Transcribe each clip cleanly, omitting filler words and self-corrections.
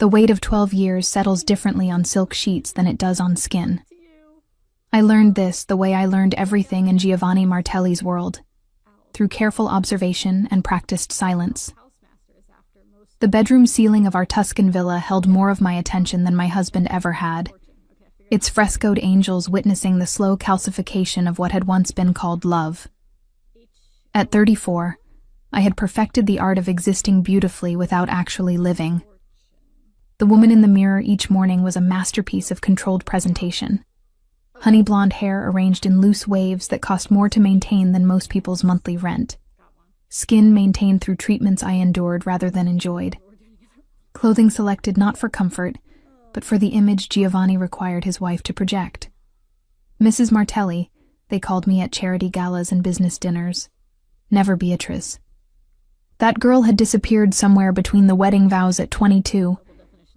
The weight of 12 years settles differently on silk sheets than it does on skin. I learned this the way I learned everything in Giovanni Martelli's world, through careful observation and practiced silence. The bedroom ceiling of our Tuscan villa held more of my attention than my husband ever had, its frescoed angels witnessing the slow calcification of what had once been called love. At 34, I had perfected the art of existing beautifully without actually living. The woman in the mirror each morning was a masterpiece of controlled presentation. Honey blonde hair arranged in loose waves that cost more to maintain than most people's monthly rent. Skin maintained through treatments I endured rather than enjoyed. Clothing selected not for comfort, but for the image Giovanni required his wife to project. Mrs. Martelli, they called me at charity galas and business dinners. Never Beatrice. That girl had disappeared somewhere between the wedding vows at 22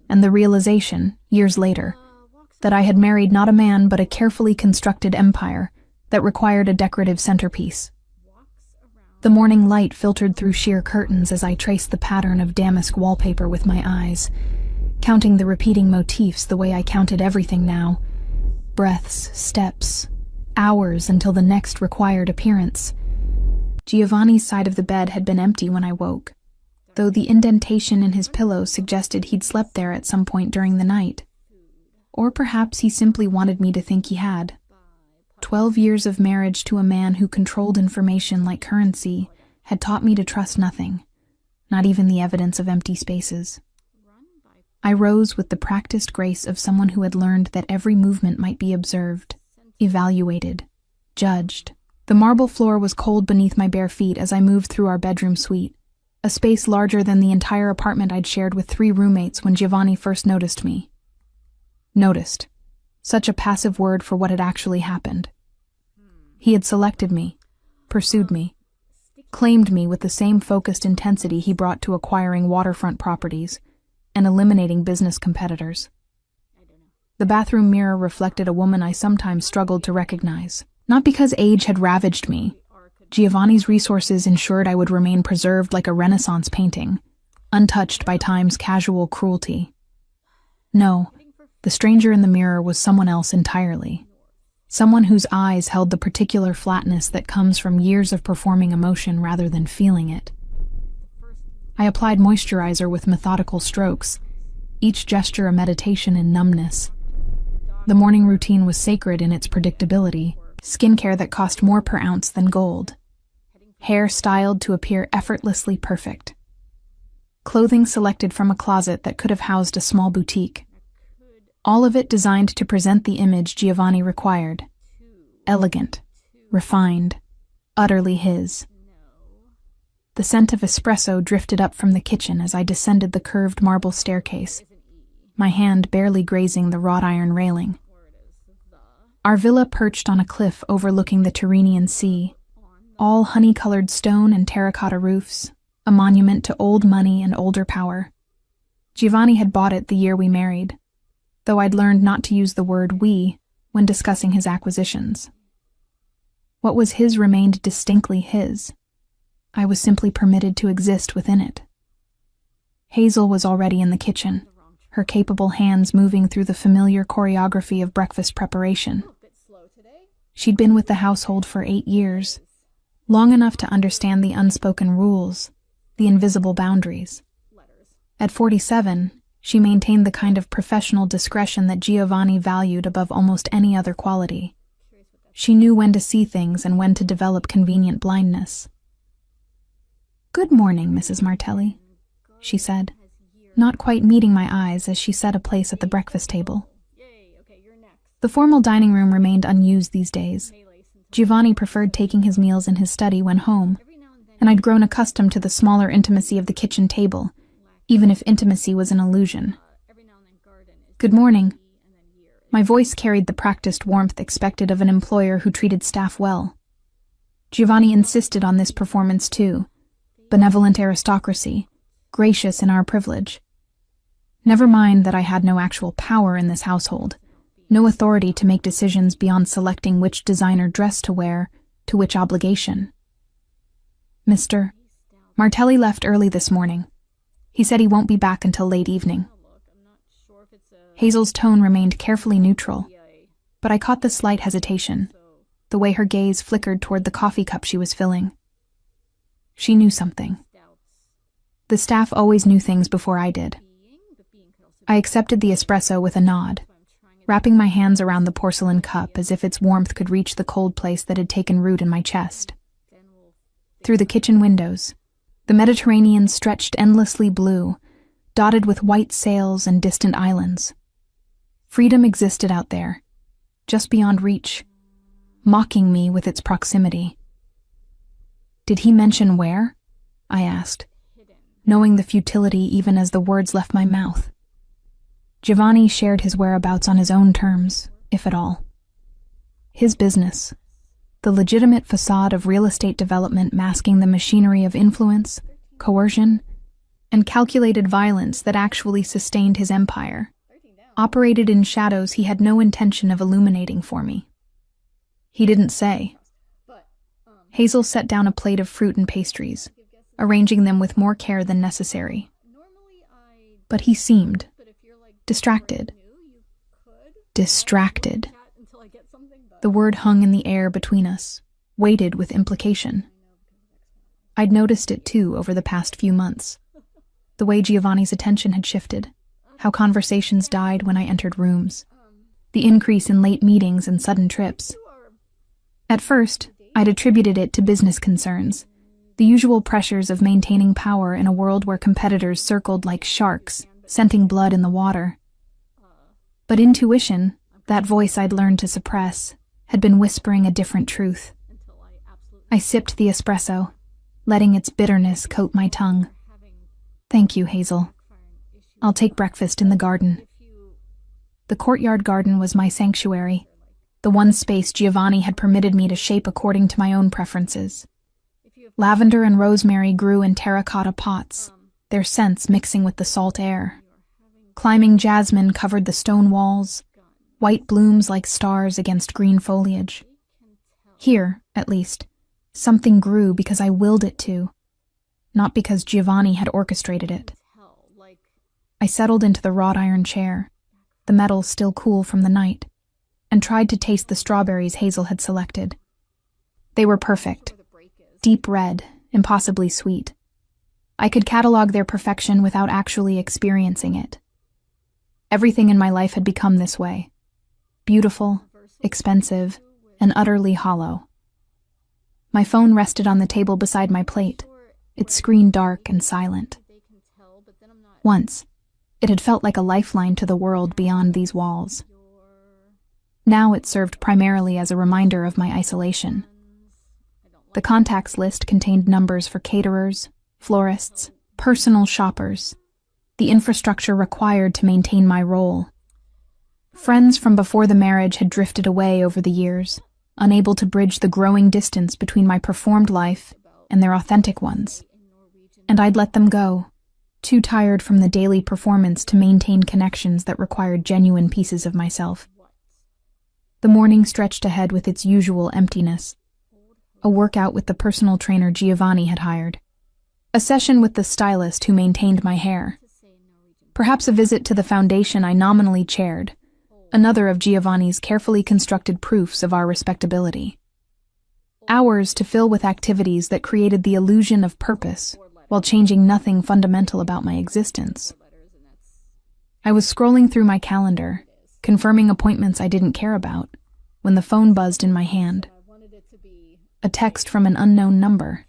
and the realization, years later, that I had married not a man but a carefully constructed empire that required a decorative centerpiece. The morning light filtered through sheer curtains as I traced the pattern of damask wallpaper with my eyes, counting the repeating motifs the way I counted everything now. Breaths, steps, hours until the next required appearance. Giovanni's side of the bed had been empty when I woke, though the indentation in his pillow suggested he'd slept there at some point during the night. Or perhaps he simply wanted me to think he had. 12 years of marriage to a man who controlled information like currency had taught me to trust nothing, not even the evidence of empty spaces. I rose with the practiced grace of someone who had learned that every movement might be observed, evaluated, judged. The marble floor was cold beneath my bare feet as I moved through our bedroom suite, a space larger than the entire apartment I'd shared with 3 roommates when Giovanni first noticed me. Noticed. Such a passive word for what had actually happened. He had selected me, pursued me, claimed me with the same focused intensity he brought to acquiring waterfront properties and eliminating business competitors. The bathroom mirror reflected a woman I sometimes struggled to recognize. Not because age had ravaged me. Giovanni's resources ensured I would remain preserved like a Renaissance painting, untouched by time's casual cruelty. No, the stranger in the mirror was someone else entirely. Someone whose eyes held the particular flatness that comes from years of performing emotion rather than feeling it. I applied moisturizer with methodical strokes, each gesture a meditation in numbness. The morning routine was sacred in its predictability, skincare that cost more per ounce than gold. Hair styled to appear effortlessly perfect. Clothing selected from a closet that could have housed a small boutique. All of it designed to present the image Giovanni required. Elegant, refined, utterly his. The scent of espresso drifted up from the kitchen as I descended the curved marble staircase, my hand barely grazing the wrought iron railing. Our villa perched on a cliff overlooking the Tyrrhenian Sea, all honey-colored stone and terracotta roofs, a monument to old money and older power. Giovanni had bought it the year we married, though I'd learned not to use the word we when discussing his acquisitions. What was his remained distinctly his. I was simply permitted to exist within it. Hazel was already in the kitchen, her capable hands moving through the familiar choreography of breakfast preparation. She'd been with the household for 8 years, long enough to understand the unspoken rules, the invisible boundaries. At 47, she maintained the kind of professional discretion that Giovanni valued above almost any other quality. She knew when to see things and when to develop convenient blindness. "Good morning, Mrs. Martelli," she said, not quite meeting my eyes as she set a place at the breakfast table. The formal dining room remained unused these days. Giovanni preferred taking his meals in his study when home, and I'd grown accustomed to the smaller intimacy of the kitchen table, even if intimacy was an illusion. "Good morning." My voice carried the practiced warmth expected of an employer who treated staff well. Giovanni insisted on this performance too, benevolent aristocracy, gracious in our privilege. Never mind that I had no actual power in this household, no authority to make decisions beyond selecting which designer dress to wear, to which obligation. "Mr. Martelli left early this morning. He said he won't be back until late evening." Hazel's tone remained carefully neutral, but I caught the slight hesitation, the way her gaze flickered toward the coffee cup she was filling. She knew something. The staff always knew things before I did. I accepted the espresso with a nod, wrapping my hands around the porcelain cup as if its warmth could reach the cold place that had taken root in my chest. Through the kitchen windows, the Mediterranean stretched endlessly blue, dotted with white sails and distant islands. Freedom existed out there, just beyond reach, mocking me with its proximity. "Did he mention where?" I asked, knowing the futility even as the words left my mouth. Giovanni shared his whereabouts on his own terms, if at all. His business, the legitimate facade of real estate development masking the machinery of influence, coercion, and calculated violence that actually sustained his empire, operated in shadows he had no intention of illuminating for me. He didn't say. Hazel set down a plate of fruit and pastries, arranging them with more care than necessary. But he seemed distracted. Distracted. The word hung in the air between us, weighted with implication. I'd noticed it too over the past few months. The way Giovanni's attention had shifted, how conversations died when I entered rooms, the increase in late meetings and sudden trips. At first, I'd attributed it to business concerns, the usual pressures of maintaining power in a world where competitors circled like sharks, scenting blood in the water. But intuition, that voice I'd learned to suppress, had been whispering a different truth. I sipped the espresso, letting its bitterness coat my tongue. "Thank you, Hazel. I'll take breakfast in the garden." The courtyard garden was my sanctuary, the one space Giovanni had permitted me to shape according to my own preferences. Lavender and rosemary grew in terracotta pots, their scents mixing with the salt air. Climbing jasmine covered the stone walls, white blooms like stars against green foliage. Here, at least, something grew because I willed it to, not because Giovanni had orchestrated it. I settled into the wrought iron chair, the metal still cool from the night, and tried to taste the strawberries Hazel had selected. They were perfect, deep red, impossibly sweet. I could catalog their perfection without actually experiencing it. Everything in my life had become this way. Beautiful, expensive, and utterly hollow. My phone rested on the table beside my plate, its screen dark and silent. Once, it had felt like a lifeline to the world beyond these walls. Now it served primarily as a reminder of my isolation. The contacts list contained numbers for caterers, florists, personal shoppers, the infrastructure required to maintain my role. Friends from before the marriage had drifted away over the years, unable to bridge the growing distance between my performed life and their authentic ones. And I'd let them go, too tired from the daily performance to maintain connections that required genuine pieces of myself. The morning stretched ahead with its usual emptiness. A workout with the personal trainer Giovanni had hired. A session with the stylist who maintained my hair. Perhaps a visit to the foundation I nominally chaired, another of Giovanni's carefully constructed proofs of our respectability. Hours to fill with activities that created the illusion of purpose, while changing nothing fundamental about my existence. I was scrolling through my calendar, confirming appointments I didn't care about, when the phone buzzed in my hand. A text from an unknown number.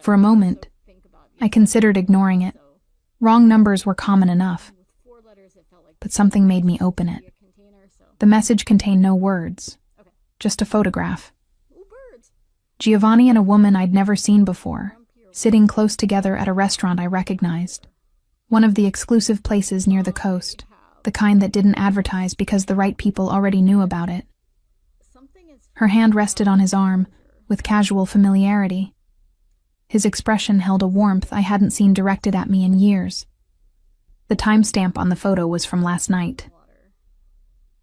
For a moment, I considered ignoring it. Wrong numbers were common enough. But something made me open it. The message contained no words, just a photograph. Giovanni and a woman I'd never seen before, sitting close together at a restaurant I recognized. One of the exclusive places near the coast, the kind that didn't advertise because the right people already knew about it. Her hand rested on his arm, with casual familiarity. His expression held a warmth I hadn't seen directed at me in years. The timestamp on the photo was from last night.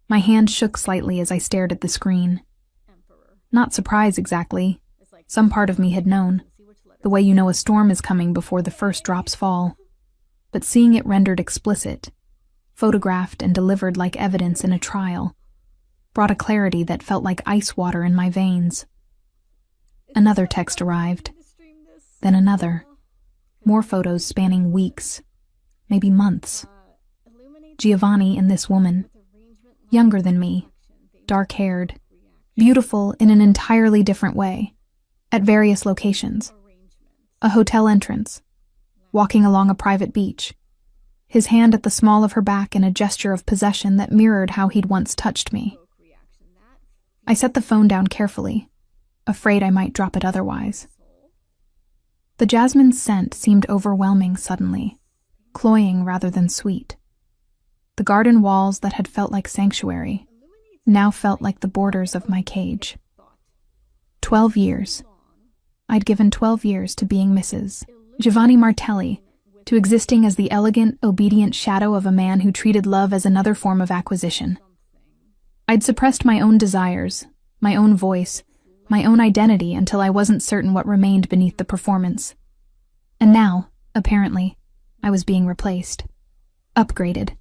My hand shook slightly as I stared at the screen. Not surprise exactly. Some part of me had known, the way you know a storm is coming before the first drops fall. But seeing it rendered explicit, photographed and delivered like evidence in a trial, brought a clarity that felt like ice water in my veins. Another text arrived, then another. More photos spanning weeks, maybe months. Giovanni and this woman, younger than me, dark-haired, beautiful in an entirely different way, at various locations. A hotel entrance, walking along a private beach, his hand at the small of her back in a gesture of possession that mirrored how he'd once touched me. I set the phone down carefully, afraid I might drop it otherwise. The jasmine scent seemed overwhelming suddenly, cloying rather than sweet. The garden walls that had felt like sanctuary now felt like the borders of my cage. 12 years. I'd given 12 years to being Mrs. Giovanni Martelli, to existing as the elegant, obedient shadow of a man who treated love as another form of acquisition. I'd suppressed my own desires, my own voice, my own identity until I wasn't certain what remained beneath the performance. And now, apparently, I was being replaced. Upgraded.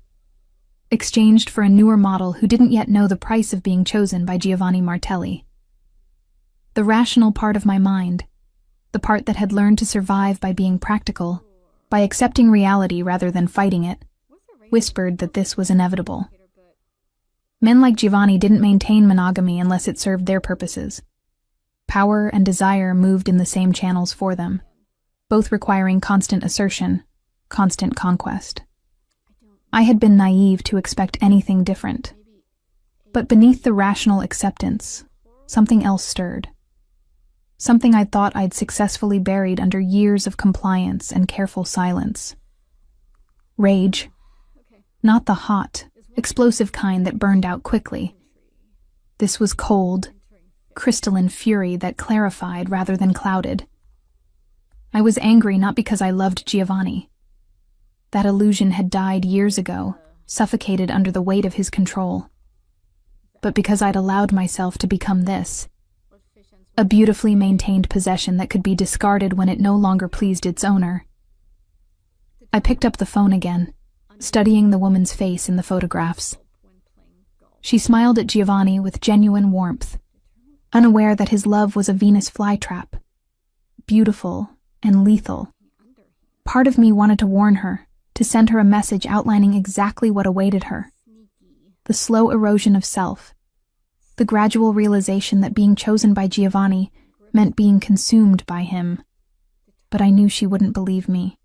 Exchanged for a newer model who didn't yet know the price of being chosen by Giovanni Martelli. The rational part of my mind, the part that had learned to survive by being practical, by accepting reality rather than fighting it, whispered that this was inevitable. Men like Giovanni didn't maintain monogamy unless it served their purposes. Power and desire moved in the same channels for them, both requiring constant assertion, constant conquest. I had been naive to expect anything different. But beneath the rational acceptance, something else stirred. Something I thought I'd successfully buried under years of compliance and careful silence. Rage. Not the hot, explosive kind that burned out quickly. This was cold, crystalline fury that clarified rather than clouded. I was angry not because I loved Giovanni. That illusion had died years ago, suffocated under the weight of his control. But because I'd allowed myself to become this, a beautifully maintained possession that could be discarded when it no longer pleased its owner. I picked up the phone again, studying the woman's face in the photographs. She smiled at Giovanni with genuine warmth, unaware that his love was a Venus flytrap, beautiful and lethal. Part of me wanted to warn her, to send her a message outlining exactly what awaited her. The slow erosion of self, the gradual realization that being chosen by Giovanni meant being consumed by him. But I knew she wouldn't believe me.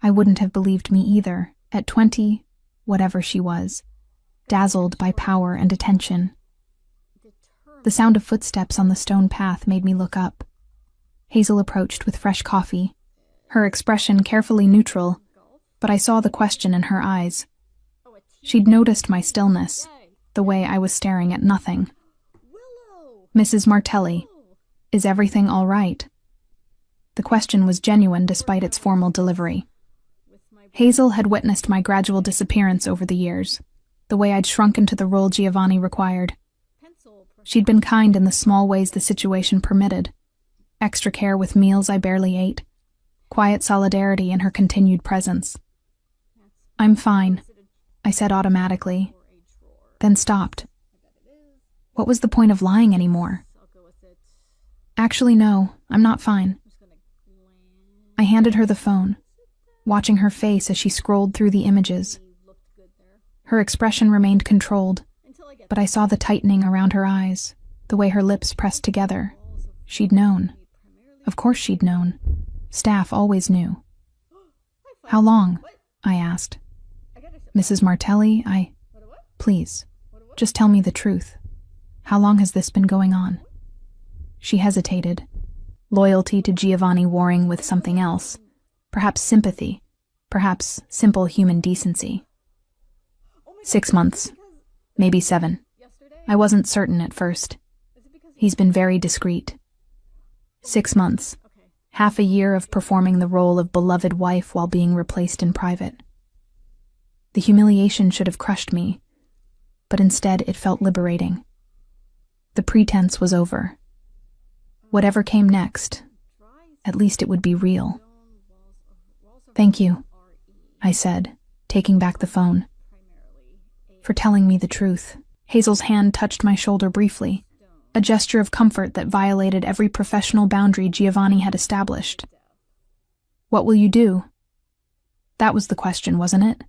I wouldn't have believed me either, at 20, whatever she was, dazzled by power and attention. The sound of footsteps on the stone path made me look up. Hazel approached with fresh coffee, her expression carefully neutral, but I saw the question in her eyes. She'd noticed my stillness, the way I was staring at nothing. Mrs. Martelli, is everything all right? The question was genuine despite its formal delivery. Hazel had witnessed my gradual disappearance over the years, the way I'd shrunk into the role Giovanni required. She'd been kind in the small ways the situation permitted. Extra care with meals I barely ate. Quiet solidarity in her continued presence. I'm fine, I said automatically, then stopped. What was the point of lying anymore? Actually, no, I'm not fine. I handed her the phone, watching her face as she scrolled through the images. Her expression remained controlled, but I saw the tightening around her eyes, the way her lips pressed together. She'd known. Of course she'd known. Staff always knew. How long? I asked. Mrs. Martelli, Please, just tell me the truth. How long has this been going on? She hesitated, loyalty to Giovanni warring with something else, perhaps sympathy, perhaps simple human decency. 6 months, maybe 7. I wasn't certain at first. He's been very discreet. 6 months, half a year of performing the role of beloved wife while being replaced in private. The humiliation should have crushed me, but instead it felt liberating. The pretense was over. Whatever came next, at least it would be real. Thank you, I said, taking back the phone. for telling me the truth. Hazel's hand touched my shoulder briefly, a gesture of comfort that violated every professional boundary Giovanni had established. What will you do? That was the question, wasn't it?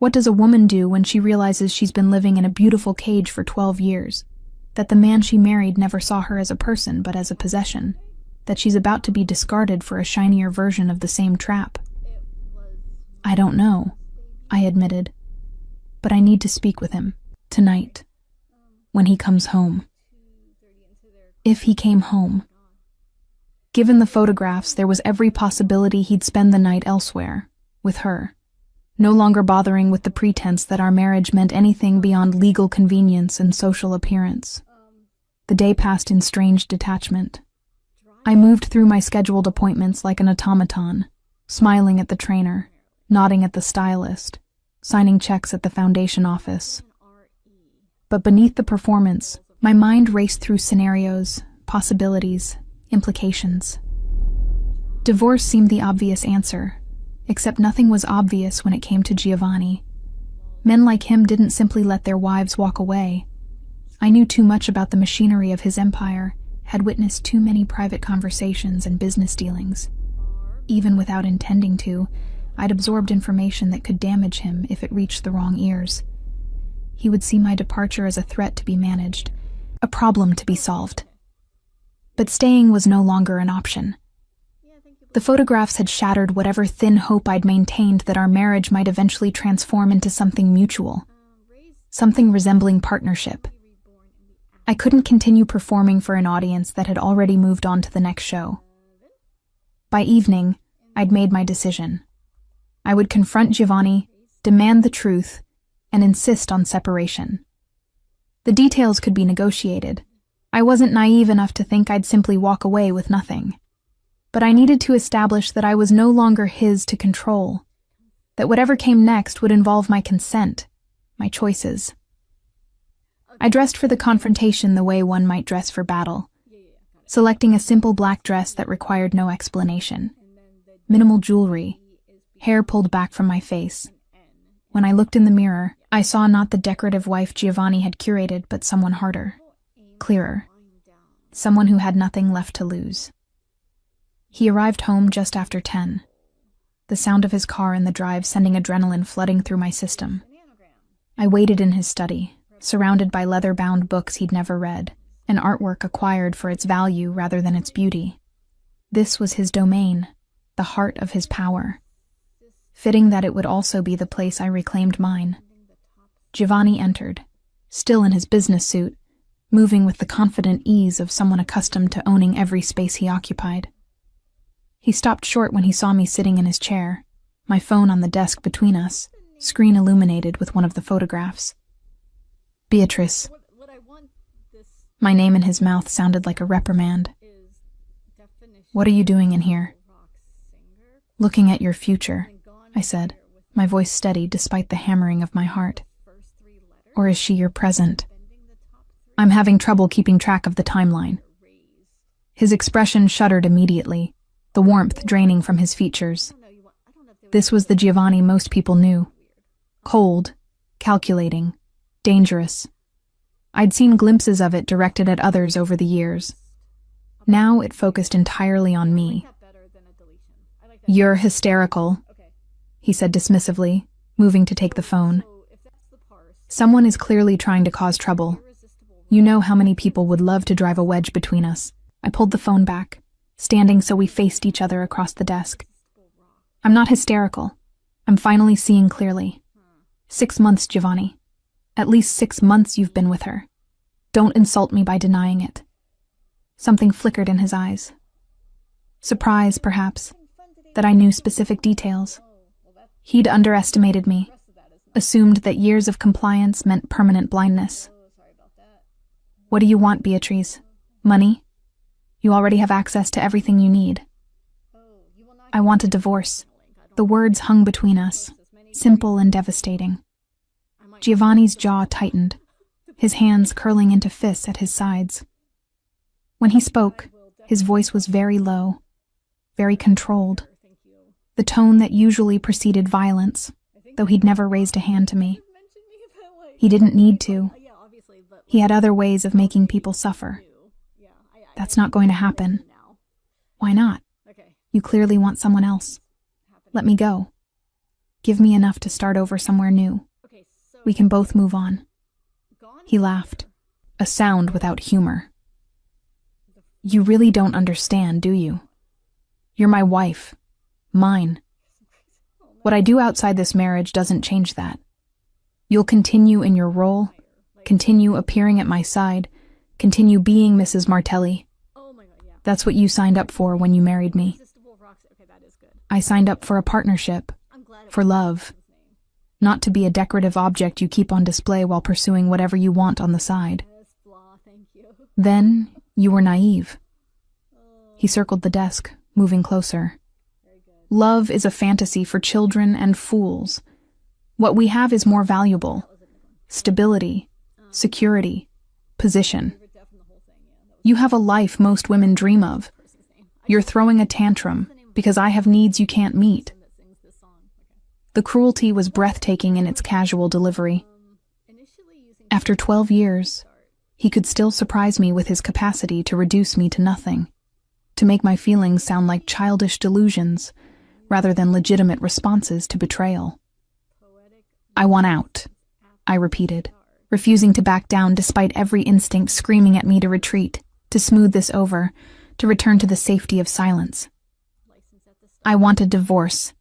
What does a woman do when she realizes she's been living in a beautiful cage for 12 years, that the man she married never saw her as a person but as a possession, that she's about to be discarded for a shinier version of the same trap? I don't know, I admitted, but I need to speak with him, tonight, when he comes home. If he came home. Given the photographs, there was every possibility he'd spend the night elsewhere, with her, no longer bothering with the pretense that our marriage meant anything beyond legal convenience and social appearance. The day passed in strange detachment. I moved through my scheduled appointments like an automaton, smiling at the trainer, nodding at the stylist, signing checks at the foundation office. But beneath the performance, my mind raced through scenarios, possibilities, implications. Divorce seemed the obvious answer, except nothing was obvious when it came to Giovanni. Men like him didn't simply let their wives walk away. I knew too much about the machinery of his empire, had witnessed too many private conversations and business dealings. Even without intending to, I'd absorbed information that could damage him if it reached the wrong ears. He would see my departure as a threat to be managed, a problem to be solved. But staying was no longer an option. The photographs had shattered whatever thin hope I'd maintained that our marriage might eventually transform into something mutual, something resembling partnership. I couldn't continue performing for an audience that had already moved on to the next show. By evening, I'd made my decision. I would confront Giovanni, demand the truth, and insist on separation. The details could be negotiated. I wasn't naive enough to think I'd simply walk away with nothing. But I needed to establish that I was no longer his to control, that whatever came next would involve my consent, my choices. I dressed for the confrontation the way one might dress for battle, selecting a simple black dress that required no explanation. Minimal jewelry, hair pulled back from my face. When I looked in the mirror, I saw not the decorative wife Giovanni had curated, but someone harder, clearer, someone who had nothing left to lose. He arrived home just after 10, the sound of his car in the drive sending adrenaline flooding through my system. I waited in his study, surrounded by leather-bound books he'd never read, an artwork acquired for its value rather than its beauty. This was his domain, the heart of his power. Fitting that it would also be the place I reclaimed mine. Giovanni entered, still in his business suit, moving with the confident ease of someone accustomed to owning every space he occupied. He stopped short when he saw me sitting in his chair, my phone on the desk between us, screen illuminated with one of the photographs. Beatrice. My name in his mouth sounded like a reprimand. What are you doing in here? Looking at your future, I said, my voice steady despite the hammering of my heart. Or is she your present? I'm having trouble keeping track of the timeline. His expression shuddered immediately, the warmth draining from his features. This was the Giovanni most people knew. Cold, calculating, dangerous. I'd seen glimpses of it directed at others over the years. Now it focused entirely on me. You're hysterical, he said dismissively, moving to take the phone. Someone is clearly trying to cause trouble. You know how many people would love to drive a wedge between us. I pulled the phone back, standing so we faced each other across the desk. I'm not hysterical. I'm finally seeing clearly. 6 months, Giovanni. At least 6 months you've been with her. Don't insult me by denying it. Something flickered in his eyes. Surprise, perhaps, that I knew specific details. He'd underestimated me, assumed that years of compliance meant permanent blindness. What do you want, Beatrice? Money? You already have access to everything you need. I want a divorce. The words hung between us, simple and devastating. Giovanni's jaw tightened, his hands curling into fists at his sides. When he spoke, his voice was very low, very controlled, the tone that usually preceded violence, though he'd never raised a hand to me. He didn't need to. He had other ways of making people suffer. That's not going to happen. Why not? You clearly want someone else. Let me go. Give me enough to start over somewhere new. We can both move on. He laughed, a sound without humor. You really don't understand, do you? You're my wife. Mine. What I do outside this marriage doesn't change that. You'll continue in your role, continue appearing at my side, continue being Mrs. Martelli. That's what you signed up for when you married me. I signed up for a partnership, for love, not to be a decorative object you keep on display while pursuing whatever you want on the side. Then, you were naive. He circled the desk, moving closer. Love is a fantasy for children and fools. What we have is more valuable. Stability, security, position. You have a life most women dream of. You're throwing a tantrum because I have needs you can't meet. The cruelty was breathtaking in its casual delivery. After 12 years, he could still surprise me with his capacity to reduce me to nothing, to make my feelings sound like childish delusions rather than legitimate responses to betrayal. I want out, I repeated, refusing to back down despite every instinct screaming at me to retreat, to smooth this over, to return to the safety of silence. I want a divorce,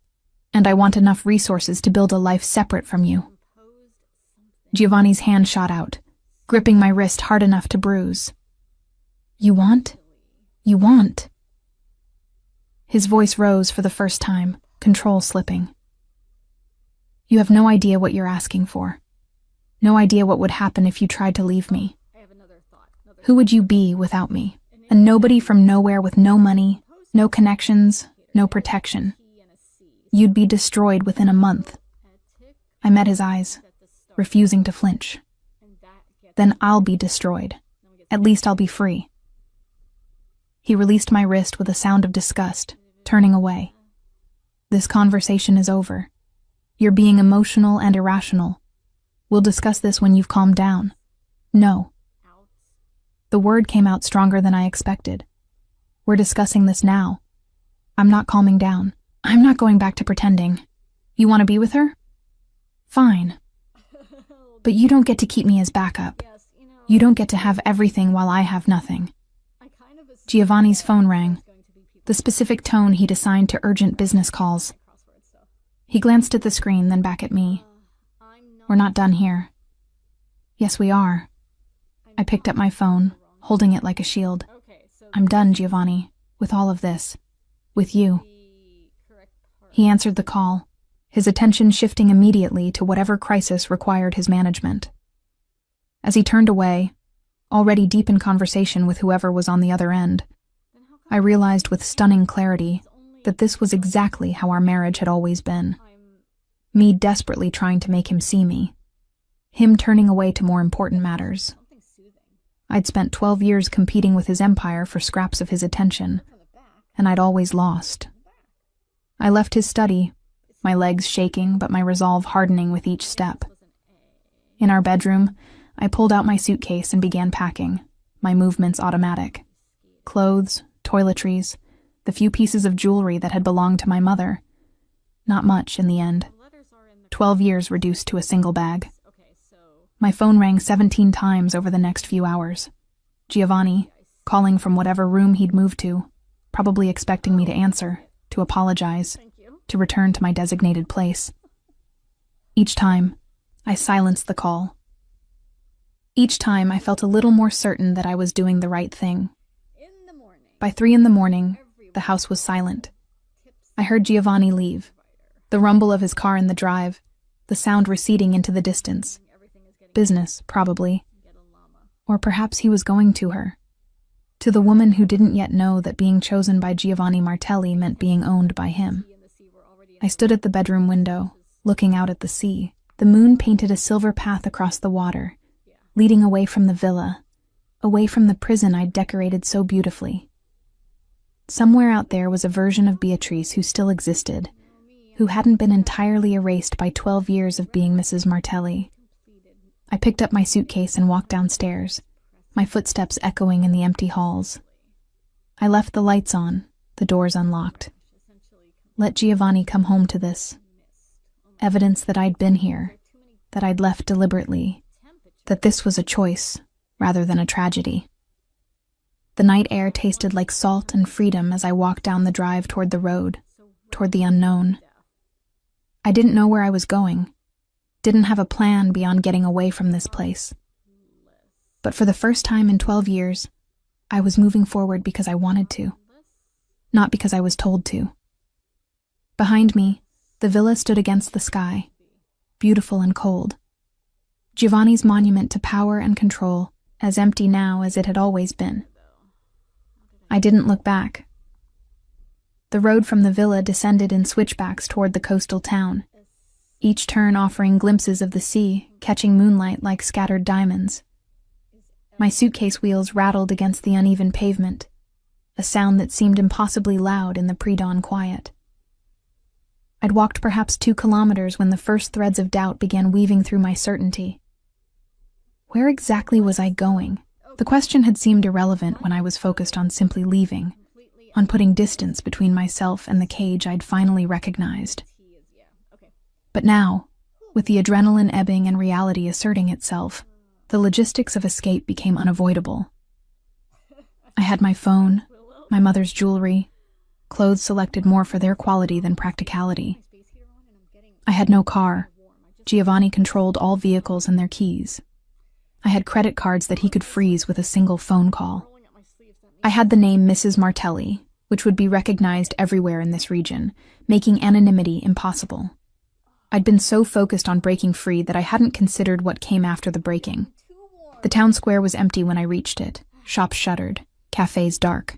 and I want enough resources to build a life separate from you. Giovanni's hand shot out, gripping my wrist hard enough to bruise. You want? You want? His voice rose for the first time, control slipping. You have no idea what you're asking for. No idea what would happen if you tried to leave me. Who would you be without me? A nobody from nowhere with no money, no connections, no protection. You'd be destroyed within a month. I met his eyes, refusing to flinch. Then I'll be destroyed. At least I'll be free. He released my wrist with a sound of disgust, turning away. This conversation is over. You're being emotional and irrational. We'll discuss this when you've calmed down. No. The word came out stronger than I expected. We're discussing this now. I'm not calming down. I'm not going back to pretending. You want to be with her? Fine. But you don't get to keep me as backup. You don't get to have everything while I have nothing. Giovanni's phone rang, the specific tone he'd assigned to urgent business calls. He glanced at the screen, then back at me. We're not done here. Yes, we are. I picked up my phone, holding it like a shield. I'm done, Giovanni, with all of this. With you. He answered the call, his attention shifting immediately to whatever crisis required his management. As he turned away, already deep in conversation with whoever was on the other end, I realized with stunning clarity that this was exactly how our marriage had always been. Me desperately trying to make him see me. Him turning away to more important matters. I'd spent 12 years competing with his empire for scraps of his attention, and I'd always lost. I left his study, my legs shaking but my resolve hardening with each step. In our bedroom, I pulled out my suitcase and began packing, my movements automatic. Clothes, toiletries, the few pieces of jewelry that had belonged to my mother. Not much in the end. 12 years reduced to a single bag. My phone rang 17 times over the next few hours. Giovanni, calling from whatever room he'd moved to, probably expecting me to answer, to apologize, to return to my designated place. Each time, I silenced the call. Each time, I felt a little more certain that I was doing the right thing. By 3 a.m, the house was silent. I heard Giovanni leave, the rumble of his car in the drive, the sound receding into the distance. Business, probably. Or perhaps he was going to her. To the woman who didn't yet know that being chosen by Giovanni Martelli meant being owned by him. I stood at the bedroom window, looking out at the sea. The moon painted a silver path across the water, leading away from the villa, away from the prison I'd decorated so beautifully. Somewhere out there was a version of Beatrice who still existed, who hadn't been entirely erased by 12 years of being Mrs. Martelli. I picked up my suitcase and walked downstairs, my footsteps echoing in the empty halls. I left the lights on, the doors unlocked. Let Giovanni come home to this. Evidence that I'd been here, that I'd left deliberately, that this was a choice rather than a tragedy. The night air tasted like salt and freedom as I walked down the drive toward the road, toward the unknown. I didn't know where I was going, didn't have a plan beyond getting away from this place. But for the first time in 12 years, I was moving forward because I wanted to, not because I was told to. Behind me, the villa stood against the sky, beautiful and cold. Giovanni's monument to power and control, as empty now as it had always been. I didn't look back. The road from the villa descended in switchbacks toward the coastal town, each turn offering glimpses of the sea, catching moonlight like scattered diamonds. My suitcase wheels rattled against the uneven pavement, a sound that seemed impossibly loud in the pre-dawn quiet. I'd walked perhaps 2 kilometers when the first threads of doubt began weaving through my certainty. Where exactly was I going? The question had seemed irrelevant when I was focused on simply leaving, on putting distance between myself and the cage I'd finally recognized. But now, with the adrenaline ebbing and reality asserting itself, the logistics of escape became unavoidable. I had my phone, my mother's jewelry, clothes selected more for their quality than practicality. I had no car. Giovanni controlled all vehicles and their keys. I had credit cards that he could freeze with a single phone call. I had the name Mrs. Martelli, which would be recognized everywhere in this region, making anonymity impossible. I'd been so focused on breaking free that I hadn't considered what came after the breaking. The town square was empty when I reached it, shops shuttered, cafes dark.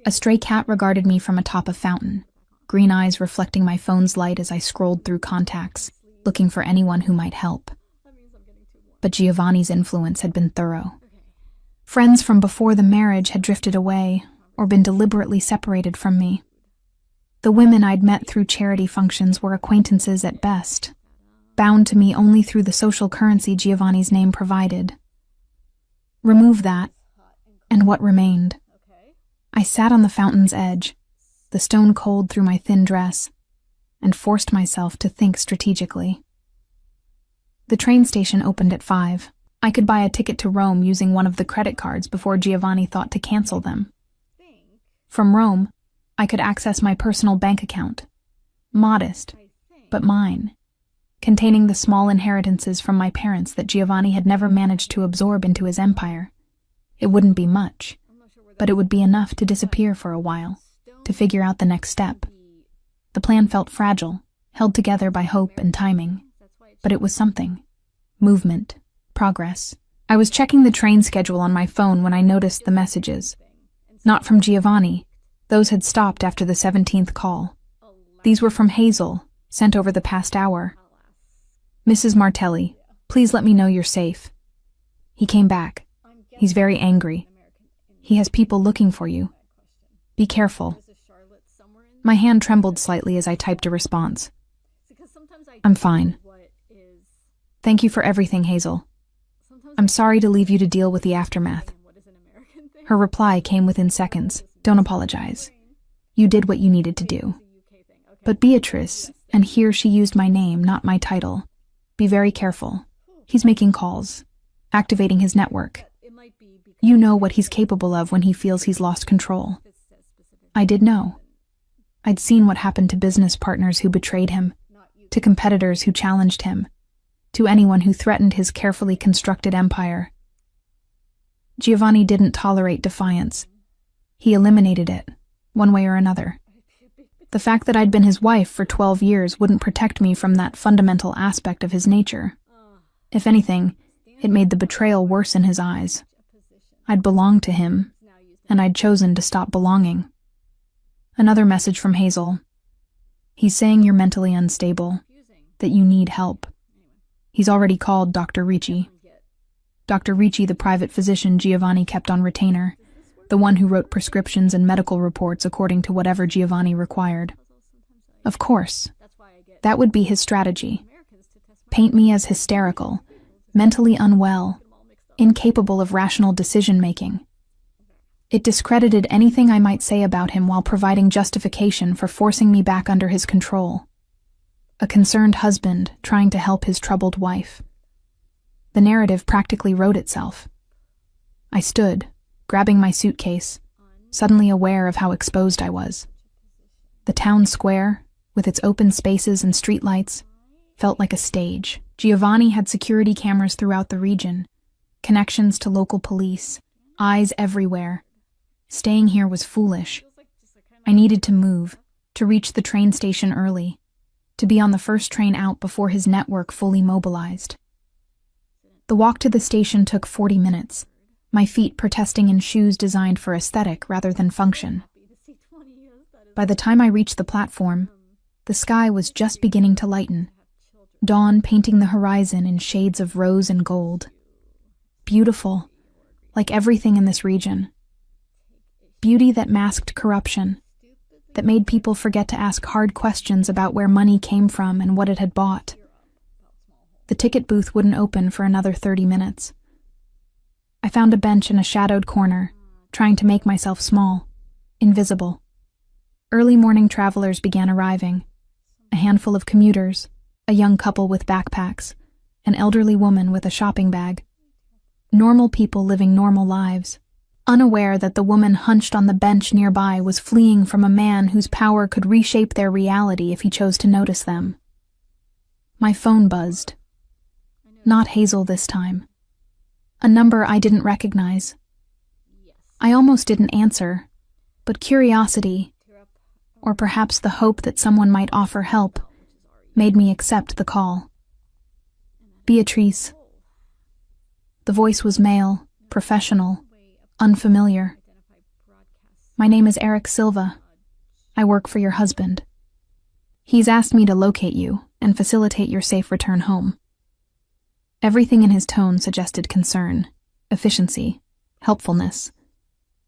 A stray cat regarded me from atop a fountain, green eyes reflecting my phone's light as I scrolled through contacts, looking for anyone who might help. But Giovanni's influence had been thorough. Friends from before the marriage had drifted away or been deliberately separated from me. The women I'd met through charity functions were acquaintances at best, bound to me only through the social currency Giovanni's name provided. Remove that, and what remained? I sat on the fountain's edge, the stone cold through my thin dress, and forced myself to think strategically. The train station opened at 5. I could buy a ticket to Rome using one of the credit cards before Giovanni thought to cancel them. From Rome, I could access my personal bank account, modest, but mine, containing the small inheritances from my parents that Giovanni had never managed to absorb into his empire. It wouldn't be much, but it would be enough to disappear for a while, to figure out the next step. The plan felt fragile, held together by hope and timing, but it was something. Movement, progress. I was checking the train schedule on my phone when I noticed the messages. Not from Giovanni. Those had stopped after the 17th call. These were from Hazel, sent over the past hour. Mrs. Martelli, please let me know you're safe. He came back. He's very angry. He has people looking for you. Be careful. My hand trembled slightly as I typed a response. I'm fine. Thank you for everything, Hazel. I'm sorry to leave you to deal with the aftermath. Her reply came within seconds. Don't apologize. You did what you needed to do. But Beatrice, and here she used my name, not my title. Be very careful. He's making calls, activating his network. You know what he's capable of when he feels he's lost control. I did know. I'd seen what happened to business partners who betrayed him, to competitors who challenged him, to anyone who threatened his carefully constructed empire. Giovanni didn't tolerate defiance. He eliminated it, one way or another. The fact that I'd been his wife for 12 years wouldn't protect me from that fundamental aspect of his nature. If anything, it made the betrayal worse in his eyes. I'd belonged to him, and I'd chosen to stop belonging. Another message from Hazel. He's saying you're mentally unstable, that you need help. He's already called Dr. Ricci. Dr. Ricci, the private physician Giovanni kept on retainer, the one who wrote prescriptions and medical reports according to whatever Giovanni required. Of course, that would be his strategy. Paint me as hysterical, mentally unwell, incapable of rational decision-making. It discredited anything I might say about him while providing justification for forcing me back under his control. A concerned husband trying to help his troubled wife. The narrative practically wrote itself. I stood, grabbing my suitcase, suddenly aware of how exposed I was. The town square, with its open spaces and streetlights, felt like a stage. Giovanni had security cameras throughout the region, connections to local police, eyes everywhere. Staying here was foolish. I needed to move, to reach the train station early, to be on the first train out before his network fully mobilized. The walk to the station took 40 minutes, my feet protesting in shoes designed for aesthetic rather than function. By the time I reached the platform, the sky was just beginning to lighten, dawn painting the horizon in shades of rose and gold. Beautiful, like everything in this region. Beauty that masked corruption, that made people forget to ask hard questions about where money came from and what it had bought. The ticket booth wouldn't open for another 30 minutes. I found a bench in a shadowed corner, trying to make myself small, invisible. Early morning travelers began arriving. A handful of commuters, a young couple with backpacks, an elderly woman with a shopping bag. Normal people living normal lives, unaware that the woman hunched on the bench nearby was fleeing from a man whose power could reshape their reality if he chose to notice them. My phone buzzed. Not Hazel this time. A number I didn't recognize. I almost didn't answer, but curiosity, or perhaps the hope that someone might offer help, made me accept the call. Beatrice. The voice was male, professional, unfamiliar. My name is Eric Silva. I work for your husband. He's asked me to locate you and facilitate your safe return home. Everything in his tone suggested concern, efficiency, helpfulness,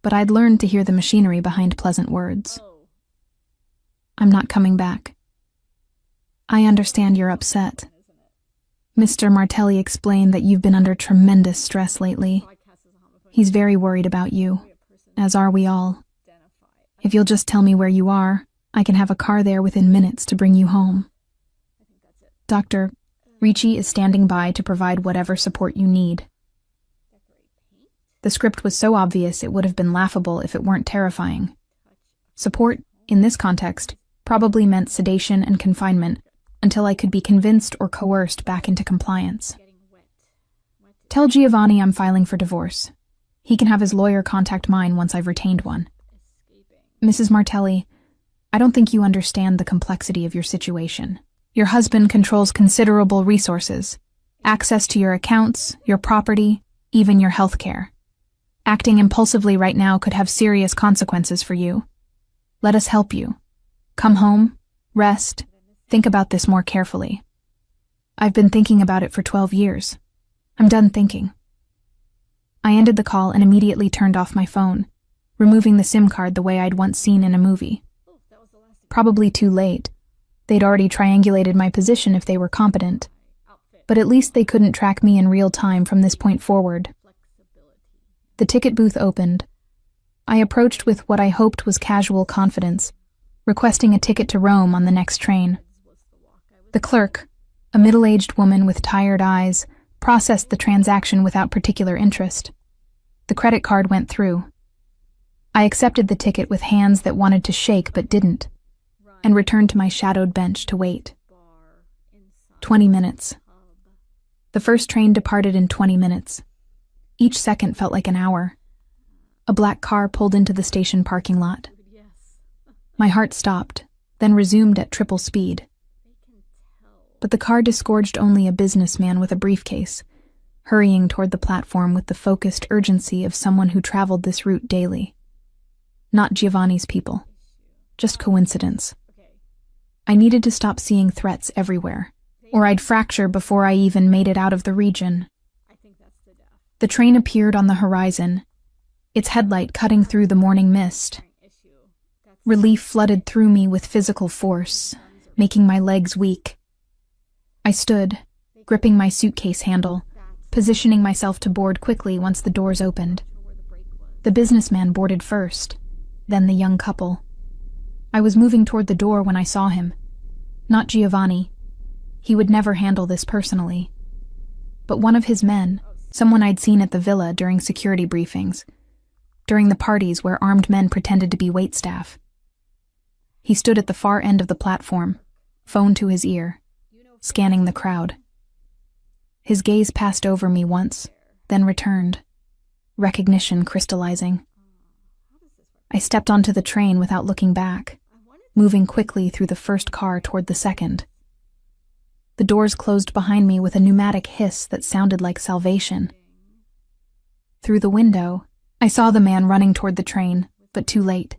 but I'd learned to hear the machinery behind pleasant words. I'm not coming back. I understand you're upset. Mr. Martelli explained that you've been under tremendous stress lately. He's very worried about you, as are we all. If you'll just tell me where you are, I can have a car there within minutes to bring you home. Dr. Ricci is standing by to provide whatever support you need. The script was so obvious it would have been laughable if it weren't terrifying. Support, in this context, probably meant sedation and confinement until I could be convinced or coerced back into compliance. Tell Giovanni I'm filing for divorce. He can have his lawyer contact mine once I've retained one. Mrs. Martelli, I don't think you understand the complexity of your situation. Your husband controls considerable resources, access to your accounts, your property, even your health care. Acting impulsively right now could have serious consequences for you. Let us help you. Come home, rest, think about this more carefully. I've been thinking about it for 12 years. I'm done thinking. I ended the call and immediately turned off my phone, removing the SIM card the way I'd once seen in a movie. Probably too late. They'd already triangulated my position if they were competent. But at least they couldn't track me in real time from this point forward. The ticket booth opened. I approached with what I hoped was casual confidence, requesting a ticket to Rome on the next train. The clerk, a middle-aged woman with tired eyes, processed the transaction without particular interest. The credit card went through. I accepted the ticket with hands that wanted to shake but didn't, and returned to my shadowed bench to wait. 20 minutes. The first train departed in 20 minutes. Each second felt like an hour. A black car pulled into the station parking lot. My heart stopped, then resumed at triple speed. But the car disgorged only a businessman with a briefcase, hurrying toward the platform with the focused urgency of someone who traveled this route daily. Not Giovanni's people. Just coincidence. I needed to stop seeing threats everywhere, or I'd fracture before I even made it out of the region. The train appeared on the horizon, its headlight cutting through the morning mist. Relief flooded through me with physical force, making my legs weak. I stood, gripping my suitcase handle, positioning myself to board quickly once the doors opened. The businessman boarded first, then the young couple. I was moving toward the door when I saw him. Not Giovanni. He would never handle this personally. But one of his men, someone I'd seen at the villa during security briefings, during the parties where armed men pretended to be waitstaff. He stood at the far end of the platform, phone to his ear, scanning the crowd. His gaze passed over me once, then returned, recognition crystallizing. I stepped onto the train without looking back, moving quickly through the first car toward the second. The doors closed behind me with a pneumatic hiss that sounded like salvation. Through the window, I saw the man running toward the train, but too late.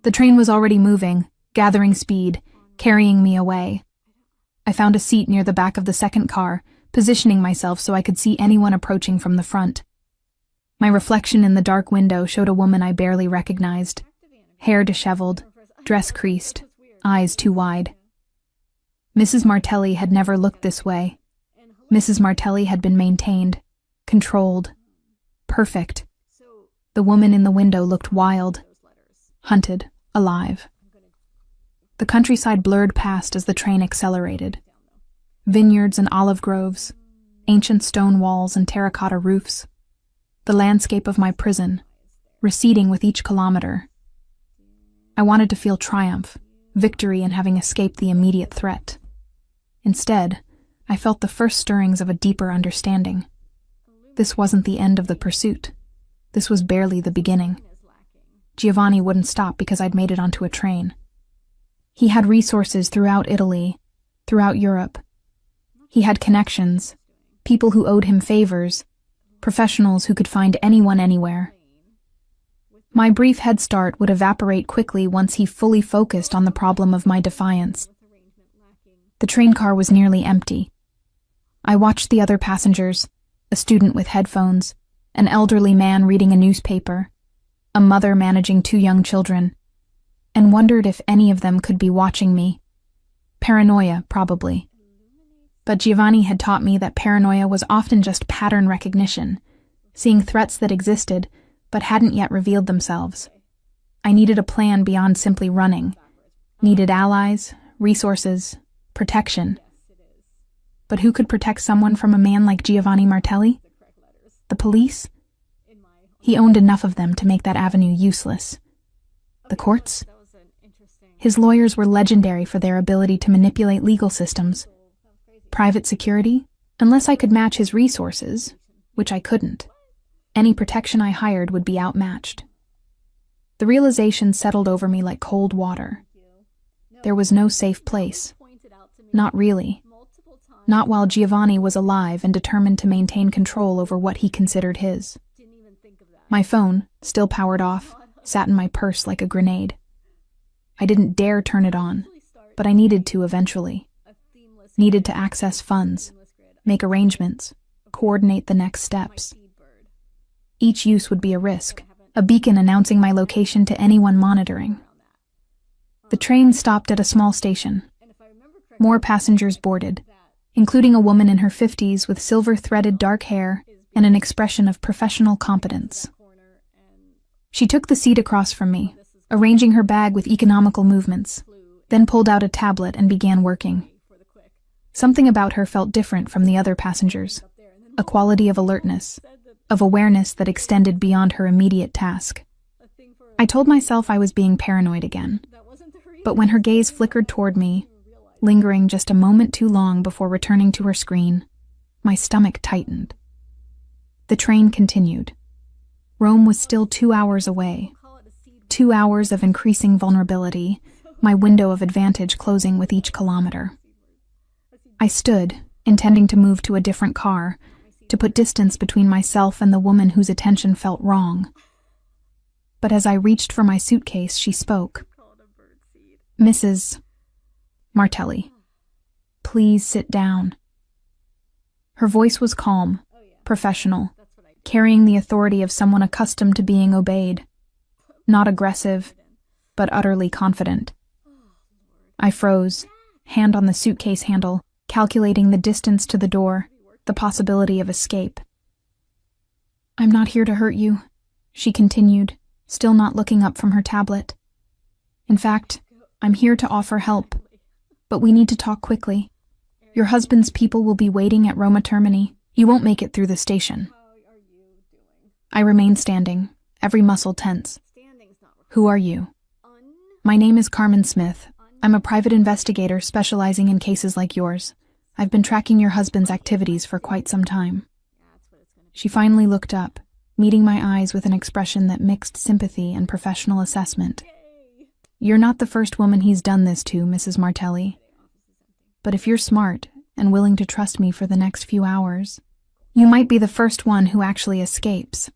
The train was already moving, gathering speed, carrying me away. I found a seat near the back of the second car, positioning myself so I could see anyone approaching from the front. My reflection in the dark window showed a woman I barely recognized. Hair disheveled, dress creased, eyes too wide. Mrs. Martelli had never looked this way. Mrs. Martelli had been maintained, controlled, perfect. The woman in the window looked wild, hunted, alive. The countryside blurred past as the train accelerated. Vineyards and olive groves, ancient stone walls and terracotta roofs. The landscape of my prison, receding with each kilometer. I wanted to feel triumph, victory in having escaped the immediate threat. Instead, I felt the first stirrings of a deeper understanding. This wasn't the end of the pursuit. This was barely the beginning. Giovanni wouldn't stop because I'd made it onto a train. He had resources throughout Italy, throughout Europe. He had connections, people who owed him favors, professionals who could find anyone anywhere. My brief head start would evaporate quickly once he fully focused on the problem of my defiance. The train car was nearly empty. I watched the other passengers, a student with headphones, an elderly man reading a newspaper, a mother managing 2 young children, and wondered if any of them could be watching me. Paranoia, probably. But Giovanni had taught me that paranoia was often just pattern recognition, seeing threats that existed but hadn't yet revealed themselves. I needed a plan beyond simply running, needed allies, resources, protection. But who could protect someone from a man like Giovanni Martelli? The police? He owned enough of them to make that avenue useless. The courts? His lawyers were legendary for their ability to manipulate legal systems. Private security? Unless I could match his resources, which I couldn't, any protection I hired would be outmatched. The realization settled over me like cold water. There was no safe place. Not really. Not while Giovanni was alive and determined to maintain control over what he considered his. My phone, still powered off, sat in my purse like a grenade. I didn't dare turn it on, but I needed to eventually. Needed to access funds, make arrangements, coordinate the next steps. Each use would be a risk, a beacon announcing my location to anyone monitoring. The train stopped at a small station. More passengers boarded, including a woman in her 50s with silver-threaded dark hair and an expression of professional competence. She took the seat across from me, arranging her bag with economical movements, then pulled out a tablet and began working. Something about her felt different from the other passengers, a quality of alertness, of awareness that extended beyond her immediate task. I told myself I was being paranoid again, but when her gaze flickered toward me, lingering just a moment too long before returning to her screen, my stomach tightened. The train continued. Rome was still 2 hours away. 2 hours of increasing vulnerability, my window of advantage closing with each kilometer. I stood, intending to move to a different car, to put distance between myself and the woman whose attention felt wrong. But as I reached for my suitcase, she spoke. "Mrs. Martelli, please sit down." Her voice was calm, professional, carrying the authority of someone accustomed to being obeyed. Not aggressive, but utterly confident. I froze, hand on the suitcase handle, calculating the distance to the door, the possibility of escape. "I'm not here to hurt you," she continued, still not looking up from her tablet. "In fact, I'm here to offer help, but we need to talk quickly. Your husband's people will be waiting at Roma Termini. You won't make it through the station." I remained standing, every muscle tense. "Who are you?" "My name is Carmen Smith. I'm a private investigator specializing in cases like yours. I've been tracking your husband's activities for quite some time." She finally looked up, meeting my eyes with an expression that mixed sympathy and professional assessment. "You're not the first woman he's done this to, Mrs. Martelli. But if you're smart and willing to trust me for the next few hours, you might be the first one who actually escapes."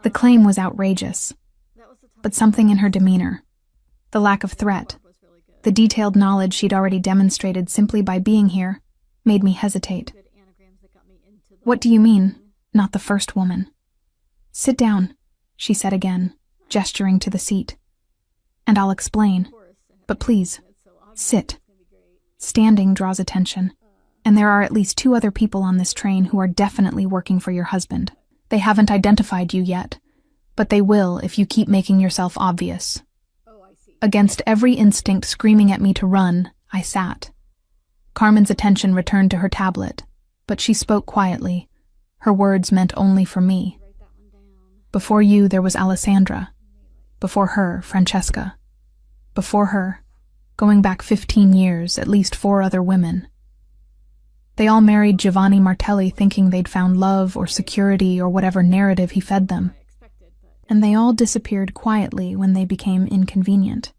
The claim was outrageous, but something in her demeanor, the lack of threat, the detailed knowledge she'd already demonstrated simply by being here, made me hesitate. "What do you mean, not the first woman?" "Sit down," she said again, gesturing to the seat. "And I'll explain. But please, sit. Standing draws attention, and there are at least 2 other people on this train who are definitely working for your husband. They haven't identified you yet, but they will if you keep making yourself obvious." Against every instinct screaming at me to run, I sat. Carmen's attention returned to her tablet, but she spoke quietly. Her words meant only for me. "Before you, there was Alessandra. Before her, Francesca. Before her, going back 15 years, at least 4 other women. They all married Giovanni Martelli thinking they'd found love or security or whatever narrative he fed them. And they all disappeared quietly when they became inconvenient.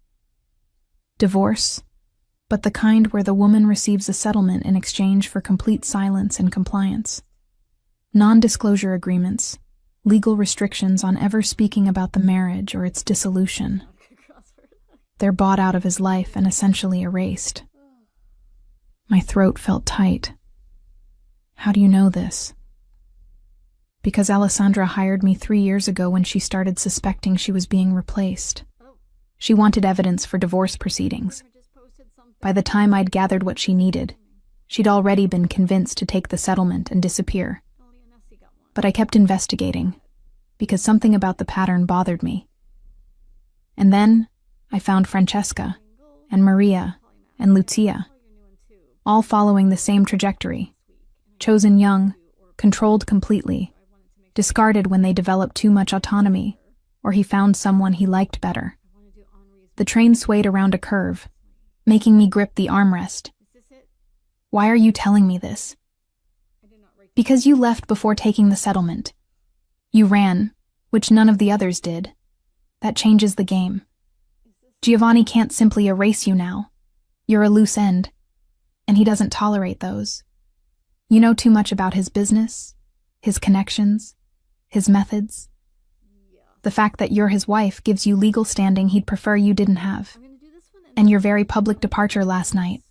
Divorce, but the kind where the woman receives a settlement in exchange for complete silence and compliance. Non-disclosure agreements, legal restrictions on ever speaking about the marriage or its dissolution. They're bought out of his life and essentially erased." My throat felt tight. "How do you know this?" "Because Alessandra hired me 3 years ago when she started suspecting she was being replaced. She wanted evidence for divorce proceedings. By the time I'd gathered what she needed, she'd already been convinced to take the settlement and disappear. But I kept investigating, because something about the pattern bothered me. And then I found Francesca, and Maria, and Lucia, all following the same trajectory, chosen young, controlled completely, discarded when they developed too much autonomy, or he found someone he liked better. The train swayed around a curve, making me grip the armrest. Why are you telling me this? Because you left before taking the settlement. You ran, which none of the others did. That changes the game. Giovanni can't simply erase you now. You're a loose end, and he doesn't tolerate those. You know too much about his business, his connections, his methods. The fact that you're his wife gives you legal standing he'd prefer you didn't have. And your very public departure last night.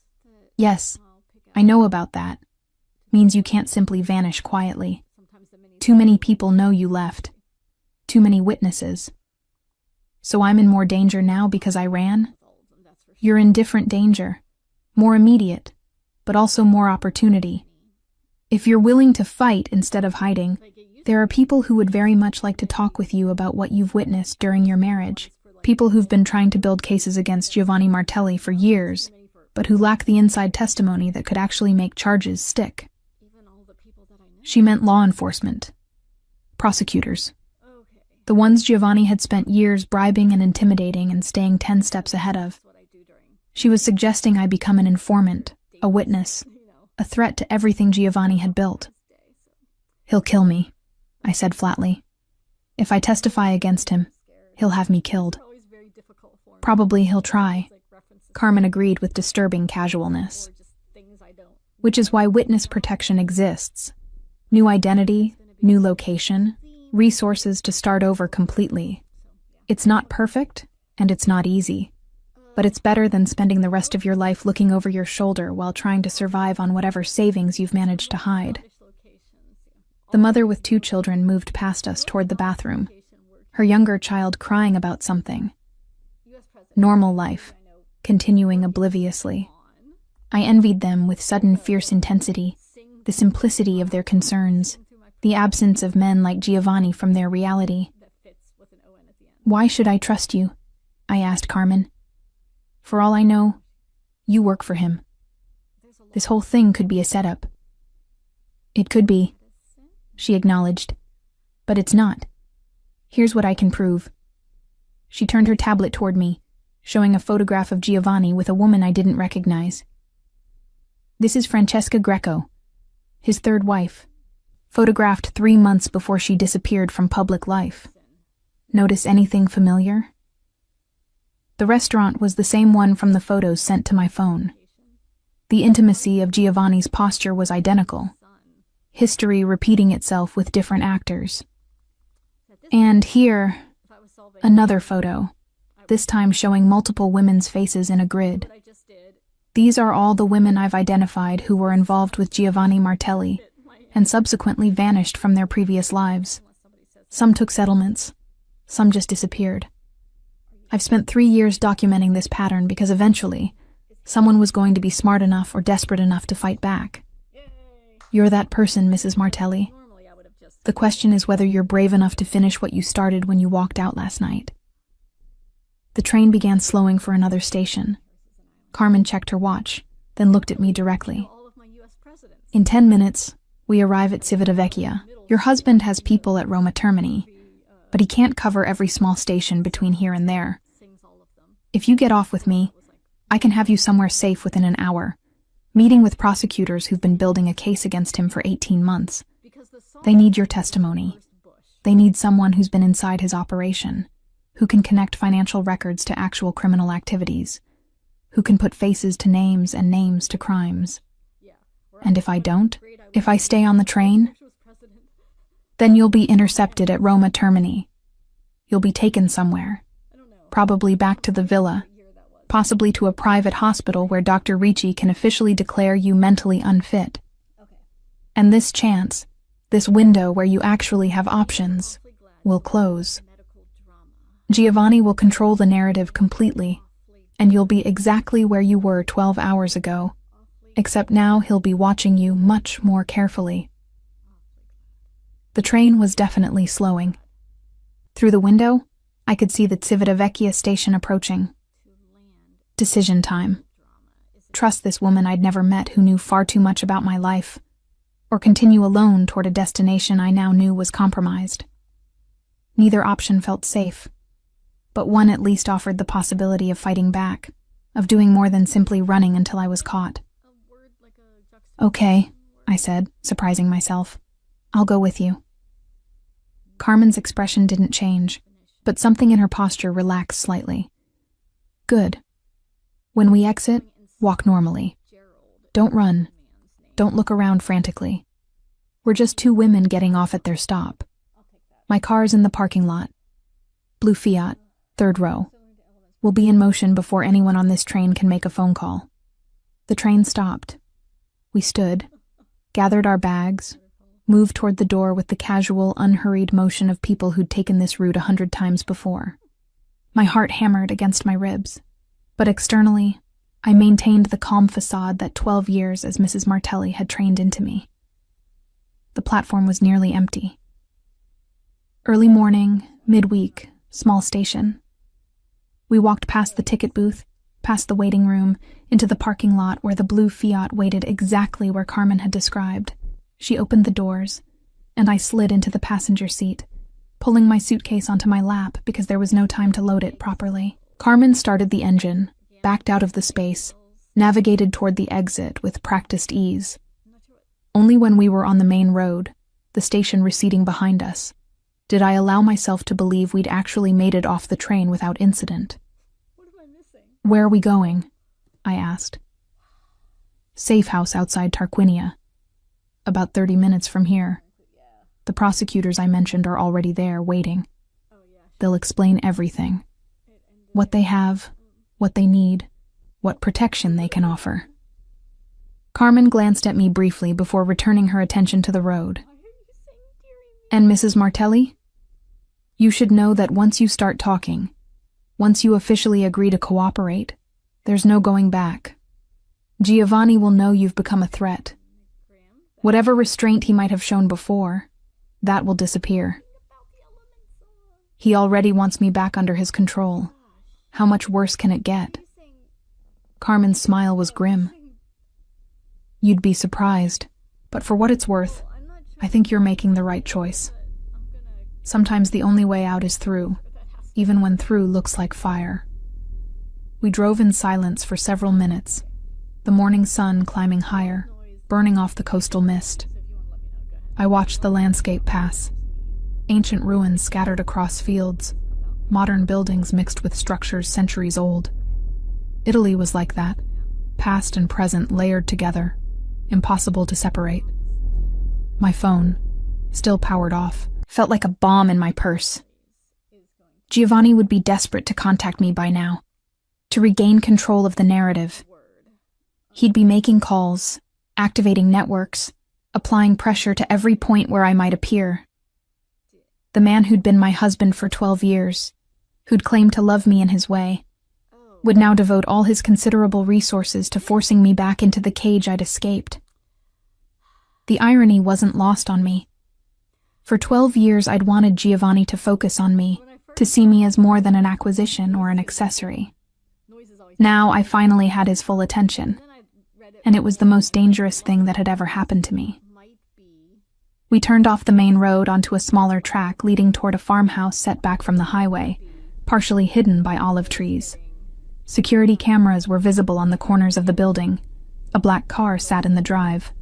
Yes, I know about that. Means you can't simply vanish quietly. Too many people know you left. Too many witnesses. So I'm in more danger now because I ran? You're in different danger. More immediate, but also more opportunity. If you're willing to fight instead of hiding, there are people who would very much like to talk with you about what you've witnessed during your marriage. People who've been trying to build cases against Giovanni Martelli for years, but who lack the inside testimony that could actually make charges stick. She meant law enforcement. Prosecutors. The ones Giovanni had spent years bribing and intimidating and staying 10 steps ahead of. She was suggesting I become an informant, a witness, a threat to everything Giovanni had built. He'll kill me, I said flatly. If I testify against him, he'll have me killed. Probably he'll try, Carmen agreed with disturbing casualness. Which is why witness protection exists. New identity, new location, resources to start over completely. It's not perfect, and it's not easy. But it's better than spending the rest of your life looking over your shoulder while trying to survive on whatever savings you've managed to hide. The mother with 2 children moved past us toward the bathroom, her younger child crying about something. Normal life, continuing obliviously. I envied them with sudden fierce intensity, the simplicity of their concerns, the absence of men like Giovanni from their reality. "Why should I trust you?" I asked Carmen. "For all I know, you work for him. This whole thing could be a setup." "It could be," she acknowledged. "But it's not. Here's what I can prove." She turned her tablet toward me, showing a photograph of Giovanni with a woman I didn't recognize. "This is Francesca Greco, his third wife, photographed 3 months before she disappeared from public life. Notice anything familiar?" The restaurant was the same one from the photos sent to my phone. The intimacy of Giovanni's posture was identical, history repeating itself with different actors. And here, another photo, this time showing multiple women's faces in a grid. These are all the women I've identified who were involved with Giovanni Martelli and subsequently vanished from their previous lives. Some took settlements, some just disappeared. I've spent 3 years documenting this pattern because eventually, someone was going to be smart enough or desperate enough to fight back. You're that person, Mrs. Martelli. The question is whether you're brave enough to finish what you started when you walked out last night. The train began slowing for another station. Carmen checked her watch, then looked at me directly. "In 10 minutes, we arrive at Civitavecchia. Your husband has people at Roma Termini, but he can't cover every small station between here and there. If you get off with me, I can have you somewhere safe within an hour, meeting with prosecutors who've been building a case against him for 18 months. They need your testimony. They need someone who's been inside his operation, who can connect financial records to actual criminal activities, who can put faces to names and names to crimes. And if I don't, if I stay on the train, then you'll be intercepted at Roma Termini. You'll be taken somewhere, probably back to the villa, possibly to a private hospital where Dr. Ricci can officially declare you mentally unfit. And this chance, this window where you actually have options, will close. Giovanni will control the narrative completely, and you'll be exactly where you were 12 hours ago, except now he'll be watching you much more carefully." The train was definitely slowing. Through the window, I could see the Civitavecchia station approaching. Decision time. Trust this woman I'd never met who knew far too much about my life, or continue alone toward a destination I now knew was compromised. Neither option felt safe, but one at least offered the possibility of fighting back, of doing more than simply running until I was caught. "Okay," I said, surprising myself. "I'll go with you." Carmen's expression didn't change, but something in her posture relaxed slightly. "Good. When we exit, walk normally. Don't run. Don't look around frantically. We're just 2 women getting off at their stop. My car's in the parking lot. Blue Fiat, 3rd row. We'll be in motion before anyone on this train can make a phone call." The train stopped. We stood, gathered our bags, moved toward the door with the casual, unhurried motion of people who'd taken this route 100 times before. My heart hammered against my ribs, but externally, I maintained the calm facade that 12 years as Mrs. Martelli had trained into me. The platform was nearly empty. Early morning, midweek, small station. We walked past the ticket booth, past the waiting room, into the parking lot where the blue Fiat waited exactly where Carmen had described. She opened the doors, and I slid into the passenger seat, pulling my suitcase onto my lap because there was no time to load it properly. Carmen started the engine, backed out of the space, navigated toward the exit with practiced ease. Only when we were on the main road, the station receding behind us, did I allow myself to believe we'd actually made it off the train without incident. "Where are we going?" I asked. "Safe house outside Tarquinia. About 30 minutes from here. The prosecutors I mentioned are already there, waiting. They'll explain everything. What they have, what they need, what protection they can offer." Carmen glanced at me briefly before returning her attention to the road. "And Mrs. Martelli? You should know that once you start talking, once you officially agree to cooperate, there's no going back. Giovanni will know you've become a threat. Whatever restraint he might have shown before, that will disappear. He already wants me back under his control. How much worse can it get? Carmen's smile was grim. You'd be surprised, but for what it's worth, I think you're making the right choice. Sometimes the only way out is through, even when through looks like fire. We drove in silence for several minutes, the morning sun climbing higher, burning off the coastal mist. I watched the landscape pass. Ancient ruins scattered across fields, modern buildings mixed with structures centuries old. Italy was like that, past and present layered together, impossible to separate. My phone, still powered off, felt like a bomb in my purse. Giovanni would be desperate to contact me by now, to regain control of the narrative. He'd be making calls, activating networks, applying pressure to every point where I might appear. The man who'd been my husband for 12 years, who'd claimed to love me in his way, would now devote all his considerable resources to forcing me back into the cage I'd escaped. The irony wasn't lost on me. For 12 years I'd wanted Giovanni to focus on me, to see me as more than an acquisition or an accessory. Now I finally had his full attention, and it was the most dangerous thing that had ever happened to me. We turned off the main road onto a smaller track leading toward a farmhouse set back from the highway, partially hidden by olive trees. Security cameras were visible on the corners of the building. A black car sat in the drive.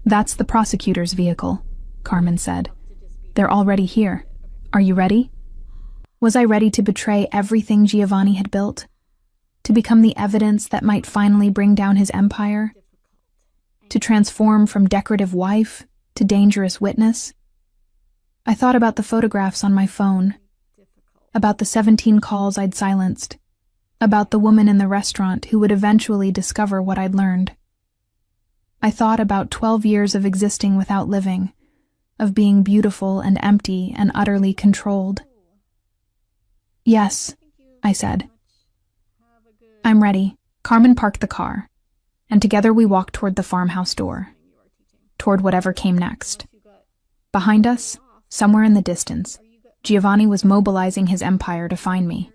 That's the prosecutor's vehicle, Carmen said. They're already here. Are you ready? Was I ready to betray everything Giovanni had built? To become the evidence that might finally bring down his empire? To transform from decorative wife to dangerous witness? I thought about the photographs on my phone, about the 17 calls I'd silenced, about the woman in the restaurant who would eventually discover what I'd learned. I thought about 12 years of existing without living, of being beautiful and empty and utterly controlled. Yes, I said. I'm ready. Carmen parked the car, and together we walked toward the farmhouse door, toward whatever came next. Behind us, somewhere in the distance, Giovanni was mobilizing his empire to find me.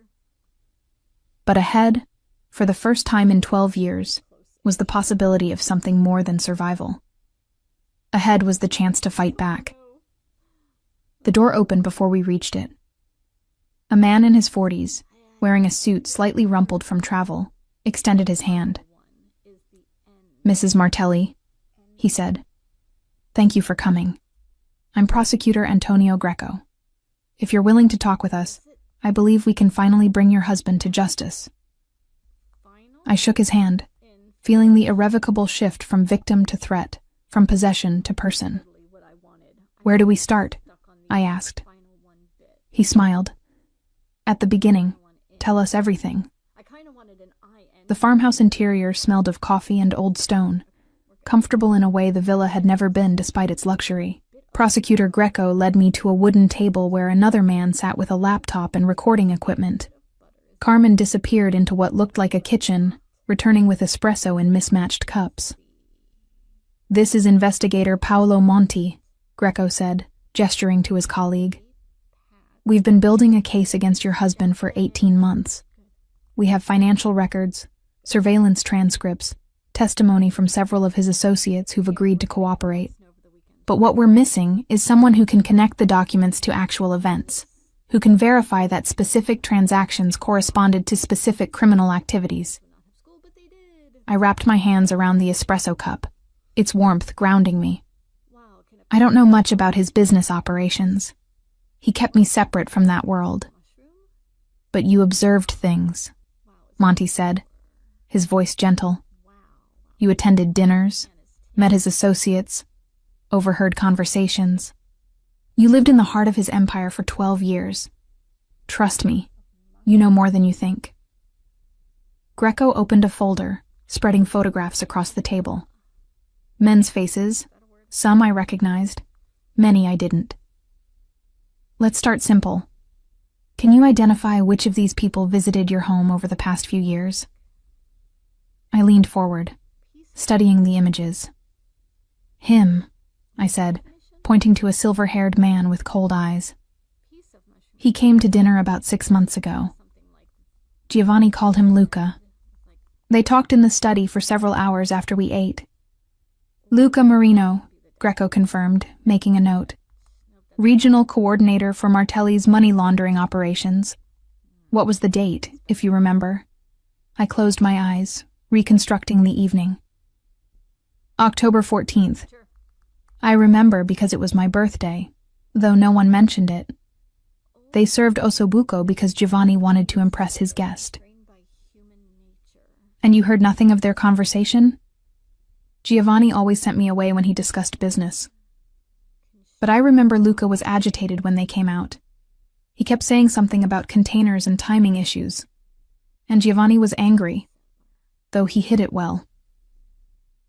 But ahead, for the first time in 12 years, was the possibility of something more than survival. Ahead was the chance to fight back. The door opened before we reached it. A man in his 40s, wearing a suit slightly rumpled from travel, extended his hand. Mrs. Martelli, he said, thank you for coming. I'm Prosecutor Antonio Greco. If you're willing to talk with us, I believe we can finally bring your husband to justice. I shook his hand, feeling the irrevocable shift from victim to threat, from possession to person. Where do we start? I asked. He smiled. At the beginning, tell us everything. The farmhouse interior smelled of coffee and old stone, comfortable in a way the villa had never been despite its luxury. Prosecutor Greco led me to a wooden table where another man sat with a laptop and recording equipment. Carmen disappeared into what looked like a kitchen, returning with espresso in mismatched cups. This is Investigator Paolo Monti, Greco said, gesturing to his colleague. We've been building a case against your husband for 18 months. We have financial records, surveillance transcripts, testimony from several of his associates who've agreed to cooperate. But what we're missing is someone who can connect the documents to actual events, who can verify that specific transactions corresponded to specific criminal activities. I wrapped my hands around the espresso cup, its warmth grounding me. I don't know much about his business operations. He kept me separate from that world. But you observed things, Monty said, his voice gentle. You attended dinners, met his associates, overheard conversations. You lived in the heart of his empire for 12 years. Trust me, you know more than you think. Greco opened a folder, spreading photographs across the table. Men's faces, some I recognized, many I didn't. Let's start simple. Can you identify which of these people visited your home over the past few years? I leaned forward, studying the images. Him, I said, pointing to a silver-haired man with cold eyes. He came to dinner about 6 months ago. Giovanni called him Luca. They talked in the study for several hours after we ate. Luca Marino, Greco confirmed, making a note. Regional coordinator for Martelli's money laundering operations. What was the date, if you remember? I closed my eyes, reconstructing the evening. October 14th. I remember because it was my birthday, though no one mentioned it. They served ossobuco because Giovanni wanted to impress his guest. And you heard nothing of their conversation? Giovanni always sent me away when he discussed business. But I remember Luca was agitated when they came out. He kept saying something about containers and timing issues. And Giovanni was angry, though he hid it well.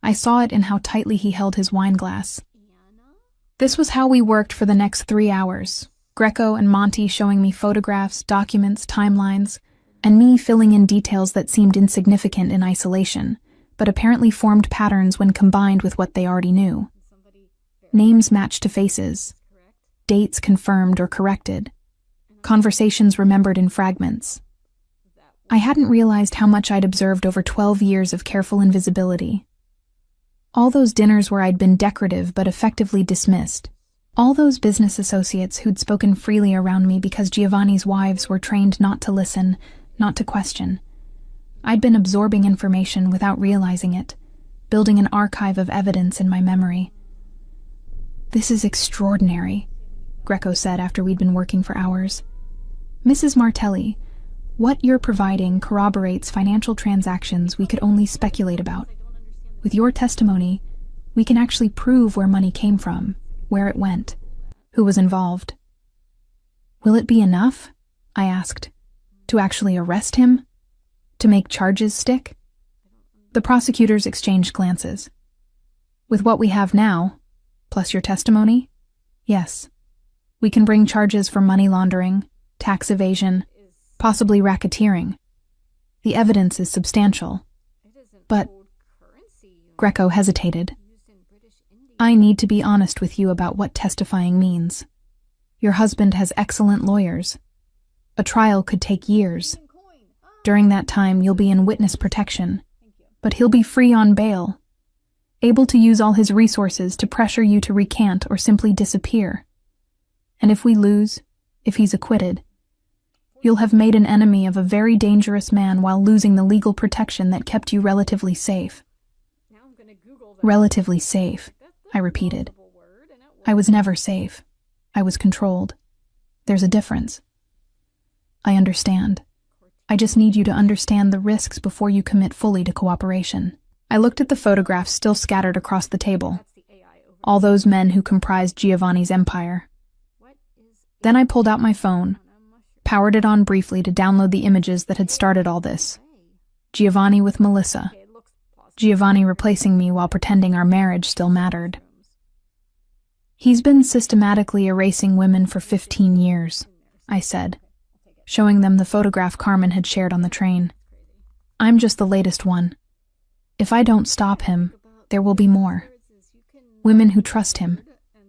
I saw it in how tightly he held his wine glass. This was how we worked for the next 3 hours, Greco and Monty showing me photographs, documents, timelines, and me filling in details that seemed insignificant in isolation, but apparently formed patterns when combined with what they already knew. Names matched to faces, dates confirmed or corrected, conversations remembered in fragments. I hadn't realized how much I'd observed over 12 years of careful invisibility. All those dinners where I'd been decorative but effectively dismissed. All those business associates who'd spoken freely around me because Giovanni's wives were trained not to listen, not to question. I'd been absorbing information without realizing it, building an archive of evidence in my memory. This is extraordinary, Greco said after we'd been working for hours. Mrs. Martelli, what you're providing corroborates financial transactions we could only speculate about. With your testimony, we can actually prove where money came from, where it went, who was involved. Will it be enough? I asked. To actually arrest him? To make charges stick? The prosecutors exchanged glances. With what we have now, plus your testimony? Yes. We can bring charges for money laundering, tax evasion, possibly racketeering. The evidence is substantial. But Greco hesitated. I need to be honest with you about what testifying means. Your husband has excellent lawyers. A trial could take years. During that time, you'll be in witness protection. But he'll be free on bail, able to use all his resources to pressure you to recant or simply disappear. And if we lose, if he's acquitted, you'll have made an enemy of a very dangerous man while losing the legal protection that kept you relatively safe. Relatively safe, I repeated. I was never safe. I was controlled. There's a difference. I understand. I just need you to understand the risks before you commit fully to cooperation. I looked at the photographs still scattered across the table. All those men who comprised Giovanni's empire. Then I pulled out my phone, powered it on briefly to download the images that had started all this. Giovanni with Melissa. Giovanni replacing me while pretending our marriage still mattered. He's been systematically erasing women for 15 years, I said, showing them the photograph Carmen had shared on the train. I'm just the latest one. If I don't stop him, there will be more. Women who trust him,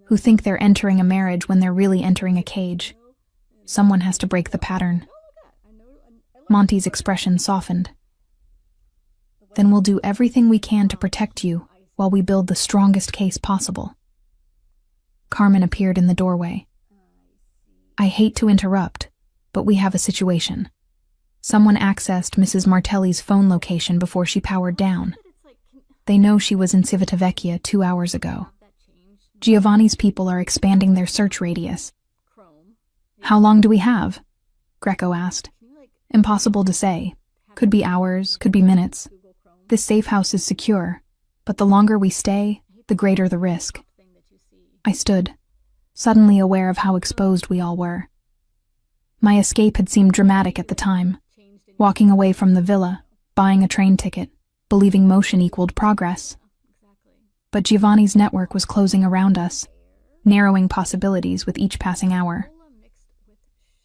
who think they're entering a marriage when they're really entering a cage. Someone has to break the pattern. Monty's expression softened. Then we'll do everything we can to protect you while we build the strongest case possible. Carmen appeared in the doorway. I hate to interrupt, but we have a situation. Someone accessed Mrs. Martelli's phone location before she powered down. They know she was in Civitavecchia 2 hours ago. Giovanni's people are expanding their search radius. How long do we have? Greco asked. Impossible to say. Could be hours, could be minutes. This safe house is secure, but the longer we stay, the greater the risk. I stood, suddenly aware of how exposed we all were. My escape had seemed dramatic at the time, walking away from the villa, buying a train ticket, believing motion equaled progress. But Giovanni's network was closing around us, narrowing possibilities with each passing hour.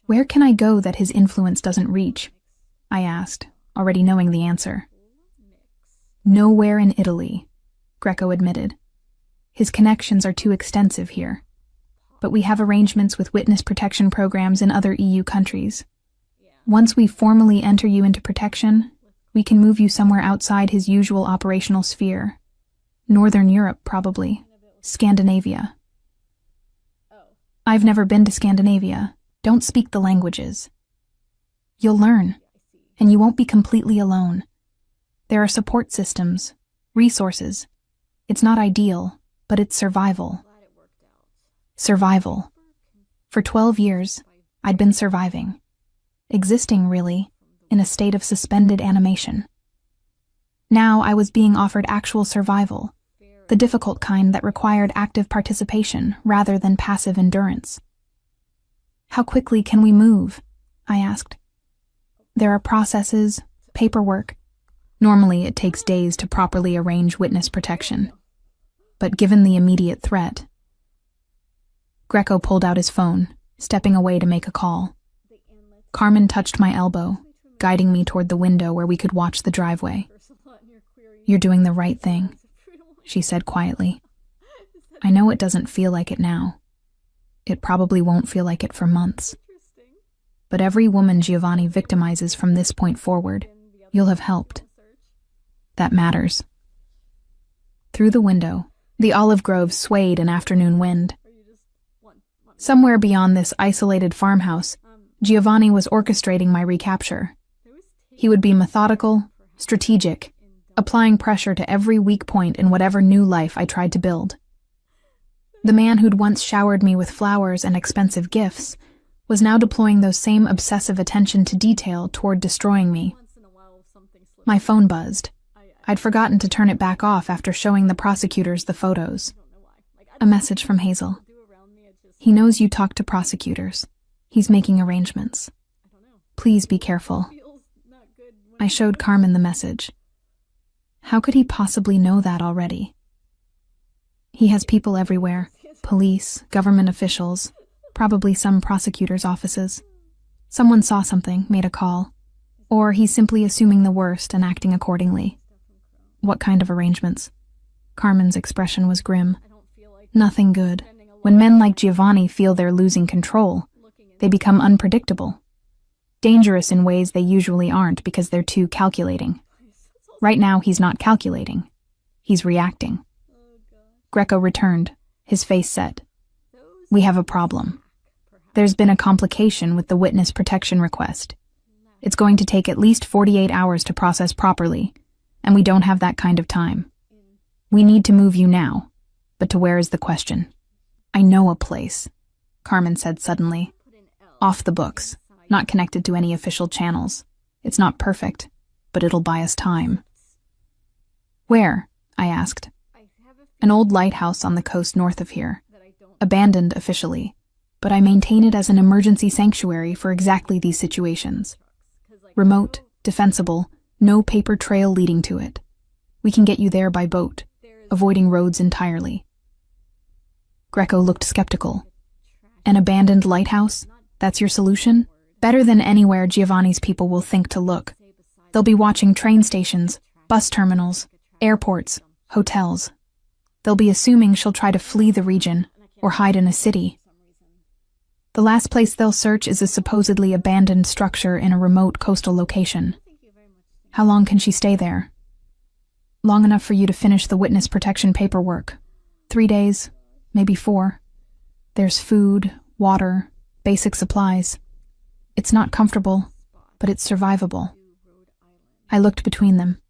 Where can I go that his influence doesn't reach? I asked, already knowing the answer. Nowhere in Italy, Greco admitted. His connections are too extensive here. But we have arrangements with witness protection programs in other EU countries. Once we formally enter you into protection, we can move you somewhere outside his usual operational sphere. Northern Europe, probably. Scandinavia. I've never been to Scandinavia. Don't speak the languages. You'll learn, and you won't be completely alone. There are support systems, resources. It's not ideal, but it's survival. Survival. For 12 years, I'd been surviving. Existing, really, in a state of suspended animation. Now I was being offered actual survival, the difficult kind that required active participation rather than passive endurance. How quickly can we move? I asked. There are processes, paperwork. Normally it takes days to properly arrange witness protection. But given the immediate threat... Greco pulled out his phone, stepping away to make a call. Carmen touched my elbow, guiding me toward the window where we could watch the driveway. You're doing the right thing, she said quietly. I know it doesn't feel like it now. It probably won't feel like it for months. But every woman Giovanni victimizes from this point forward, you'll have helped. That matters. Through the window, the olive grove swayed in afternoon wind. Somewhere beyond this isolated farmhouse, Giovanni was orchestrating my recapture. He would be methodical, strategic, applying pressure to every weak point in whatever new life I tried to build. The man who'd once showered me with flowers and expensive gifts was now deploying those same obsessive attention to detail toward destroying me. My phone buzzed. I'd forgotten to turn it back off after showing the prosecutors the photos. A message from Hazel. He knows you talk to prosecutors. He's making arrangements. Please be careful. I showed Carmen the message. How could he possibly know that already? He has people everywhere. Police, government officials, probably some prosecutors' offices. Someone saw something, made a call. Or he's simply assuming the worst and acting accordingly. What kind of arrangements? Carmen's expression was grim. Nothing good. When men like Giovanni feel they're losing control, they become unpredictable. Dangerous in ways they usually aren't because they're too calculating. Right now, he's not calculating. He's reacting. Greco returned, his face set. We have a problem. There's been a complication with the witness protection request. It's going to take at least 48 hours to process properly, and we don't have that kind of time. We need to move you now, but to where is the question? I know a place, Carmen said suddenly. Off the books, not connected to any official channels. It's not perfect, but it'll buy us time. Where? I asked. An old lighthouse on the coast north of here. Abandoned officially, but I maintain it as an emergency sanctuary for exactly these situations. Remote, defensible, no paper trail leading to it. We can get you there by boat, avoiding roads entirely. Greco looked skeptical. An abandoned lighthouse? That's your solution? Better than anywhere Giovanni's people will think to look. They'll be watching train stations, bus terminals, airports, hotels. They'll be assuming she'll try to flee the region or hide in a city. The last place they'll search is a supposedly abandoned structure in a remote coastal location. How long can she stay there? Long enough for you to finish the witness protection paperwork. 3 days, maybe 4. There's food, water, basic supplies. It's not comfortable, but it's survivable. I looked between them.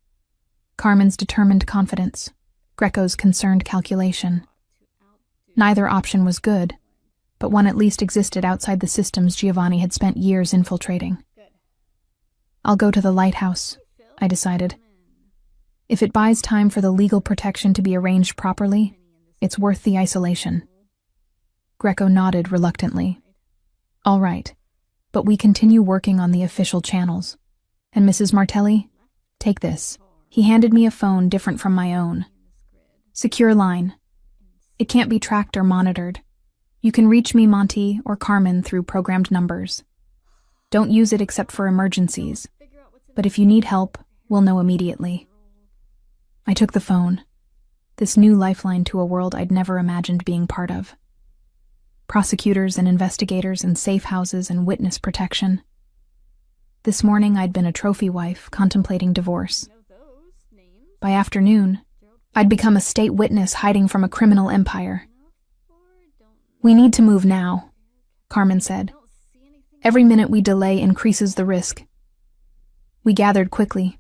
Carmen's determined confidence, Greco's concerned calculation. Neither option was good, but one at least existed outside the systems Giovanni had spent years infiltrating. I'll go to the lighthouse, I decided. If it buys time for the legal protection to be arranged properly, it's worth the isolation. Greco nodded reluctantly. All right, but we continue working on the official channels. And Mrs. Martelli, take this. He handed me a phone different from my own. Secure line. It can't be tracked or monitored. You can reach me, Monty, or Carmen through programmed numbers. Don't use it except for emergencies. But if you need help, we'll know immediately. I took the phone. this new lifeline to a world I'd never imagined being part of. Prosecutors and investigators and safe houses and witness protection. This morning I'd been a trophy wife contemplating divorce. By afternoon, I'd become a state witness hiding from a criminal empire. "We need to move now," Carmen said. "Every minute we delay increases the risk." We gathered quickly.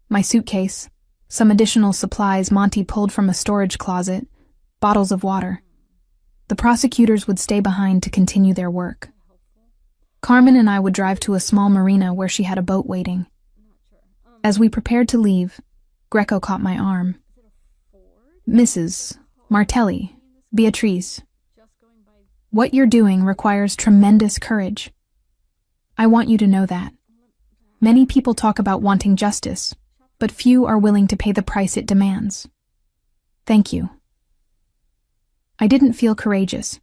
My suitcase, some additional supplies Monty pulled from a storage closet, bottles of water. The prosecutors would stay behind to continue their work. Carmen and I would drive to a small marina where she had a boat waiting. As we prepared to leave, Greco caught my arm. "Mrs. Martelli, Beatrice, what you're doing requires tremendous courage. I want you to know that. Many people talk about wanting justice, but few are willing to pay the price it demands. Thank you." I didn't feel courageous.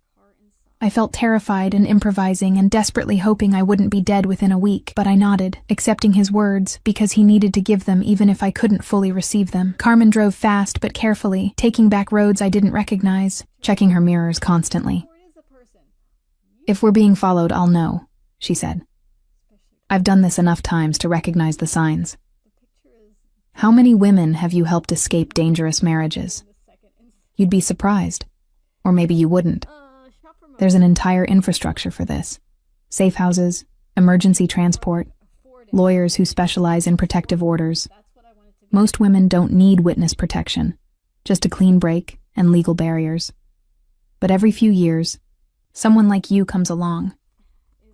I felt terrified and improvising and desperately hoping I wouldn't be dead within a week, but I nodded, accepting his words because he needed to give them even if I couldn't fully receive them. Carmen drove fast but carefully, taking back roads I didn't recognize, checking her mirrors constantly. "If we're being followed, I'll know," she said. "I've done this enough times to recognize the signs." "How many women have you helped escape dangerous marriages?" "You'd be surprised. Or maybe you wouldn't. There's an entire infrastructure for this. Safe houses, emergency transport, lawyers who specialize in protective orders. Most women don't need witness protection, just a clean break and legal barriers. But every few years, someone like you comes along.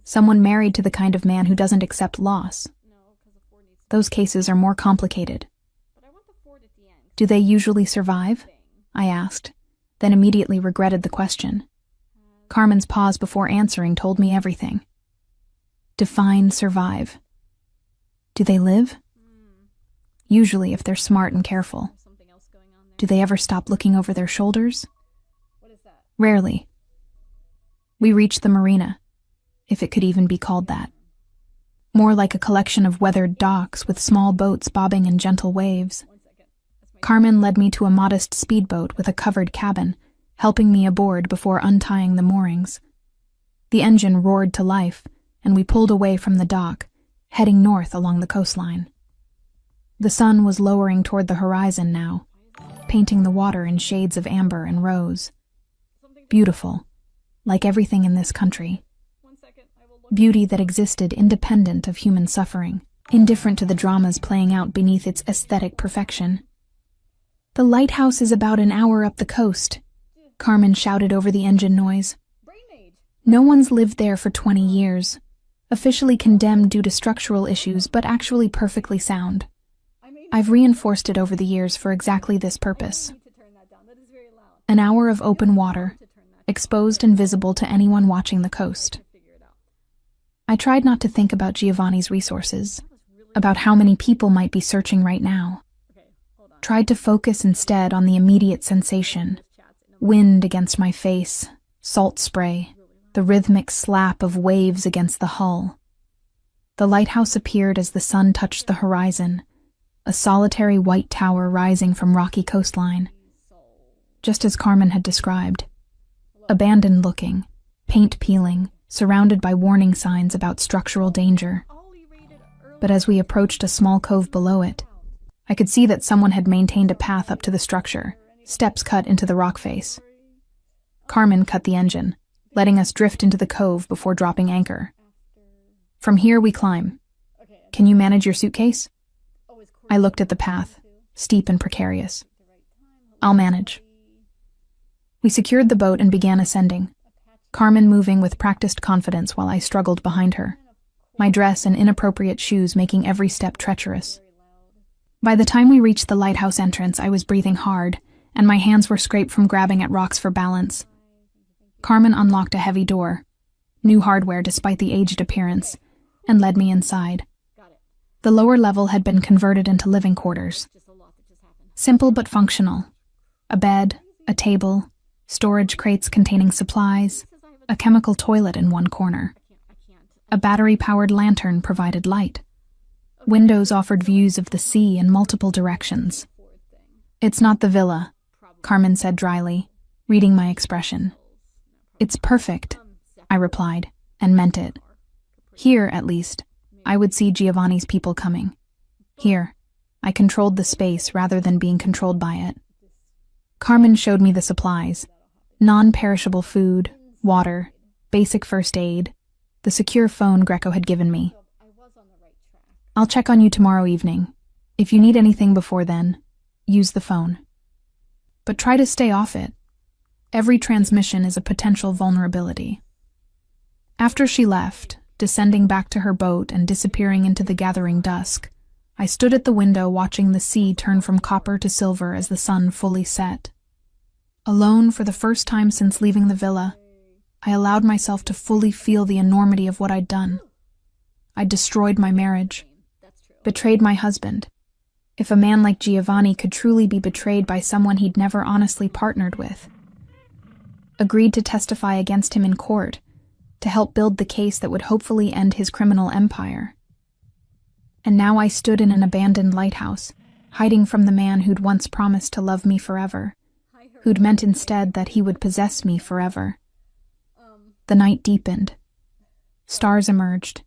Someone married to the kind of man who doesn't accept loss. Those cases are more complicated." "Do they usually survive?" I asked, then immediately regretted the question. Carmen's pause before answering told me everything. Define survive. Do they live? Usually if they're smart and careful. Do they ever stop looking over their shoulders? Rarely. We reached the marina, if it could even be called that. More like a collection of weathered docks with small boats bobbing in gentle waves. Carmen led me to a modest speedboat with a covered cabin, helping me aboard before untying the moorings. The engine roared to life, and we pulled away from the dock, heading north along the coastline. The sun was lowering toward the horizon now, painting the water in shades of amber and rose. Beautiful, like everything in this country. Beauty that existed independent of human suffering, indifferent to the dramas playing out beneath its aesthetic perfection. "The lighthouse is about an hour up the coast," Carmen shouted over the engine noise. "No one's lived there for 20 years. Officially condemned due to structural issues, but actually perfectly sound. I've reinforced it over the years for exactly this purpose. An hour of open water, exposed and visible to anyone watching the coast." I tried not to think about Giovanni's resources, about how many people might be searching right now. Tried to focus instead on the immediate sensation. Wind against my face, salt spray, the rhythmic slap of waves against the hull. The lighthouse appeared as the sun touched the horizon, a solitary white tower rising from rocky coastline. Just as Carmen had described. Abandoned looking, paint peeling, surrounded by warning signs about structural danger. But as we approached a small cove below it, I could see that someone had maintained a path up to the structure, steps cut into the rock face. Carmen cut the engine, letting us drift into the cove before dropping anchor. "From here we climb. Can you manage your suitcase?" I looked at the path, steep and precarious. "I'll manage." We secured the boat and began ascending, Carmen moving with practiced confidence while I struggled behind her, my dress and inappropriate shoes making every step treacherous. By the time we reached the lighthouse entrance, I was breathing hard, and my hands were scraped from grabbing at rocks for balance. Carmen unlocked a heavy door, new hardware despite the aged appearance, and led me inside. The lower level had been converted into living quarters. Simple but functional. A bed, a table, storage crates containing supplies, a chemical toilet in one corner. A battery-powered lantern provided light. Windows offered views of the sea in multiple directions. "It's not the villa," Carmen said dryly, reading my expression. It's perfect, I replied, and meant it. Here, at least, I would see Giovanni's people coming. Here, I controlled the space rather than being controlled by it. Carmen showed me the supplies: non-perishable food, water, basic first aid, the secure phone Greco had given me. I'll check on you tomorrow evening. If you need anything before then, use the phone. But try to stay off it. Every transmission is a potential vulnerability. After she left, descending back to her boat and disappearing into the gathering dusk, I stood at the window watching the sea turn from copper to silver as the sun fully set. Alone for the first time since leaving the villa, I allowed myself to fully feel the enormity of what I'd done. I'd destroyed my marriage, betrayed my husband. If a man like Giovanni could truly be betrayed by someone he'd never honestly partnered with. Agreed to testify against him in court, to help build the case that would hopefully end his criminal empire. And now I stood in an abandoned lighthouse, hiding from the man who'd once promised to love me forever, who'd meant instead that he would possess me forever. The night deepened. Stars emerged,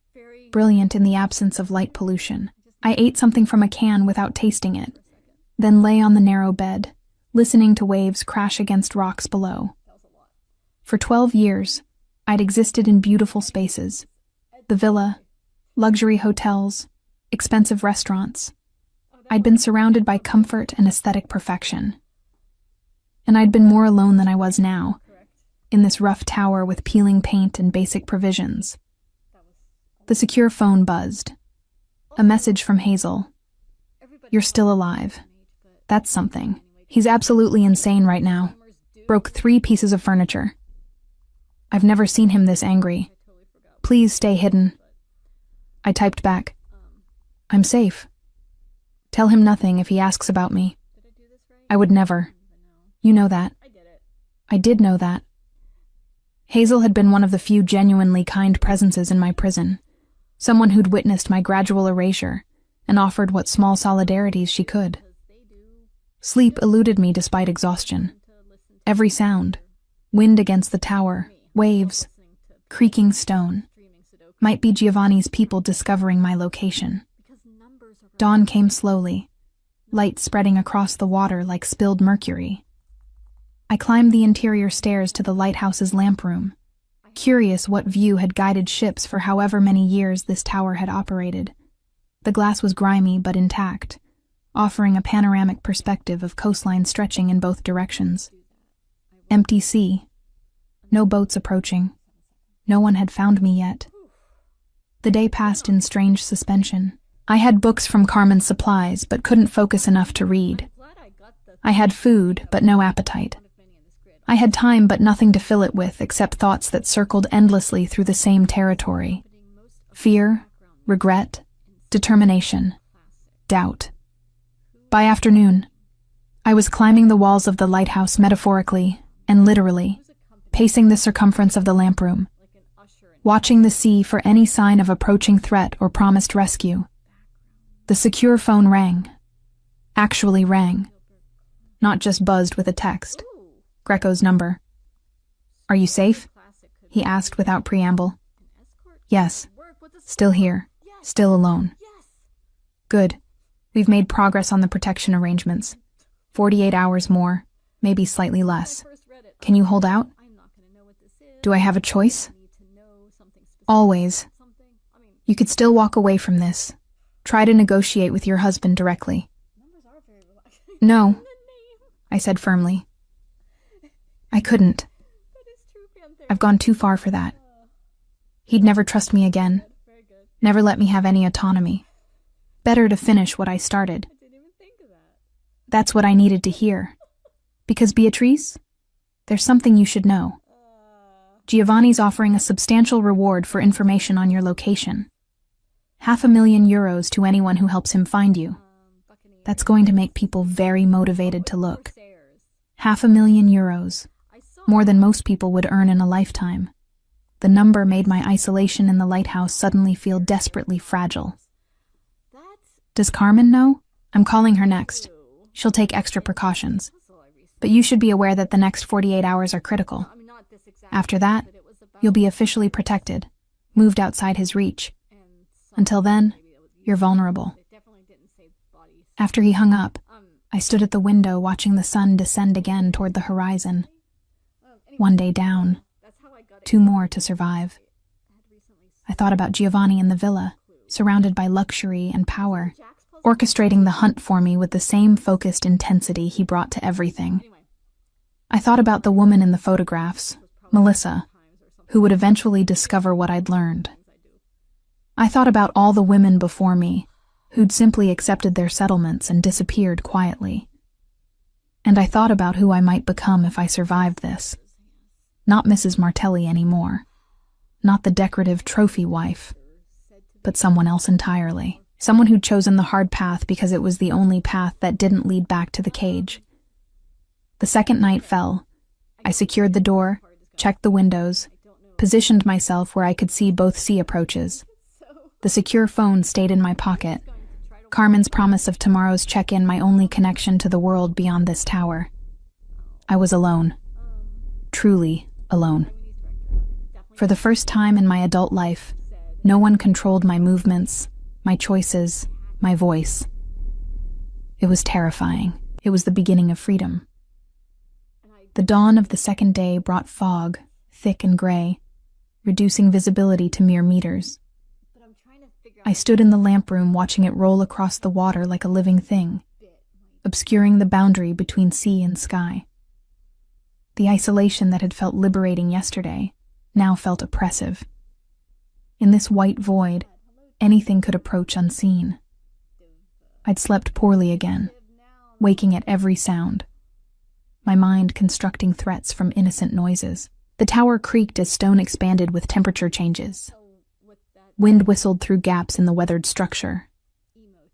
brilliant in the absence of light pollution. I ate something from a can without tasting it, then lay on the narrow bed, listening to waves crash against rocks below. For 12 years, I'd existed in beautiful spaces. The villa, luxury hotels, expensive restaurants. I'd been surrounded by comfort and aesthetic perfection. And I'd been more alone than I was now, in this rough tower with peeling paint and basic provisions. The secure phone buzzed. A message from Hazel. You're still alive. That's something. He's absolutely insane right now. Broke 3 pieces of furniture. I've never seen him this angry. Please stay hidden. I typed back. I'm safe. Tell him nothing if he asks about me. I would never. You know that. I did know that. Hazel had been one of the few genuinely kind presences in my prison. Someone who'd witnessed my gradual erasure and offered what small solidarities she could. Sleep eluded me despite exhaustion. Every sound, wind against the tower, waves, creaking stone, might be Giovanni's people discovering my location. Dawn came slowly, light spreading across the water like spilled mercury. I climbed the interior stairs to the lighthouse's lamp room, curious what view had guided ships for however many years this tower had operated. The glass was grimy but intact, offering a panoramic perspective of coastline stretching in both directions. Empty sea. No boats approaching. No one had found me yet. The day passed in strange suspension. I had books from Carmen's supplies but couldn't focus enough to read. I had food but no appetite. I had time but nothing to fill it with except thoughts that circled endlessly through the same territory. Fear, regret, determination, doubt. By afternoon, I was climbing the walls of the lighthouse metaphorically and literally, pacing the circumference of the lamp room, watching the sea for any sign of approaching threat or promised rescue. The secure phone rang. Actually rang. Not just buzzed with a text. Greco's number. Are you safe? He asked without preamble. Yes. Still here. Still alone. Good. We've made progress on the protection arrangements. 48 hours more, maybe slightly less. Can you hold out? Do I have a choice? Always. You could still walk away from this. Try to negotiate with your husband directly. No, I said firmly. I couldn't. I've gone too far for that. He'd never trust me again. Never let me have any autonomy. Better to finish what I started. That's what I needed to hear. Because Beatrice, there's something you should know. Giovanni's offering a substantial reward for information on your location. €500,000 to anyone who helps him find you. That's going to make people very motivated to look. €500,000. More than most people would earn in a lifetime. The number made my isolation in the lighthouse suddenly feel desperately fragile. Does Carmen know? I'm calling her next. She'll take extra precautions. But you should be aware that the next 48 hours are critical. After that, you'll be officially protected, moved outside his reach. Until then, you're vulnerable. After he hung up, I stood at the window watching the sun descend again toward the horizon. One day down, 2 more to survive. I thought about Giovanni in the villa, surrounded by luxury and power, orchestrating the hunt for me with the same focused intensity he brought to everything. I thought about the woman in the photographs, Melissa, who would eventually discover what I'd learned. I thought about all the women before me, who'd simply accepted their settlements and disappeared quietly. And I thought about who I might become if I survived this. Not Mrs. Martelli anymore. Not the decorative trophy wife, but someone else entirely. Someone who'd chosen the hard path because it was the only path that didn't lead back to the cage. The second night fell. I secured the door, checked the windows, positioned myself where I could see both sea approaches. The secure phone stayed in my pocket. Carmen's promise of tomorrow's check-in my only connection to the world beyond this tower. I was alone. Truly alone. For the first time in my adult life, no one controlled my movements, my choices, my voice. It was terrifying. It was the beginning of freedom. The dawn of the second day brought fog, thick and gray, reducing visibility to mere meters. I stood in the lamp room watching it roll across the water like a living thing, obscuring the boundary between sea and sky. The isolation that had felt liberating yesterday now felt oppressive. In this white void, anything could approach unseen. I'd slept poorly again, waking at every sound, my mind constructing threats from innocent noises. The tower creaked as stone expanded with temperature changes. Wind whistled through gaps in the weathered structure.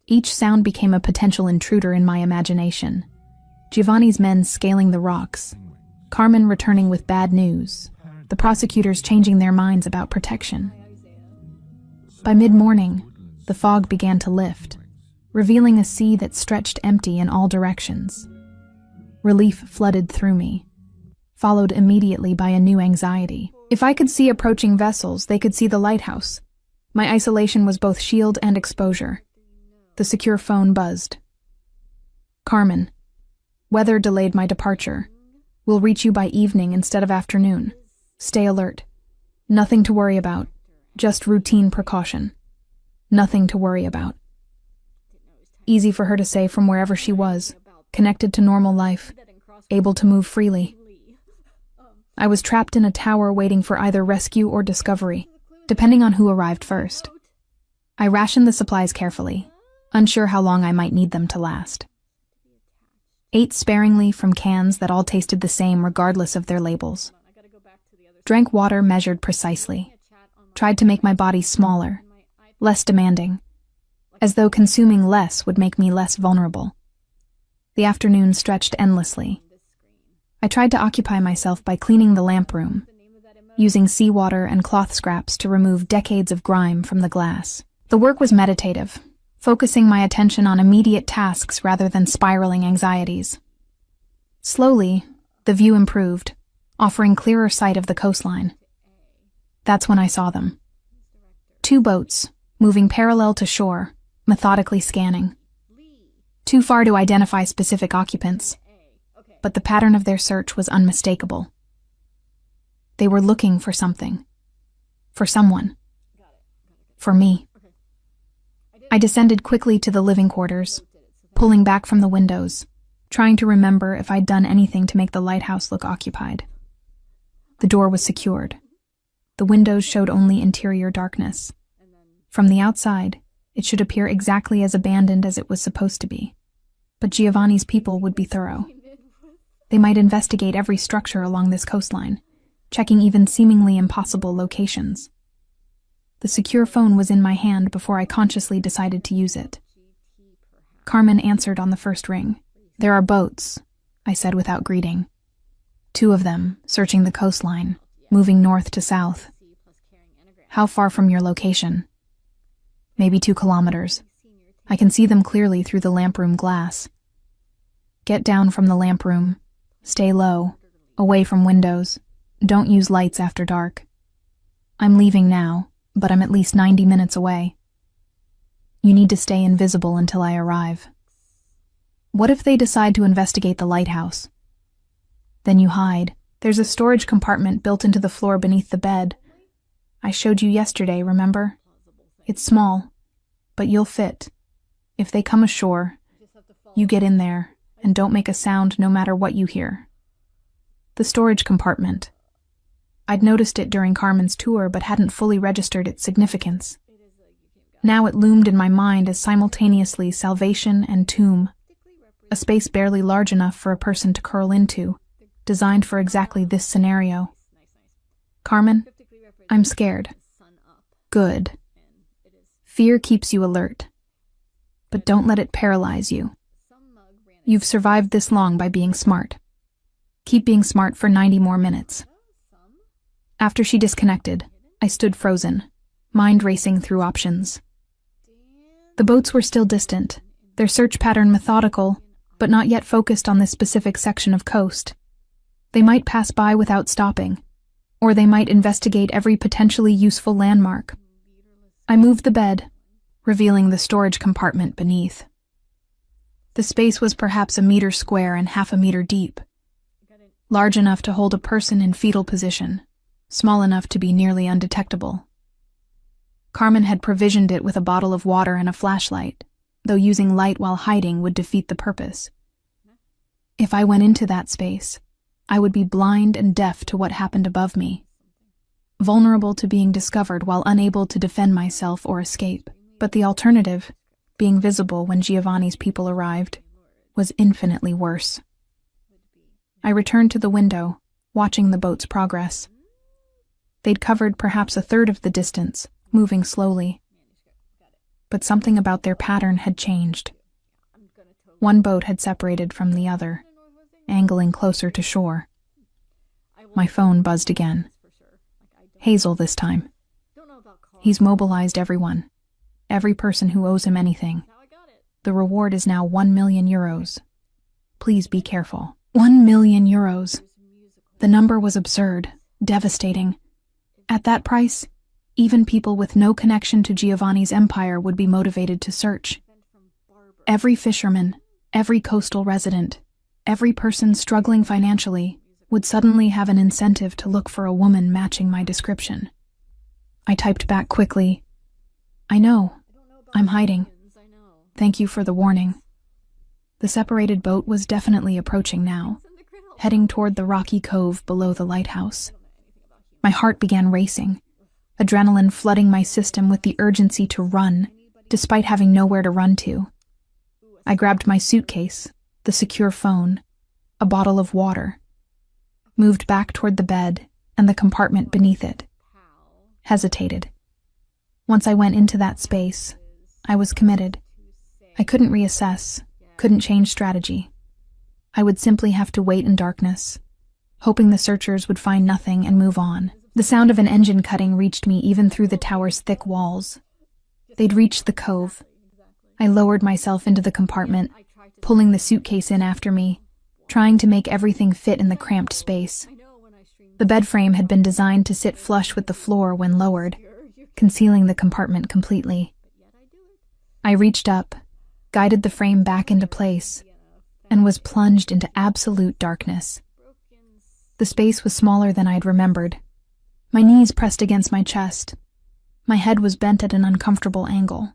Each sound became a potential intruder in my imagination. Giovanni's men scaling the rocks, Carmen returning with bad news, the prosecutors changing their minds about protection. By mid-morning, the fog began to lift, revealing a sea that stretched empty in all directions. Relief flooded through me, followed immediately by a new anxiety. If I could see approaching vessels, they could see the lighthouse. My isolation was both shield and exposure. The secure phone buzzed. Carmen, weather delayed my departure. We'll reach you by evening instead of afternoon. Stay alert. Nothing to worry about. Just routine precaution. Nothing to worry about. Easy for her to say from wherever she was, connected to normal life, able to move freely. I was trapped in a tower waiting for either rescue or discovery, depending on who arrived first. I rationed the supplies carefully, unsure how long I might need them to last. Ate sparingly from cans that all tasted the same regardless of their labels. Drank water measured precisely. Tried to make my body smaller, less demanding, as though consuming less would make me less vulnerable. The afternoon stretched endlessly. I tried to occupy myself by cleaning the lamp room, using seawater and cloth scraps to remove decades of grime from the glass. The work was meditative, focusing my attention on immediate tasks rather than spiraling anxieties. Slowly, the view improved, offering clearer sight of the coastline. That's when I saw them. 2 boats, moving parallel to shore, methodically scanning. Too far to identify specific occupants, but the pattern of their search was unmistakable. They were looking for something. For someone. For me. I descended quickly to the living quarters, pulling back from the windows, trying to remember if I'd done anything to make the lighthouse look occupied. The door was secured. The windows showed only interior darkness. From the outside, it should appear exactly as abandoned as it was supposed to be. But Giovanni's people would be thorough. They might investigate every structure along this coastline, checking even seemingly impossible locations. The secure phone was in my hand before I consciously decided to use it. Carmen answered on the first ring. "There are boats," I said without greeting. 2 of them, searching the coastline, moving north to south. "How far from your location?" "Maybe 2 kilometers. I can see them clearly through the lamp room glass." "Get down from the lamp room. Stay low, away from windows. Don't use lights after dark. I'm leaving now, but I'm at least 90 minutes away. You need to stay invisible until I arrive. What if they decide to investigate the lighthouse? Then you hide. There's a storage compartment built into the floor beneath the bed. I showed you yesterday, remember? It's small, but you'll fit. If they come ashore, you get in there and don't make a sound no matter what you hear. The storage compartment. I'd noticed it during Carmen's tour but hadn't fully registered its significance. Now it loomed in my mind as simultaneously salvation and tomb, a space barely large enough for a person to curl into, designed for exactly this scenario. Carmen, I'm scared. Good. Fear keeps you alert, but don't let it paralyze you. You've survived this long by being smart. Keep being smart for 90 more minutes. After she disconnected, I stood frozen, mind racing through options. The boats were still distant, their search pattern methodical, but not yet focused on this specific section of coast. They might pass by without stopping, or they might investigate every potentially useful landmark. I moved the bed, revealing the storage compartment beneath. The space was perhaps 1 meter square and half a meter deep, large enough to hold a person in fetal position, small enough to be nearly undetectable. Carmen had provisioned it with a bottle of water and a flashlight, though using light while hiding would defeat the purpose. If I went into that space, I would be blind and deaf to what happened above me, vulnerable to being discovered while unable to defend myself or escape. But the alternative, being visible when Giovanni's people arrived, was infinitely worse. I returned to the window, watching the boat's progress. They'd covered perhaps 1/3 of the distance, moving slowly. But something about their pattern had changed. One boat had separated from the other, angling closer to shore. My phone buzzed again. Hazel this time. He's mobilized everyone, every person who owes him anything. The reward is now 1 million euros. Please be careful. 1 million euros. The number was absurd, devastating. At that price, even people with no connection to Giovanni's empire would be motivated to search. Every fisherman, every coastal resident, every person struggling financially would suddenly have an incentive to look for a woman matching my description. I typed back quickly, "I know. I'm hiding. Thank you for the warning." The separated boat was definitely approaching now, heading toward the rocky cove below the lighthouse. My heart began racing, adrenaline flooding my system with the urgency to run, despite having nowhere to run to. I grabbed my suitcase, the secure phone, a bottle of water, moved back toward the bed and the compartment beneath it, hesitated. Once I went into that space, I was committed. I couldn't reassess, couldn't change strategy. I would simply have to wait in darkness, hoping the searchers would find nothing and move on. The sound of an engine cutting reached me even through the tower's thick walls. They'd reached the cove. I lowered myself into the compartment, pulling the suitcase in after me, trying to make everything fit in the cramped space. The bed frame had been designed to sit flush with the floor when lowered, concealing the compartment completely. I reached up, guided the frame back into place, and was plunged into absolute darkness. The space was smaller than I'd remembered. My knees pressed against my chest. My head was bent at an uncomfortable angle.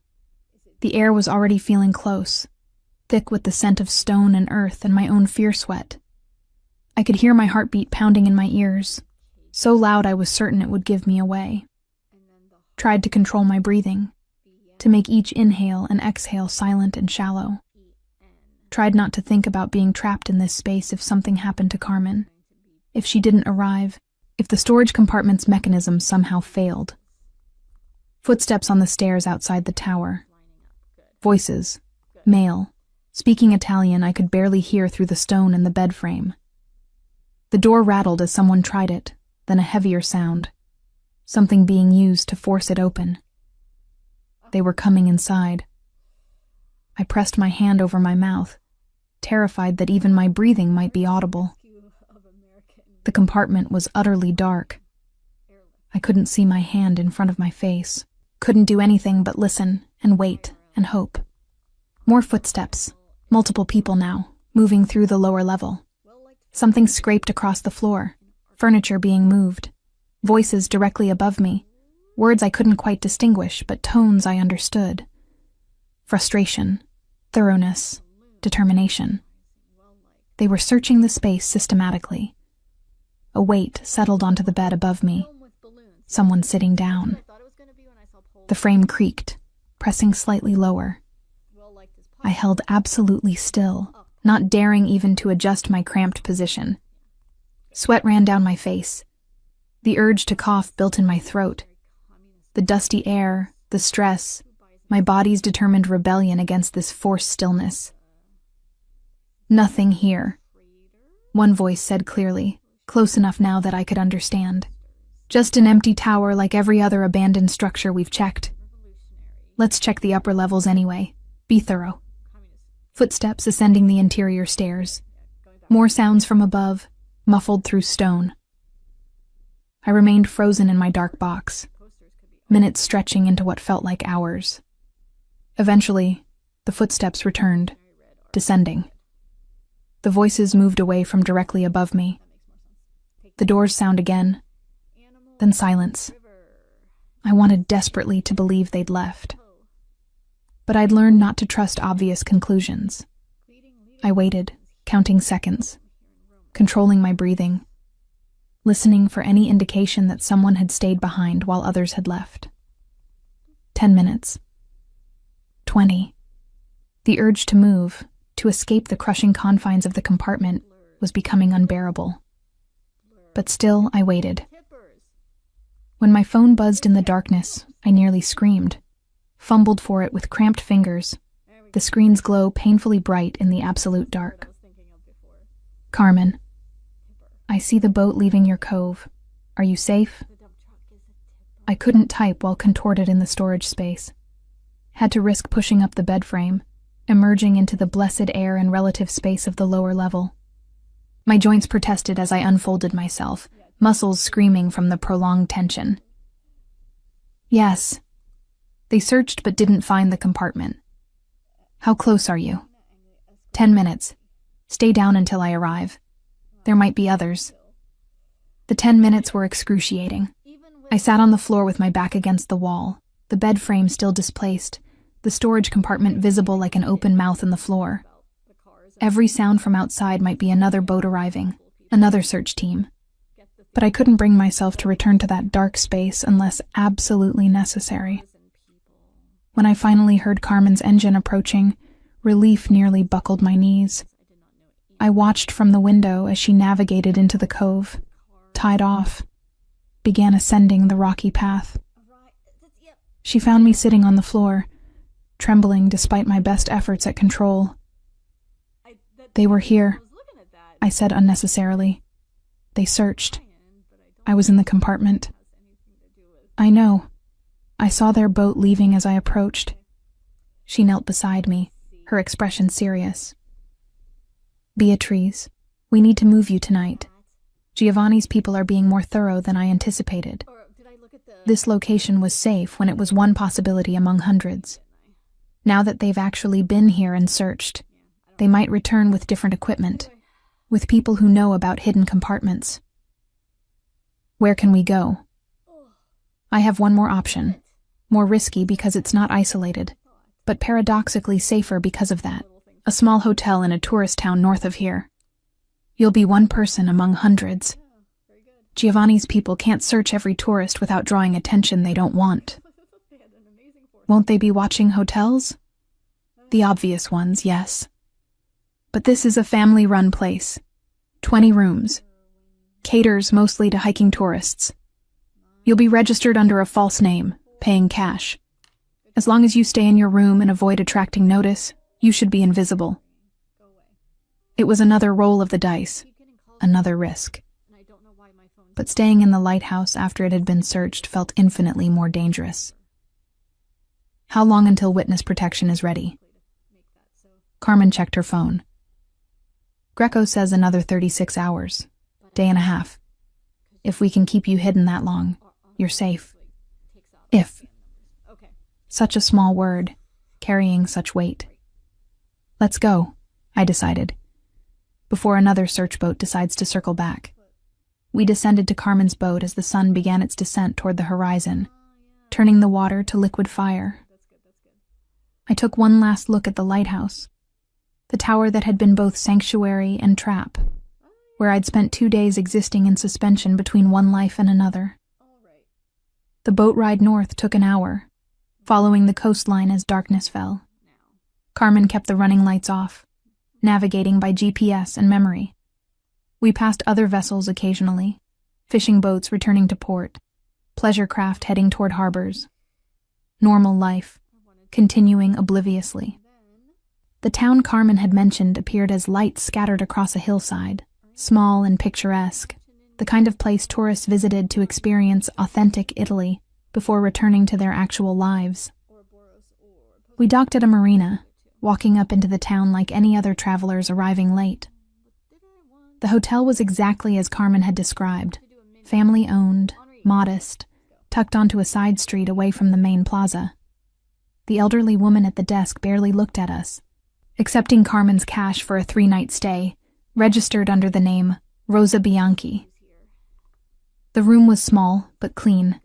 The air was already feeling close, thick with the scent of stone and earth and my own fear sweat. I could hear my heartbeat pounding in my ears, so loud I was certain it would give me away. Tried to control my breathing, to make each inhale and exhale silent and shallow. Tried not to think about being trapped in this space if something happened to Carmen. If she didn't arrive, if the storage compartment's mechanism somehow failed. Footsteps on the stairs outside the tower. Voices, male, speaking Italian I could barely hear through the stone in the bed frame. The door rattled as someone tried it, then a heavier sound, something being used to force it open. They were coming inside. I pressed my hand over my mouth, terrified that even my breathing might be audible. The compartment was utterly dark. I couldn't see my hand in front of my face, couldn't do anything but listen and wait and hope. More footsteps, multiple people now, moving through the lower level. Something scraped across the floor, furniture being moved, voices directly above me, words I couldn't quite distinguish, but tones I understood. Frustration, thoroughness, determination. They were searching the space systematically. A weight settled onto the bed above me, someone sitting down. The frame creaked, pressing slightly lower. I held absolutely still, not daring even to adjust my cramped position. Sweat ran down my face. The urge to cough built in my throat. The dusty air, the stress, my body's determined rebellion against this forced stillness. "Nothing here," one voice said clearly, close enough now that I could understand. "Just an empty tower like every other abandoned structure we've checked. Let's check the upper levels anyway. Be thorough." Footsteps ascending the interior stairs. More sounds from above, muffled through stone. I remained frozen in my dark box, minutes stretching into what felt like hours. Eventually, the footsteps returned, descending. The voices moved away from directly above me. The doors sound again, then silence. I wanted desperately to believe they'd left. But I'd learned not to trust obvious conclusions. I waited, counting seconds, controlling my breathing, listening for any indication that someone had stayed behind while others had left. 10 minutes. 20. The urge to move, to escape the crushing confines of the compartment, was becoming unbearable. But still, I waited. When my phone buzzed in the darkness, I nearly screamed, fumbled for it with cramped fingers, the screen's glow painfully bright in the absolute dark. "Carmen, I see the boat leaving your cove. Are you safe?" I couldn't type while contorted in the storage space. Had to risk pushing up the bed frame, emerging into the blessed air and relative space of the lower level. My joints protested as I unfolded myself, muscles screaming from the prolonged tension. "Yes." They searched but didn't find the compartment. "How close are you?" 10 minutes. Stay down until I arrive. There might be others." The 10 minutes were excruciating. I sat on the floor with my back against the wall, the bed frame still displaced, the storage compartment visible like an open mouth in the floor. Every sound from outside might be another boat arriving, another search team. But I couldn't bring myself to return to that dark space unless absolutely necessary. When I finally heard Carmen's engine approaching, relief nearly buckled my knees. I watched from the window as she navigated into the cove, tied off, began ascending the rocky path. She found me sitting on the floor, trembling despite my best efforts at control. "They were here," I said unnecessarily. "They searched. I was in the compartment." "I know. I saw their boat leaving as I approached." She knelt beside me, her expression serious. "Beatrice, we need to move you tonight. Giovanni's people are being more thorough than I anticipated. This location was safe when it was one possibility among hundreds. Now that they've actually been here and searched, they might return with different equipment, with people who know about hidden compartments. Where can we go? I have one more option, more risky because it's not isolated, but paradoxically safer because of that. A small hotel in a tourist town north of here. You'll be one person among hundreds. Giovanni's people can't search every tourist without drawing attention they don't want. Won't they be watching hotels? The obvious ones, yes. But this is a family-run place. 20 rooms. Caters mostly to hiking tourists. You'll be registered under a false name, paying cash. As long as you stay in your room and avoid attracting notice, you should be invisible. It was another roll of the dice, another risk. But staying in the lighthouse after it had been searched felt infinitely more dangerous. How long until witness protection is ready? Carmen checked her phone. Greco says another 36 hours, day and a half. If we can keep you hidden that long, you're safe. If. Such a small word, carrying such weight. Let's go, I decided, before another search boat decides to circle back. We descended to Carmen's boat as the sun began its descent toward the horizon, turning the water to liquid fire. I took one last look at the lighthouse, the tower that had been both sanctuary and trap, where I'd spent 2 days existing in suspension between one life and another. The boat ride north took an hour, following the coastline as darkness fell. Carmen kept the running lights off, navigating by GPS and memory. We passed other vessels occasionally, fishing boats returning to port, pleasure craft heading toward harbors. Normal life, continuing obliviously. The town Carmen had mentioned appeared as lights scattered across a hillside, small and picturesque, the kind of place tourists visited to experience authentic Italy before returning to their actual lives. We docked at a marina, walking up into the town like any other travelers arriving late. The hotel was exactly as Carmen had described, family-owned, modest, tucked onto a side street away from the main plaza. The elderly woman at the desk barely looked at us, accepting Carmen's cash for a 3-night stay, registered under the name Rosa Bianchi. The room was small but clean,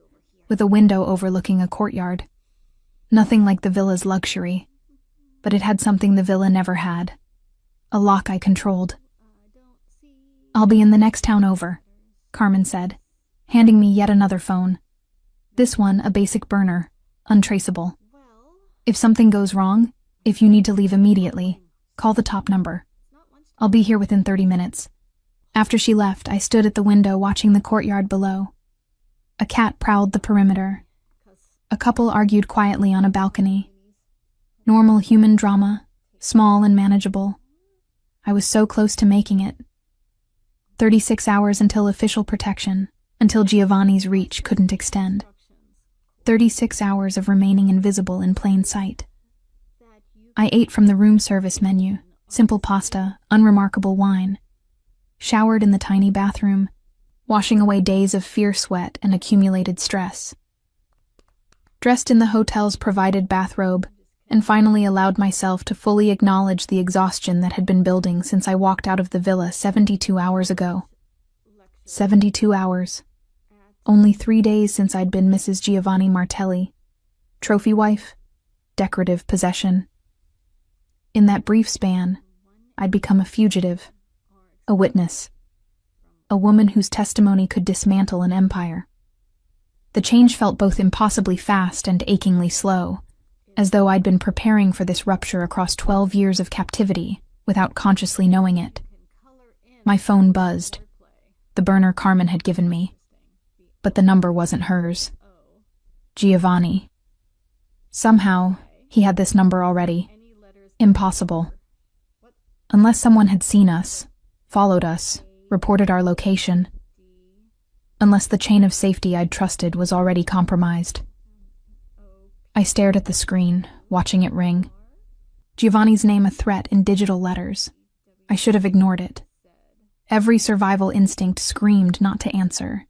with a window overlooking a courtyard. Nothing like the villa's luxury, but it had something the villa never had, a lock I controlled. "I'll be in the next town over," Carmen said, handing me yet another phone. This one a basic burner, untraceable. "If something goes wrong, if you need to leave immediately, call the top number. I'll be here within 30 minutes. After she left, I stood at the window watching the courtyard below. A cat prowled the perimeter. A couple argued quietly on a balcony. Normal human drama, small and manageable. I was so close to making it. 36 hours until official protection, until Giovanni's reach couldn't extend. 36 hours of remaining invisible in plain sight. I ate from the room service menu, simple pasta, unremarkable wine. Showered in the tiny bathroom, washing away days of fear sweat and accumulated stress. Dressed in the hotel's provided bathrobe, and finally allowed myself to fully acknowledge the exhaustion that had been building since I walked out of the villa 72 hours ago. 72 hours. Only 3 days since I'd been Mrs. Giovanni Martelli. Trophy wife, decorative possession. In that brief span, I'd become a fugitive, a witness, a woman whose testimony could dismantle an empire. The change felt both impossibly fast and achingly slow, as though I'd been preparing for this rupture across 12 years of captivity without consciously knowing it. My phone buzzed, the burner Carmen had given me, but the number wasn't hers. Giovanni. Somehow, he had this number already. Impossible. Unless someone had seen us, followed us, reported our location. Unless the chain of safety I'd trusted was already compromised. I stared at the screen, watching it ring. Giovanni's name a threat in digital letters. I should have ignored it. Every survival instinct screamed not to answer.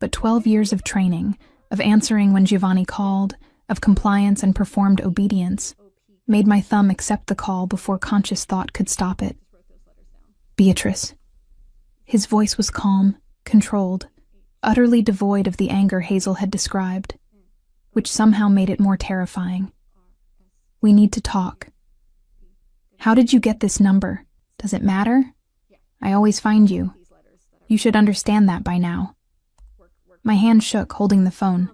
But 12 years of training, of answering when Giovanni called, of compliance and performed obedience, made my thumb accept the call before conscious thought could stop it. Beatrice. His voice was calm, controlled, utterly devoid of the anger Hazel had described, which somehow made it more terrifying. "We need to talk." "How did you get this number? Does it matter? I always find you. You should understand that by now." My hand shook, holding the phone.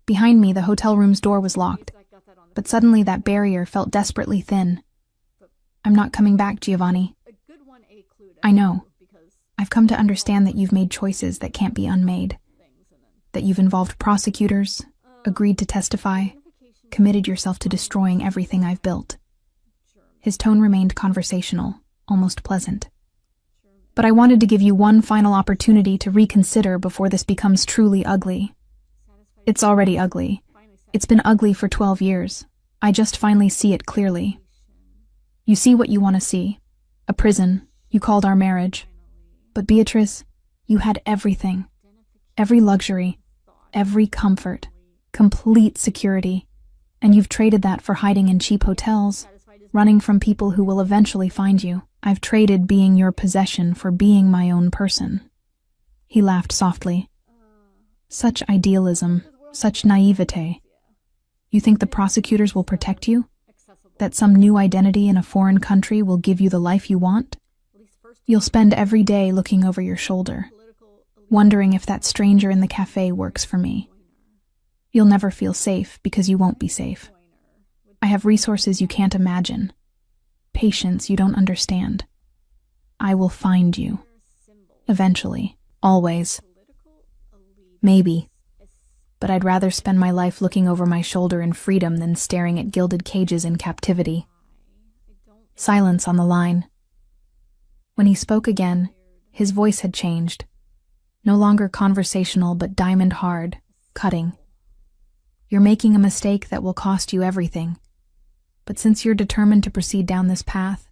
Behind me, the hotel room's door was locked, but suddenly that barrier felt desperately thin. "I'm not coming back, Giovanni." "I know. I've come to understand that you've made choices that can't be unmade. That you've involved prosecutors, agreed to testify, committed yourself to destroying everything I've built." His tone remained conversational, almost pleasant. "But I wanted to give you one final opportunity to reconsider before this becomes truly ugly. It's already ugly. It's been ugly for 12 years. I just finally see it clearly. You see what you want to see. A prison. You called our marriage. But Beatrice, you had everything. Every luxury, every comfort, complete security. And you've traded that for hiding in cheap hotels, running from people who will eventually find you. I've traded being your possession for being my own person. He laughed softly. Such idealism, such naivete. You think the prosecutors will protect you? That some new identity in a foreign country will give you the life you want? You'll spend every day looking over your shoulder, wondering if that stranger in the cafe works for me. You'll never feel safe because you won't be safe. I have resources you can't imagine, patience you don't understand. I will find you. Eventually. Always. Maybe. But I'd rather spend my life looking over my shoulder in freedom than staring at gilded cages in captivity. Silence on the line. When he spoke again, his voice had changed. No longer conversational, but diamond hard, cutting. You're making a mistake that will cost you everything. But since you're determined to proceed down this path,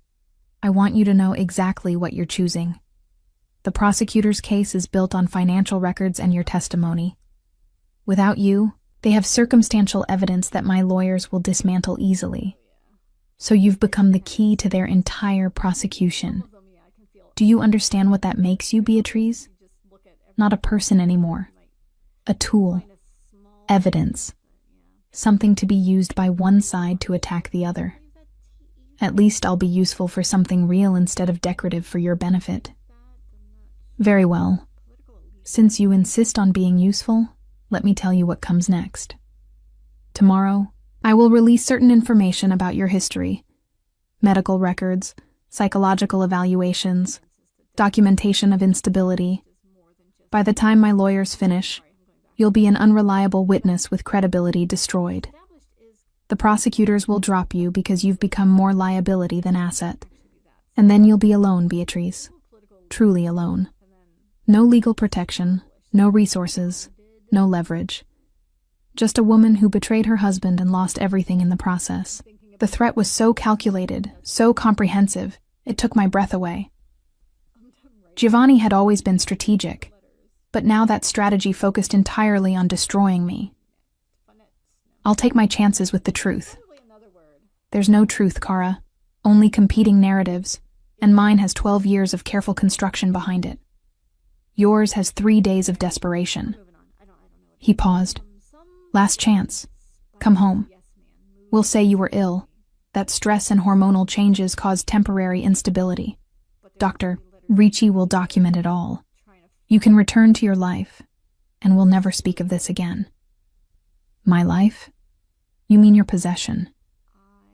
I want you to know exactly what you're choosing. The prosecutor's case is built on financial records and your testimony. Without you, they have circumstantial evidence that my lawyers will dismantle easily. So you've become the key to their entire prosecution. Do you understand what that makes you, Beatrice? Not a person anymore. A tool. Evidence. Something to be used by one side to attack the other. At least I'll be useful for something real instead of decorative for your benefit. Very well. Since you insist on being useful, let me tell you what comes next. Tomorrow, I will release certain information about your history. Medical records, psychological evaluations, documentation of instability. By the time my lawyers finish, you'll be an unreliable witness with credibility destroyed. The prosecutors will drop you because you've become more liability than asset. And then you'll be alone, Beatrice. Truly alone. No legal protection, no resources, no leverage. Just a woman who betrayed her husband and lost everything in the process. The threat was so calculated, so comprehensive, it took my breath away. Giovanni had always been strategic, but now that strategy focused entirely on destroying me. I'll take my chances with the truth. There's no truth, Kara, only competing narratives, and mine has 12 years of careful construction behind it. Yours has 3 days of desperation. He paused. Last chance. Come home. We'll say you were ill, that stress and hormonal changes caused temporary instability. Dr. Ricci will document it all. You can return to your life, and we'll never speak of this again. My life? You mean your possession.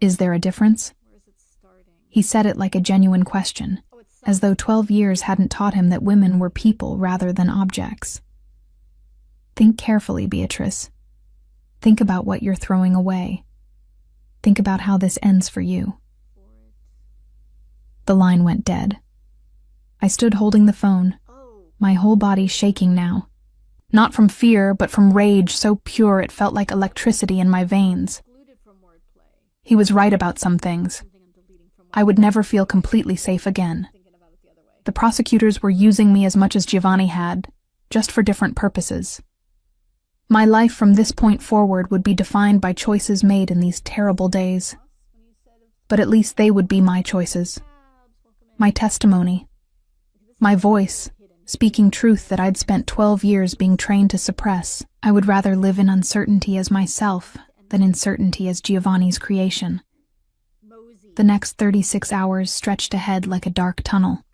Is there a difference? He said it like a genuine question, as though 12 years hadn't taught him that women were people rather than objects. Think carefully, Beatrice. Think about what you're throwing away. Think about how this ends for you. The line went dead. I stood holding the phone, my whole body shaking now. Not from fear, but from rage so pure it felt like electricity in my veins. He was right about some things. I would never feel completely safe again. The prosecutors were using me as much as Giovanni had, just for different purposes. My life from this point forward would be defined by choices made in these terrible days. But at least they would be my choices. My testimony. My voice, speaking truth that I'd spent 12 years being trained to suppress. I would rather live in uncertainty as myself than in certainty as Giovanni's creation. The next 36 hours stretched ahead like a dark tunnel.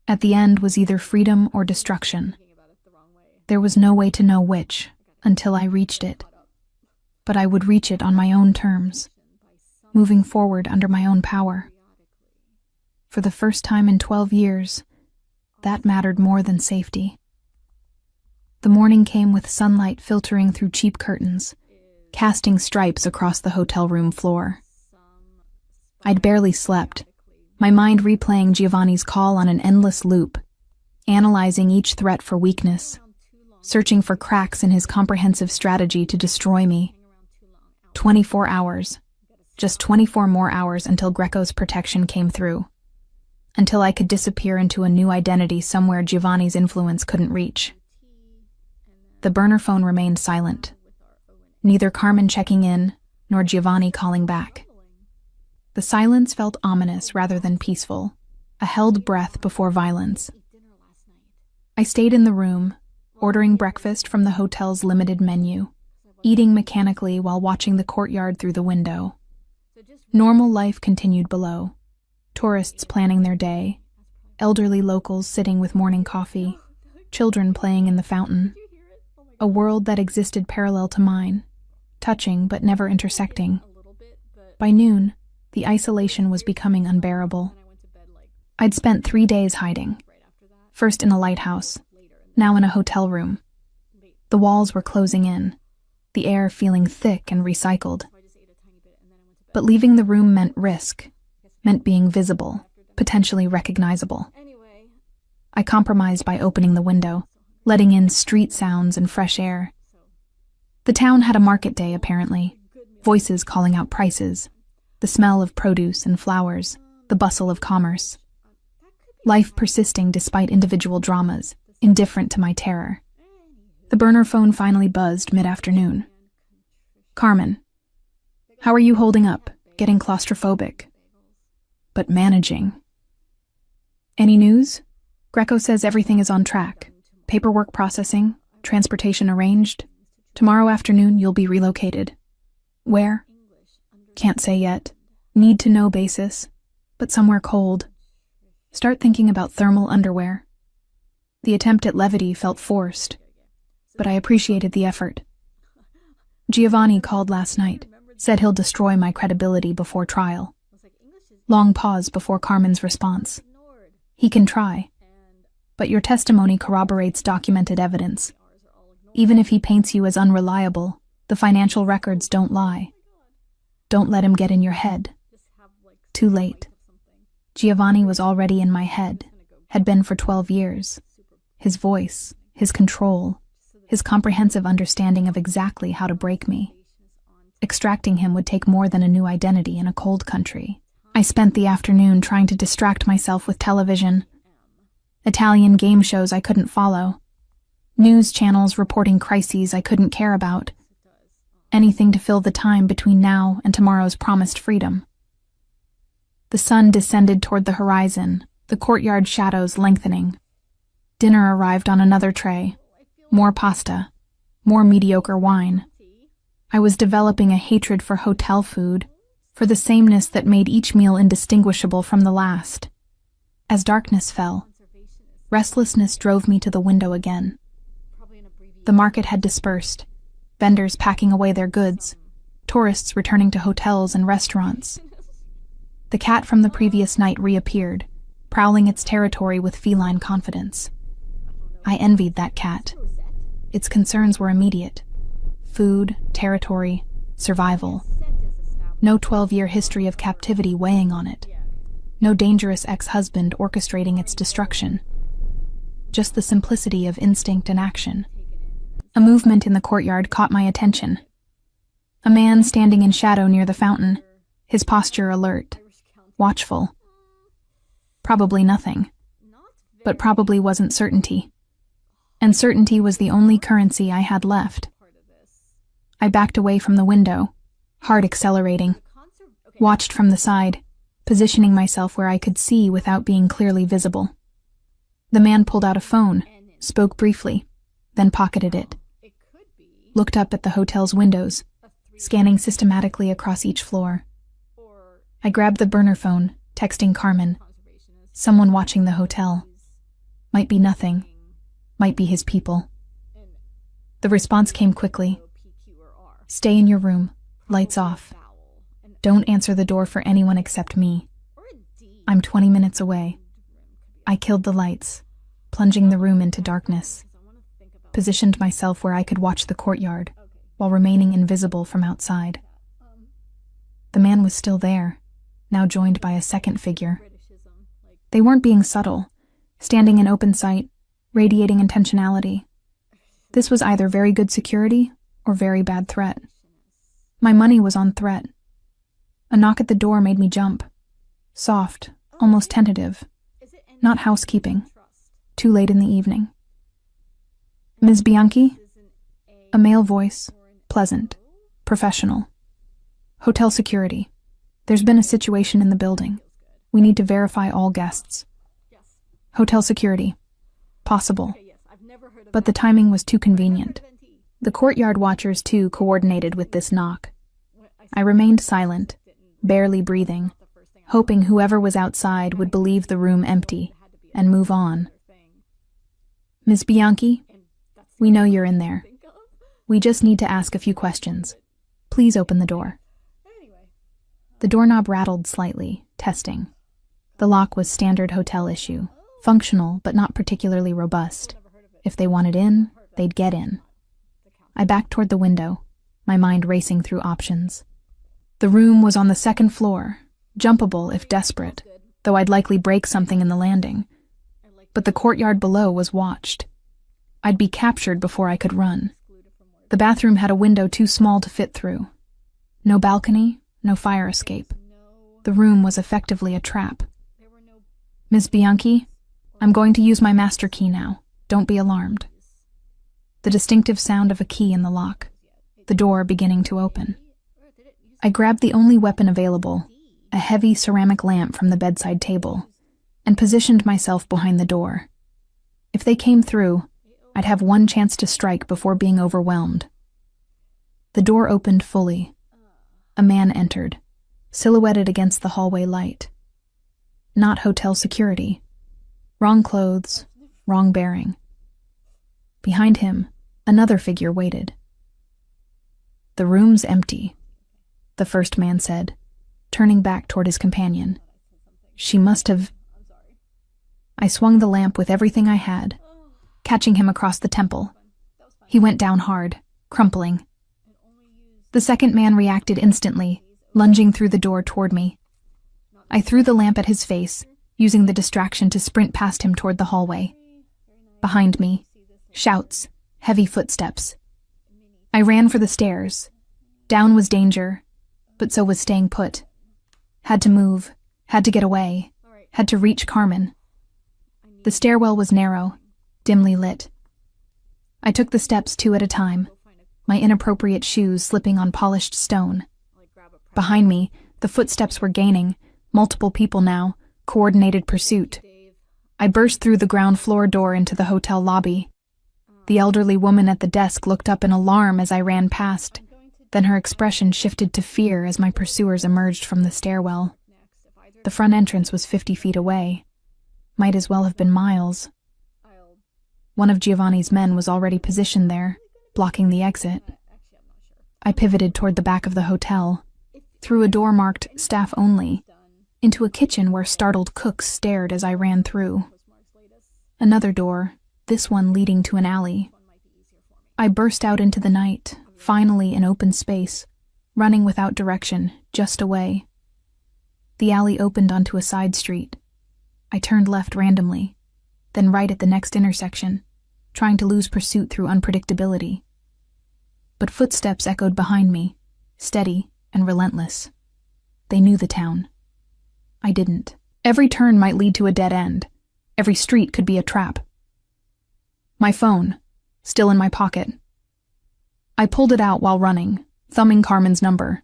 At the end was either freedom or destruction. There was no way to know which, until I reached it. But I would reach it on my own terms, moving forward under my own power. For the first time in 12 years, that mattered more than safety. The morning came with sunlight filtering through cheap curtains, casting stripes across the hotel room floor. I'd barely slept, my mind replaying Giovanni's call on an endless loop, analyzing each threat for weakness, searching for cracks in his comprehensive strategy to destroy me. 24 hours. Just 24 more hours until Greco's protection came through. Until I could disappear into a new identity somewhere Giovanni's influence couldn't reach. The burner phone remained silent. Neither Carmen checking in, nor Giovanni calling back. The silence felt ominous rather than peaceful, a held breath before violence. I stayed in the room, ordering breakfast from the hotel's limited menu, eating mechanically while watching the courtyard through the window. Normal life continued below. Tourists planning their day, elderly locals sitting with morning coffee, children playing in the fountain. A world that existed parallel to mine, touching but never intersecting. By noon, the isolation was becoming unbearable. I'd spent 3 days hiding, first in a lighthouse, now in a hotel room. The walls were closing in, the air feeling thick and recycled. But leaving the room meant risk, meant being visible, potentially recognizable. I compromised by opening the window, letting in street sounds and fresh air. The town had a market day, apparently. Voices calling out prices, the smell of produce and flowers, the bustle of commerce. Life persisting despite individual dramas, indifferent to my terror. The burner phone finally buzzed mid-afternoon. Carmen, how are you holding up? Getting claustrophobic. But managing. Any news? Greco says everything is on track. Paperwork processing, transportation arranged. Tomorrow afternoon you'll be relocated. Where? Can't say yet. Need to know basis, but somewhere cold. Start thinking about thermal underwear. The attempt at levity felt forced, but I appreciated the effort. Giovanni called last night, said he'll destroy my credibility before trial. Long pause before Carmen's response. He can try, but your testimony corroborates documented evidence. Even if he paints you as unreliable, the financial records don't lie. Don't let him get in your head. Too late. Giovanni was already in my head, had been for 12 years. His voice, his control, his comprehensive understanding of exactly how to break me. Extracting him would take more than a new identity in a cold country. I spent the afternoon trying to distract myself with television. Italian game shows I couldn't follow. News channels reporting crises I couldn't care about. Anything to fill the time between now and tomorrow's promised freedom. The sun descended toward the horizon, the courtyard shadows lengthening. Dinner arrived on another tray. More pasta. More mediocre wine. I was developing a hatred for hotel food, for the sameness that made each meal indistinguishable from the last. As darkness fell, restlessness drove me to the window again. The market had dispersed, vendors packing away their goods, tourists returning to hotels and restaurants. The cat from the previous night reappeared, prowling its territory with feline confidence. I envied that cat. Its concerns were immediate. Food, territory, survival. No 12-year history of captivity weighing on it. No dangerous ex-husband orchestrating its destruction. Just the simplicity of instinct and action. A movement in the courtyard caught my attention. A man standing in shadow near the fountain, his posture alert, watchful. Probably nothing, but probably wasn't certainty. And certainty was the only currency I had left. I backed away from the window, heart accelerating, watched from the side, positioning myself where I could see without being clearly visible. The man pulled out a phone, spoke briefly, then pocketed it. Looked up at the hotel's windows, scanning systematically across each floor. I grabbed the burner phone, texting Carmen. Someone watching the hotel. Might be nothing. Might be his people. The response came quickly. Stay in your room. Lights off. Don't answer the door for anyone except me. I'm 20 minutes away. I killed the lights, plunging the room into darkness. Positioned myself where I could watch the courtyard, while remaining invisible from outside. The man was still there, now joined by a second figure. They weren't being subtle, standing in open sight, radiating intentionality. This was either very good security or very bad threat. My money was on threat. A knock at the door made me jump. Soft, almost tentative. Not housekeeping. Too late in the evening. Ms. Bianchi? A male voice, pleasant, professional. Hotel security. There's been a situation in the building. We need to verify all guests. Hotel security. Possible. But the timing was too convenient. The courtyard watchers, too, coordinated with this knock. I remained silent, barely breathing, hoping whoever was outside would believe the room empty and move on. Ms. Bianchi, we know you're in there. We just need to ask a few questions. Please open the door. The doorknob rattled slightly, testing. The lock was standard hotel issue, functional but not particularly robust. If they wanted in, they'd get in. I backed toward the window, my mind racing through options. The room was on the second floor, jumpable if desperate, though I'd likely break something in the landing. But the courtyard below was watched. I'd be captured before I could run. The bathroom had a window too small to fit through. No balcony, no fire escape. The room was effectively a trap. Ms. Bianchi, I'm going to use my master key now. Don't be alarmed. The distinctive sound of a key in the lock, the door beginning to open. I grabbed the only weapon available, a heavy ceramic lamp from the bedside table, and positioned myself behind the door. If they came through, I'd have one chance to strike before being overwhelmed. The door opened fully. A man entered, silhouetted against the hallway light. Not hotel security. Wrong clothes, wrong bearing. Behind him, another figure waited. The room's empty, the first man said, turning back toward his companion. She must have... I swung the lamp with everything I had, catching him across the temple. He went down hard, crumpling. The second man reacted instantly, lunging through the door toward me. I threw the lamp at his face, using the distraction to sprint past him toward the hallway. Behind me, shouts, heavy footsteps. I ran for the stairs. Down was danger, but so was staying put. Had to move, had to get away, had to reach Carmen. The stairwell was narrow, dimly lit. I took the steps 2 at a time, my inappropriate shoes slipping on polished stone. Behind me, the footsteps were gaining, multiple people now, coordinated pursuit. I burst through the ground floor door into the hotel lobby. The elderly woman at the desk looked up in alarm as I ran past, then her expression shifted to fear as my pursuers emerged from the stairwell. The front entrance was 50 feet away. Might as well have been miles. One of Giovanni's men was already positioned there, blocking the exit. I pivoted toward the back of the hotel, through a door marked staff only, into a kitchen where startled cooks stared as I ran through. Another door, this one leading to an alley. I burst out into the night, finally in open space, running without direction, just away. The alley opened onto a side street. I turned left randomly, then right at the next intersection, trying to lose pursuit through unpredictability. But footsteps echoed behind me, steady and relentless. They knew the town. I didn't. Every turn might lead to a dead end. Every street could be a trap. My phone, still in my pocket. I pulled it out while running, thumbing Carmen's number.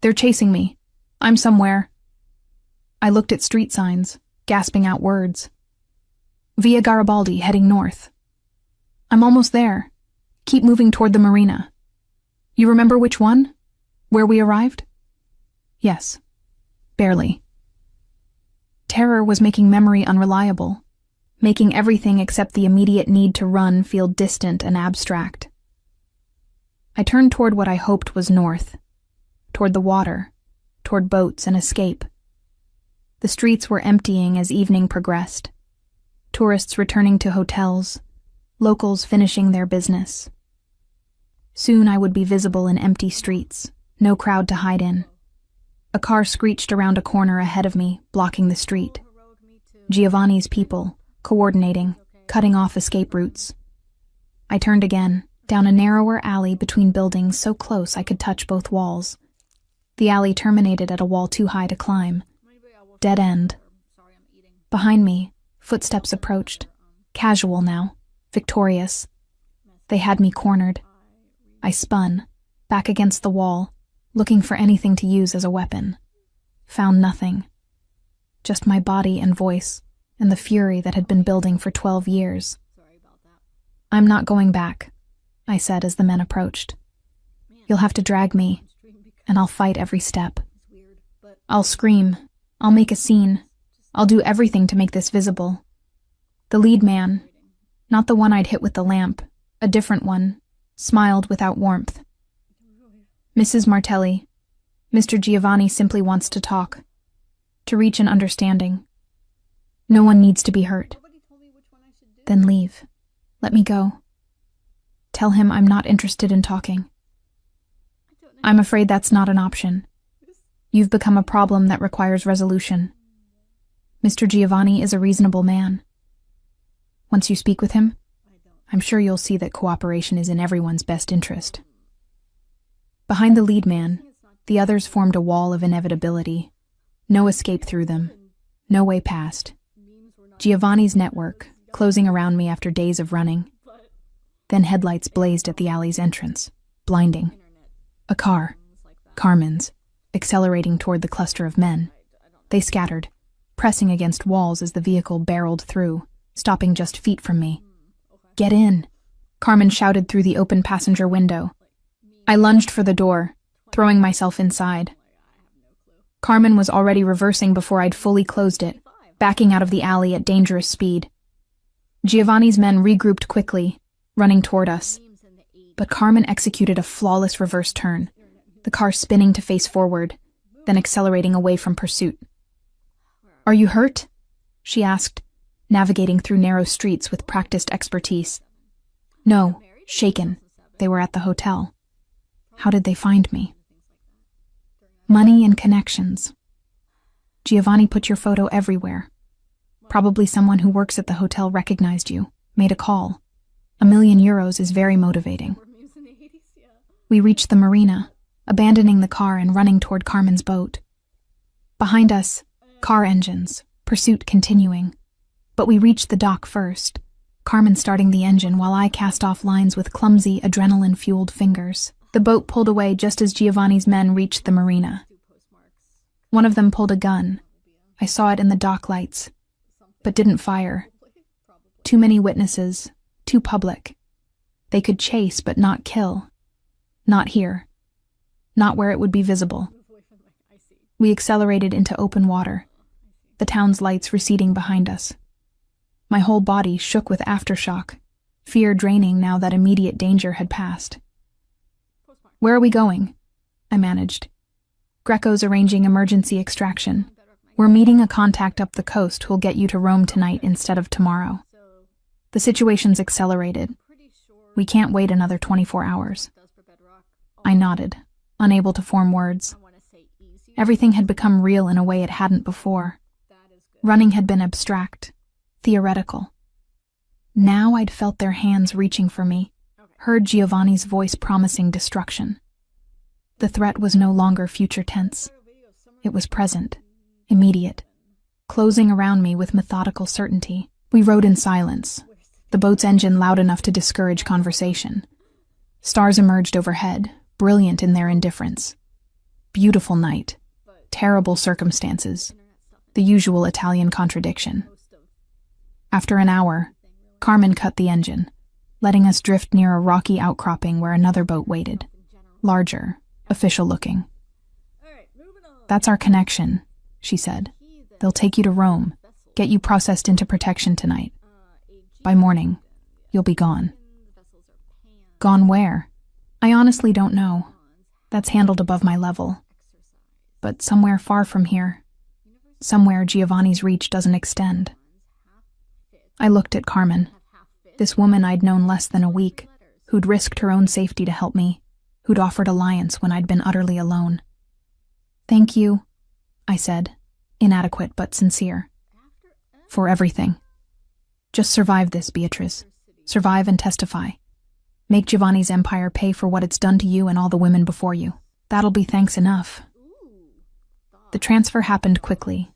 They're chasing me. I'm somewhere. I looked at street signs, gasping out words. Via Garibaldi, heading north. I'm almost there. Keep moving toward the marina. You remember which one? Where we arrived? Yes. Barely. Terror was making memory unreliable, making everything except the immediate need to run feel distant and abstract. I turned toward what I hoped was north, toward the water, toward boats and escape. The streets were emptying as evening progressed. Tourists returning to hotels, locals finishing their business. Soon I would be visible in empty streets, no crowd to hide in. A car screeched around a corner ahead of me, blocking the street. Giovanni's people, coordinating, cutting off escape routes. I turned again, down a narrower alley between buildings so close I could touch both walls. The alley terminated at a wall too high to climb. Dead end. Behind me, footsteps approached. Casual now, victorious. They had me cornered. I spun, back against the wall, looking for anything to use as a weapon. Found nothing. Just my body and voice, and the fury that had been building for 12 years. "I'm not going back," I said as the men approached. "You'll have to drag me, and I'll fight every step. I'll scream. I'll make a scene. I'll do everything to make this visible." The lead man, not the one I'd hit with the lamp, a different one, smiled without warmth. "Mrs. Martelli, Mr. Giovanni simply wants to talk, to reach an understanding. No one needs to be hurt." "Then leave. Let me go. Tell him I'm not interested in talking." "I'm afraid that's not an option. You've become a problem that requires resolution. Mr. Giovanni is a reasonable man. Once you speak with him, I'm sure you'll see that cooperation is in everyone's best interest." Behind the lead man, the others formed a wall of inevitability. No escape through them. No way past. Giovanni's network, closing around me after days of running. Then headlights blazed at the alley's entrance, blinding. A car, Carmen's, accelerating toward the cluster of men. They scattered, pressing against walls as the vehicle barreled through, stopping just feet from me. "Get in!" Carmen shouted through the open passenger window. I lunged for the door, throwing myself inside. Carmen was already reversing before I'd fully closed it, backing out of the alley at dangerous speed. Giovanni's men regrouped quickly, running toward us. But Carmen executed a flawless reverse turn, the car spinning to face forward, then accelerating away from pursuit. "Are you hurt?" she asked, navigating through narrow streets with practiced expertise. "No, shaken. They were at the hotel." "How did they find me?" "Money and connections. Giovanni put your photo everywhere. Probably someone who works at the hotel recognized you, made a call. €1,000,000 is very motivating." We reached the marina, abandoning the car and running toward Carmen's boat. Behind us, car engines, pursuit continuing. But we reached the dock first, Carmen starting the engine while I cast off lines with clumsy, adrenaline-fueled fingers. The boat pulled away just as Giovanni's men reached the marina. One of them pulled a gun. I saw it in the dock lights, but didn't fire. Too many witnesses, too public. They could chase but not kill. Not here. Not where it would be visible. We accelerated into open water, the town's lights receding behind us. My whole body shook with aftershock, fear draining now that immediate danger had passed. "Where are we going?" I managed. "Greco's arranging emergency extraction. We're meeting a contact up the coast who'll get you to Rome tonight instead of tomorrow. The situation's accelerated. We can't wait another 24 hours. I nodded, unable to form words. Everything had become real in a way it hadn't before. Running had been abstract, theoretical. Now I'd felt their hands reaching for me, heard Giovanni's voice promising destruction. The threat was no longer future tense. It was present, immediate, closing around me with methodical certainty. We rode in silence, the boat's engine loud enough to discourage conversation. Stars emerged overhead, brilliant in their indifference. Beautiful night, terrible circumstances, the usual Italian contradiction. After an hour, Carmen cut the engine, letting us drift near a rocky outcropping where another boat waited, larger, official-looking. "That's our connection," she said. "They'll take you to Rome, get you processed into protection tonight. By morning, you'll be gone." "Gone where?" "I honestly don't know. That's handled above my level. But somewhere far from here. Somewhere Giovanni's reach doesn't extend." I looked at Carmen, this woman I'd known less than a week, who'd risked her own safety to help me, who'd offered alliance when I'd been utterly alone. "Thank you," I said, inadequate but sincere. "For everything. Just survive this, Beatrice. Survive and testify. Make Giovanni's empire pay for what it's done to you and all the women before you. That'll be thanks enough." The transfer happened quickly.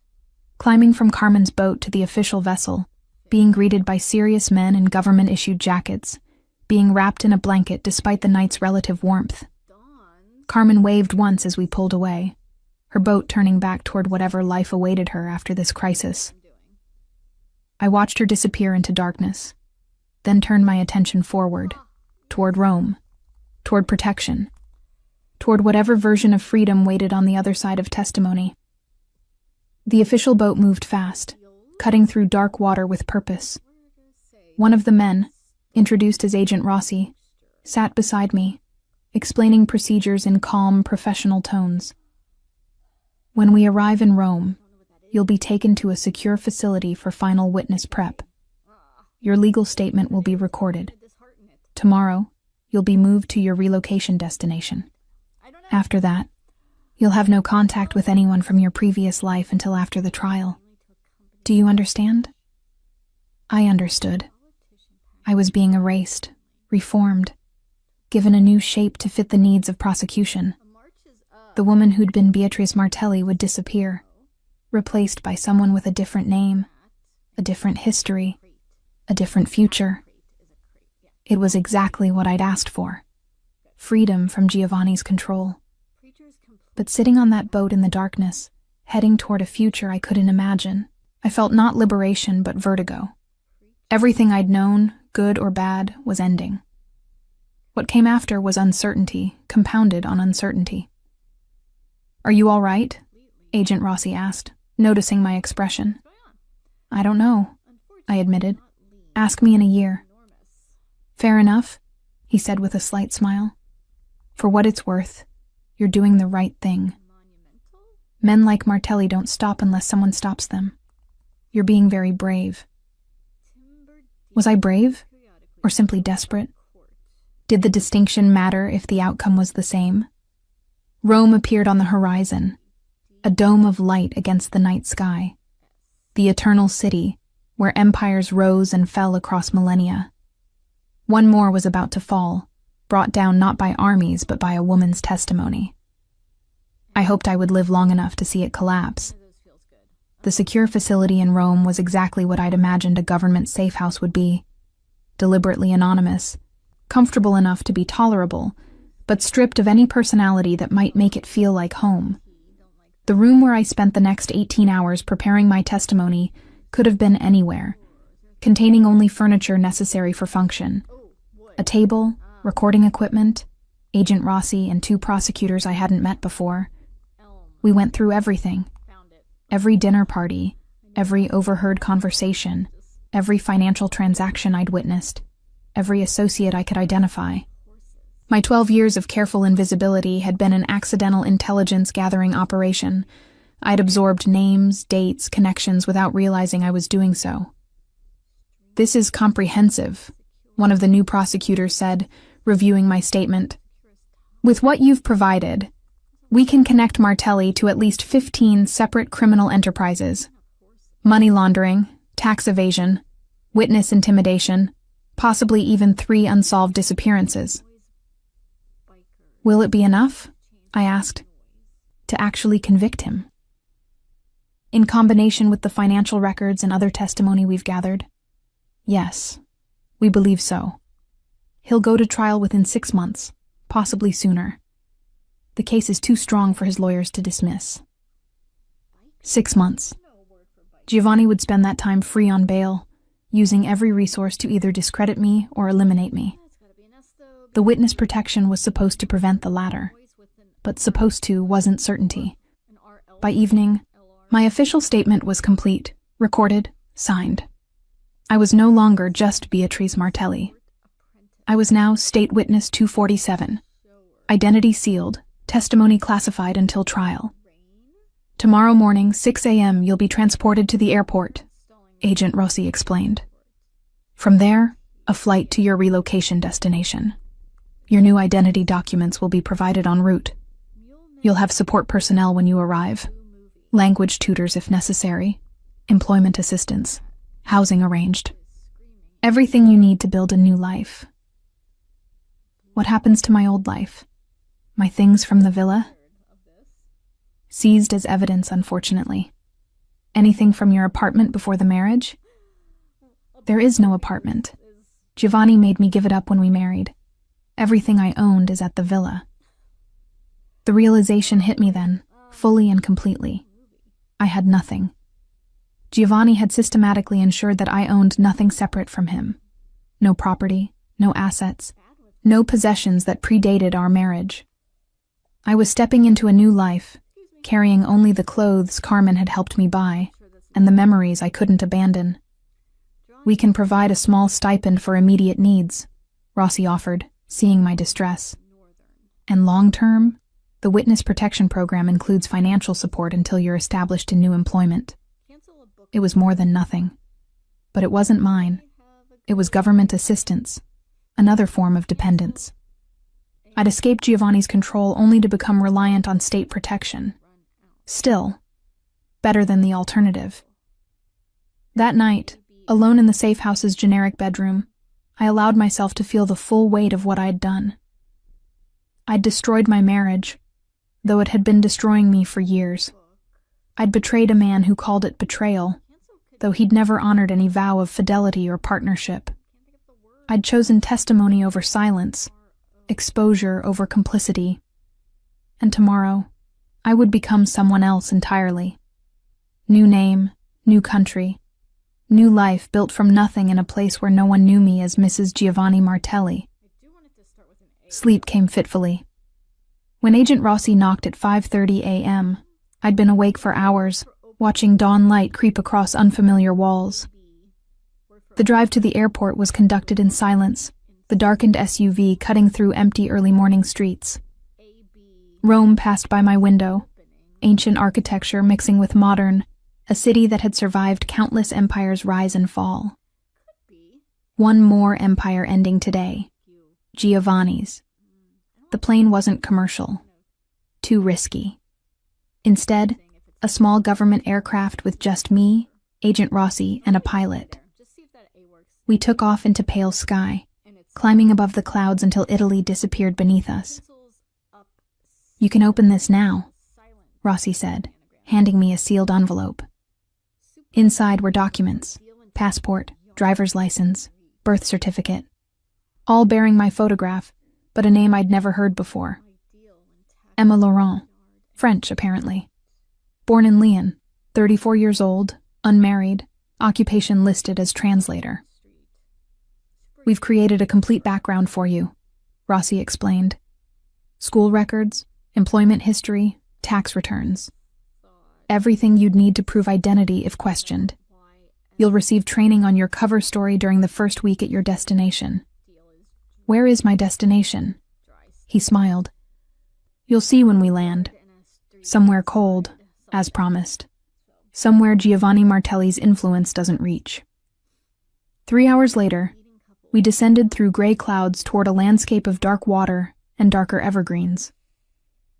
Climbing from Carmen's boat to the official vessel, being greeted by serious men in government-issued jackets, being wrapped in a blanket despite the night's relative warmth. Carmen waved once as we pulled away, her boat turning back toward whatever life awaited her after this crisis. I watched her disappear into darkness, then turned my attention forward, toward Rome, toward protection, toward whatever version of freedom waited on the other side of testimony. The official boat moved fast, cutting through dark water with purpose. One of the men, introduced as Agent Rossi, sat beside me, explaining procedures in calm, professional tones. When we arrive in Rome, you'll be taken to a secure facility for final witness prep. Your legal statement will be recorded. Tomorrow, you'll be moved to your relocation destination. After that, you'll have no contact with anyone from your previous life until after the trial. Do you understand? I understood. I was being erased, reformed, given a new shape to fit the needs of prosecution. The woman who'd been Beatrice Martelli would disappear, replaced by someone with a different name, a different history, a different future. It was exactly what I'd asked for. Freedom from Giovanni's control. But sitting on that boat in the darkness, heading toward a future I couldn't imagine, I felt not liberation but vertigo. Everything I'd known, good or bad, was ending. What came after was uncertainty, compounded on uncertainty. "Are you all right?" Agent Rossi asked, noticing my expression. "I don't know," I admitted. "Ask me in a year." "Fair enough," he said with a slight smile. "For what it's worth, you're doing the right thing. Men like Martelli don't stop unless someone stops them. You're being very brave." Was I brave, or simply desperate? Did the distinction matter if the outcome was the same? Rome appeared on the horizon, a dome of light against the night sky. The eternal city, where empires rose and fell across millennia. One more was about to fall, brought down not by armies but by a woman's testimony. I hoped I would live long enough to see it collapse. The secure facility in Rome was exactly what I'd imagined a government safe house would be. Deliberately anonymous, comfortable enough to be tolerable, but stripped of any personality that might make it feel like home. The room where I spent the next 18 hours preparing my testimony could have been anywhere, containing only furniture necessary for function. A table, recording equipment, Agent Rossi and 2 prosecutors I hadn't met before. We went through everything. Every dinner party, every overheard conversation, every financial transaction I'd witnessed, every associate I could identify. My 12 years of careful invisibility had been an accidental intelligence-gathering operation. I'd absorbed names, dates, connections without realizing I was doing so. "This is comprehensive," one of the new prosecutors said, reviewing my statement. "With what you've provided, we can connect Martelli to at least 15 separate criminal enterprises. Money laundering, tax evasion, witness intimidation, possibly even 3 unsolved disappearances." "Will it be enough?" I asked. "To actually convict him?" "In combination with the financial records and other testimony we've gathered? Yes, we believe so. He'll go to trial within 6 months, possibly sooner. The case is too strong for his lawyers to dismiss." 6 months. Giovanni would spend that time free on bail, using every resource to either discredit me or eliminate me. The witness protection was supposed to prevent the latter, but supposed to wasn't certainty. By evening, my official statement was complete, recorded, signed. I was no longer just Beatrice Martelli. I was now State Witness 247, identity sealed, testimony classified until trial. "Tomorrow morning, 6 a.m., you'll be transported to the airport," Agent Rossi explained. "From there, a flight to your relocation destination. Your new identity documents will be provided en route. You'll have support personnel when you arrive, language tutors if necessary, employment assistance, housing arranged. Everything you need to build a new life." What happens to my old life? My things from the villa? Seized as evidence, unfortunately. Anything from your apartment before the marriage? There is no apartment. Giovanni made me give it up when we married. Everything I owned is at the villa. The realization hit me then, fully and completely. I had nothing. Giovanni had systematically ensured that I owned nothing separate from him. No property, no assets, no possessions that predated our marriage. I was stepping into a new life, carrying only the clothes Carmen had helped me buy, and the memories I couldn't abandon. "We can provide a small stipend for immediate needs," Rossi offered, seeing my distress. "And long-term, the Witness Protection Program includes financial support until you're established in new employment." It was more than nothing. But it wasn't mine. It was government assistance, another form of dependence. I'd escaped Giovanni's control only to become reliant on state protection. Still, better than the alternative. That night, alone in the safe house's generic bedroom, I allowed myself to feel the full weight of what I'd done. I'd destroyed my marriage, though it had been destroying me for years. I'd betrayed a man who called it betrayal, though he'd never honored any vow of fidelity or partnership. I'd chosen testimony over silence, exposure over complicity. And tomorrow, I would become someone else entirely. New name, new country, new life built from nothing in a place where no one knew me as Mrs. Giovanni Martelli. Sleep came fitfully. When Agent Rossi knocked at 5:30 a.m., I'd been awake for hours, watching dawn light creep across unfamiliar walls. The drive to the airport was conducted in silence, the darkened SUV cutting through empty early morning streets. Rome passed by my window, ancient architecture mixing with modern, a city that had survived countless empires' rise and fall. One more empire ending today, Giovanni's. The plane wasn't commercial. Too risky. Instead, a small government aircraft with just me, Agent Rossi, and a pilot. We took off into pale sky, climbing above the clouds until Italy disappeared beneath us. "You can open this now," Rossi said, handing me a sealed envelope. Inside were documents, passport, driver's license, birth certificate, all bearing my photograph, but a name I'd never heard before. Emma Laurent, French apparently. Born in Lyon, 34 years old, unmarried, occupation listed as translator. "We've created a complete background for you," Rossi explained. "School records, employment history, tax returns. Everything you'd need to prove identity if questioned. You'll receive training on your cover story during the first week at your destination." "Where is my destination?" He smiled. "You'll see when we land. Somewhere cold, as promised. Somewhere Giovanni Martelli's influence doesn't reach." 3 hours later, we descended through gray clouds toward a landscape of dark water and darker evergreens.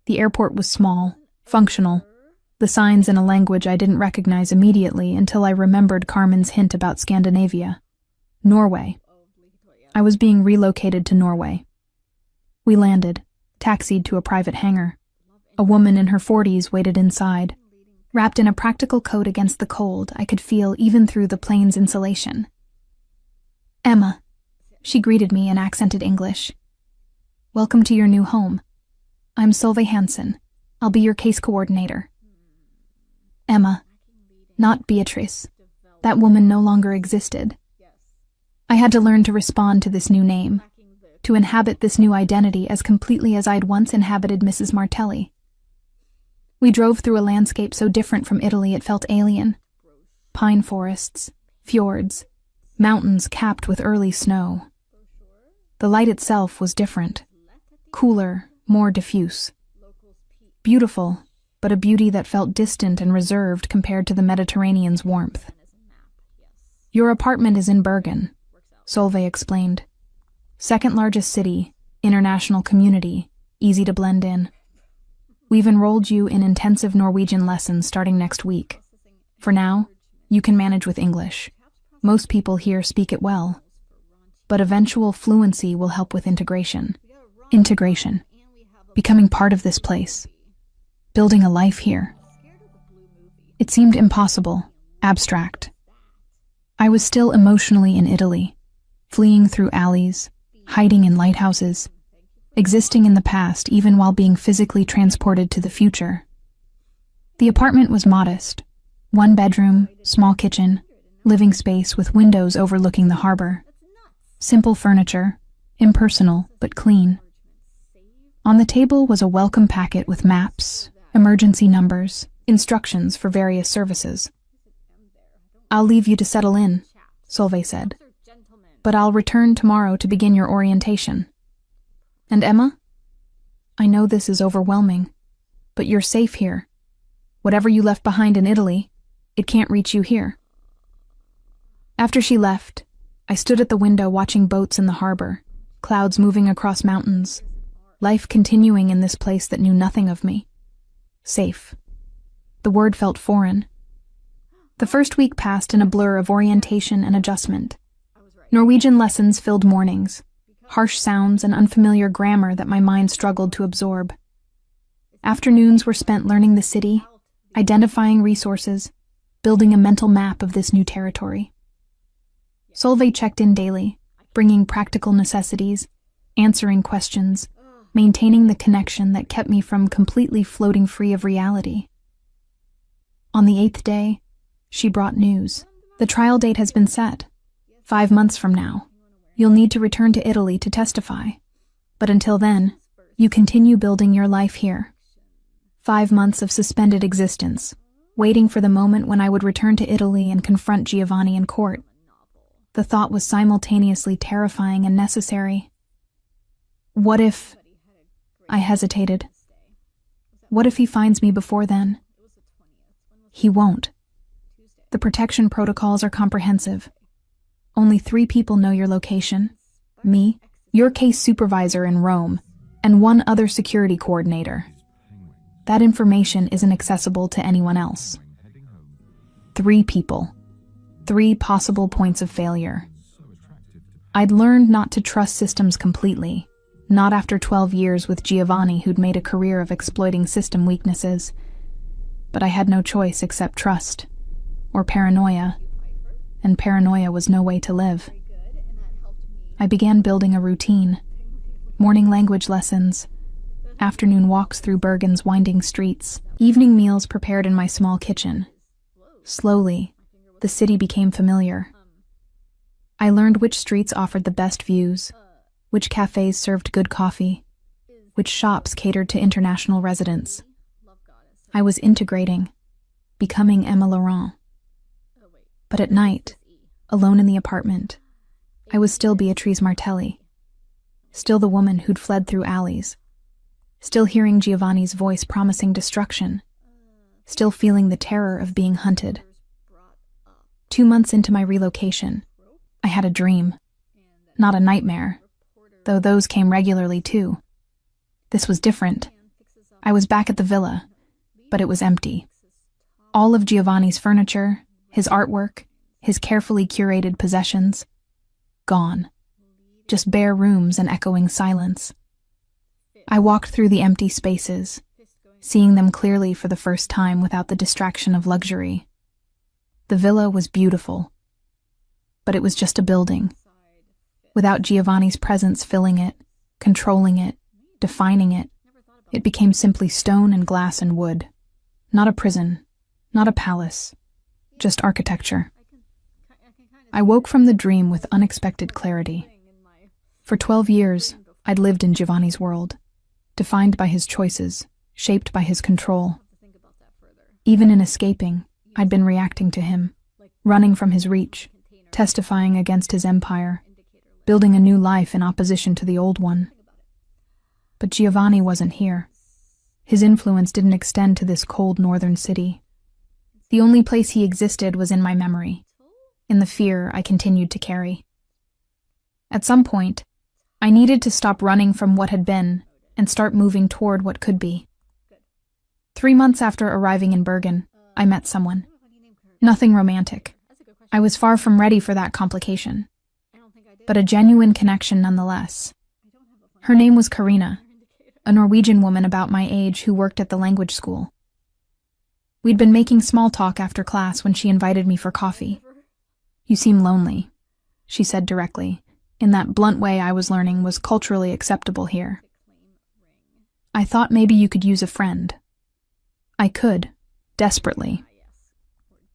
The airport was small, functional, the signs in a language I didn't recognize immediately until I remembered Carmen's hint about Scandinavia. Norway. I was being relocated to Norway. We landed, taxied to a private hangar. A woman in her 40s waited inside. Wrapped in a practical coat against the cold, I could feel even through the plane's insulation. "Emma," she greeted me in accented English. "Welcome to your new home. I'm Solveig Hansen. I'll be your case coordinator." Emma, not Beatrice. That woman no longer existed. I had to learn to respond to this new name, to inhabit this new identity as completely as I'd once inhabited Mrs. Martelli. We drove through a landscape so different from Italy it felt alien. Pine forests, fjords, mountains capped with early snow. The light itself was different, cooler, more diffuse. Beautiful, but a beauty that felt distant and reserved compared to the Mediterranean's warmth. "Your apartment is in Bergen," Solveig explained. "Second largest city, international community, easy to blend in. We've enrolled you in intensive Norwegian lessons starting next week. For now, you can manage with English. Most people here speak it well. But eventual fluency will help with integration. Integration. Becoming part of this place. Building a life here." It seemed impossible, abstract. I was still emotionally in Italy, fleeing through alleys, hiding in lighthouses, existing in the past even while being physically transported to the future. The apartment was modest. 1 bedroom, small kitchen, living space with windows overlooking the harbor. Simple furniture, impersonal but clean. On the table was a welcome packet with maps, emergency numbers, instructions for various services. "I'll leave you to settle in," Solveig said. "But I'll return tomorrow to begin your orientation. And Emma? I know this is overwhelming, but you're safe here. Whatever you left behind in Italy, it can't reach you here." After she left, I stood at the window watching boats in the harbor, clouds moving across mountains, life continuing in this place that knew nothing of me. Safe. The word felt foreign. The first week passed in a blur of orientation and adjustment. Norwegian lessons filled mornings, harsh sounds and unfamiliar grammar that my mind struggled to absorb. Afternoons were spent learning the city, identifying resources, building a mental map of this new territory. Solveig checked in daily, bringing practical necessities, answering questions, maintaining the connection that kept me from completely floating free of reality. On the 8th day, she brought news. "The trial date has been set. 5 months from now. You'll need to return to Italy to testify. But until then, you continue building your life here." 5 months of suspended existence, waiting for the moment when I would return to Italy and confront Giovanni in court. The thought was simultaneously terrifying and necessary. What if... I hesitated. What if he finds me before then? He won't. The protection protocols are comprehensive. Only 3 people know your location. Me, your case supervisor in Rome, and 1 other security coordinator. That information isn't accessible to anyone else. 3 people. 3 possible points of failure. I'd learned not to trust systems completely, not after 12 years with Giovanni, who'd made a career of exploiting system weaknesses. But I had no choice except trust, or paranoia, and paranoia was no way to live. I began building a routine. Morning language lessons, afternoon walks through Bergen's winding streets, evening meals prepared in my small kitchen. Slowly, the city became familiar. I learned which streets offered the best views, which cafes served good coffee, which shops catered to international residents. I was integrating, becoming Emma Laurent. But at night, alone in the apartment, I was still Beatrice Martelli, still the woman who'd fled through alleys, still hearing Giovanni's voice promising destruction, still feeling the terror of being hunted. 2 months into my relocation, I had a dream. Not a nightmare, though those came regularly too. This was different. I was back at the villa, but it was empty. All of Giovanni's furniture, his artwork, his carefully curated possessions, gone. Just bare rooms and echoing silence. I walked through the empty spaces, seeing them clearly for the first time without the distraction of luxury. The villa was beautiful, but it was just a building. Without Giovanni's presence filling it, controlling it, defining it, it became simply stone and glass and wood. Not a prison, not a palace, just architecture. I woke from the dream with unexpected clarity. For 12 years, I'd lived in Giovanni's world, defined by his choices, shaped by his control. Even in escaping, I'd been reacting to him, running from his reach, testifying against his empire, building a new life in opposition to the old one. But Giovanni wasn't here. His influence didn't extend to this cold northern city. The only place he existed was in my memory, in the fear I continued to carry. At some point, I needed to stop running from what had been and start moving toward what could be. 3 months after arriving in Bergen, I met someone. Nothing romantic. I was far from ready for that complication, but a genuine connection nonetheless. Her name was Karina, a Norwegian woman about my age who worked at the language school. We'd been making small talk after class when she invited me for coffee. "You seem lonely," she said directly, in that blunt way I was learning was culturally acceptable here. I thought maybe you could use a friend. I could, desperately.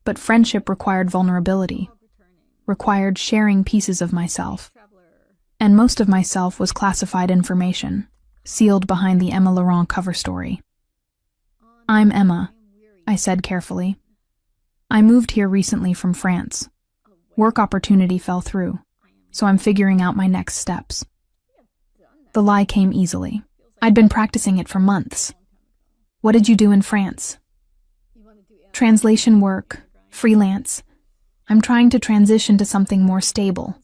But friendship required vulnerability, required sharing pieces of myself. And most of myself was classified information, sealed behind the Emma Laurent cover story. I'm Emma, I said carefully. I moved here recently from France. Work opportunity fell through, so I'm figuring out my next steps. The lie came easily. I'd been practicing it for months. What did you do in France? Translation work, freelance. I'm trying to transition to something more stable,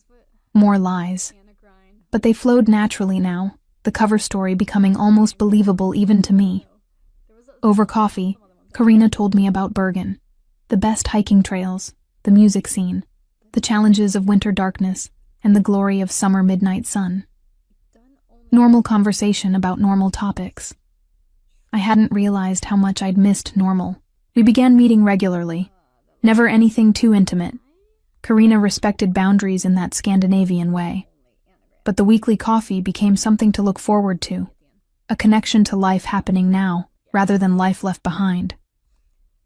more lies. But they flowed naturally now, the cover story becoming almost believable even to me. Over coffee, Karina told me about Bergen, the best hiking trails, the music scene, the challenges of winter darkness, and the glory of summer midnight sun. Normal conversation about normal topics. I hadn't realized how much I'd missed normal. We began meeting regularly. Never anything too intimate. Karina respected boundaries in that Scandinavian way. But the weekly coffee became something to look forward to, a connection to life happening now, rather than life left behind.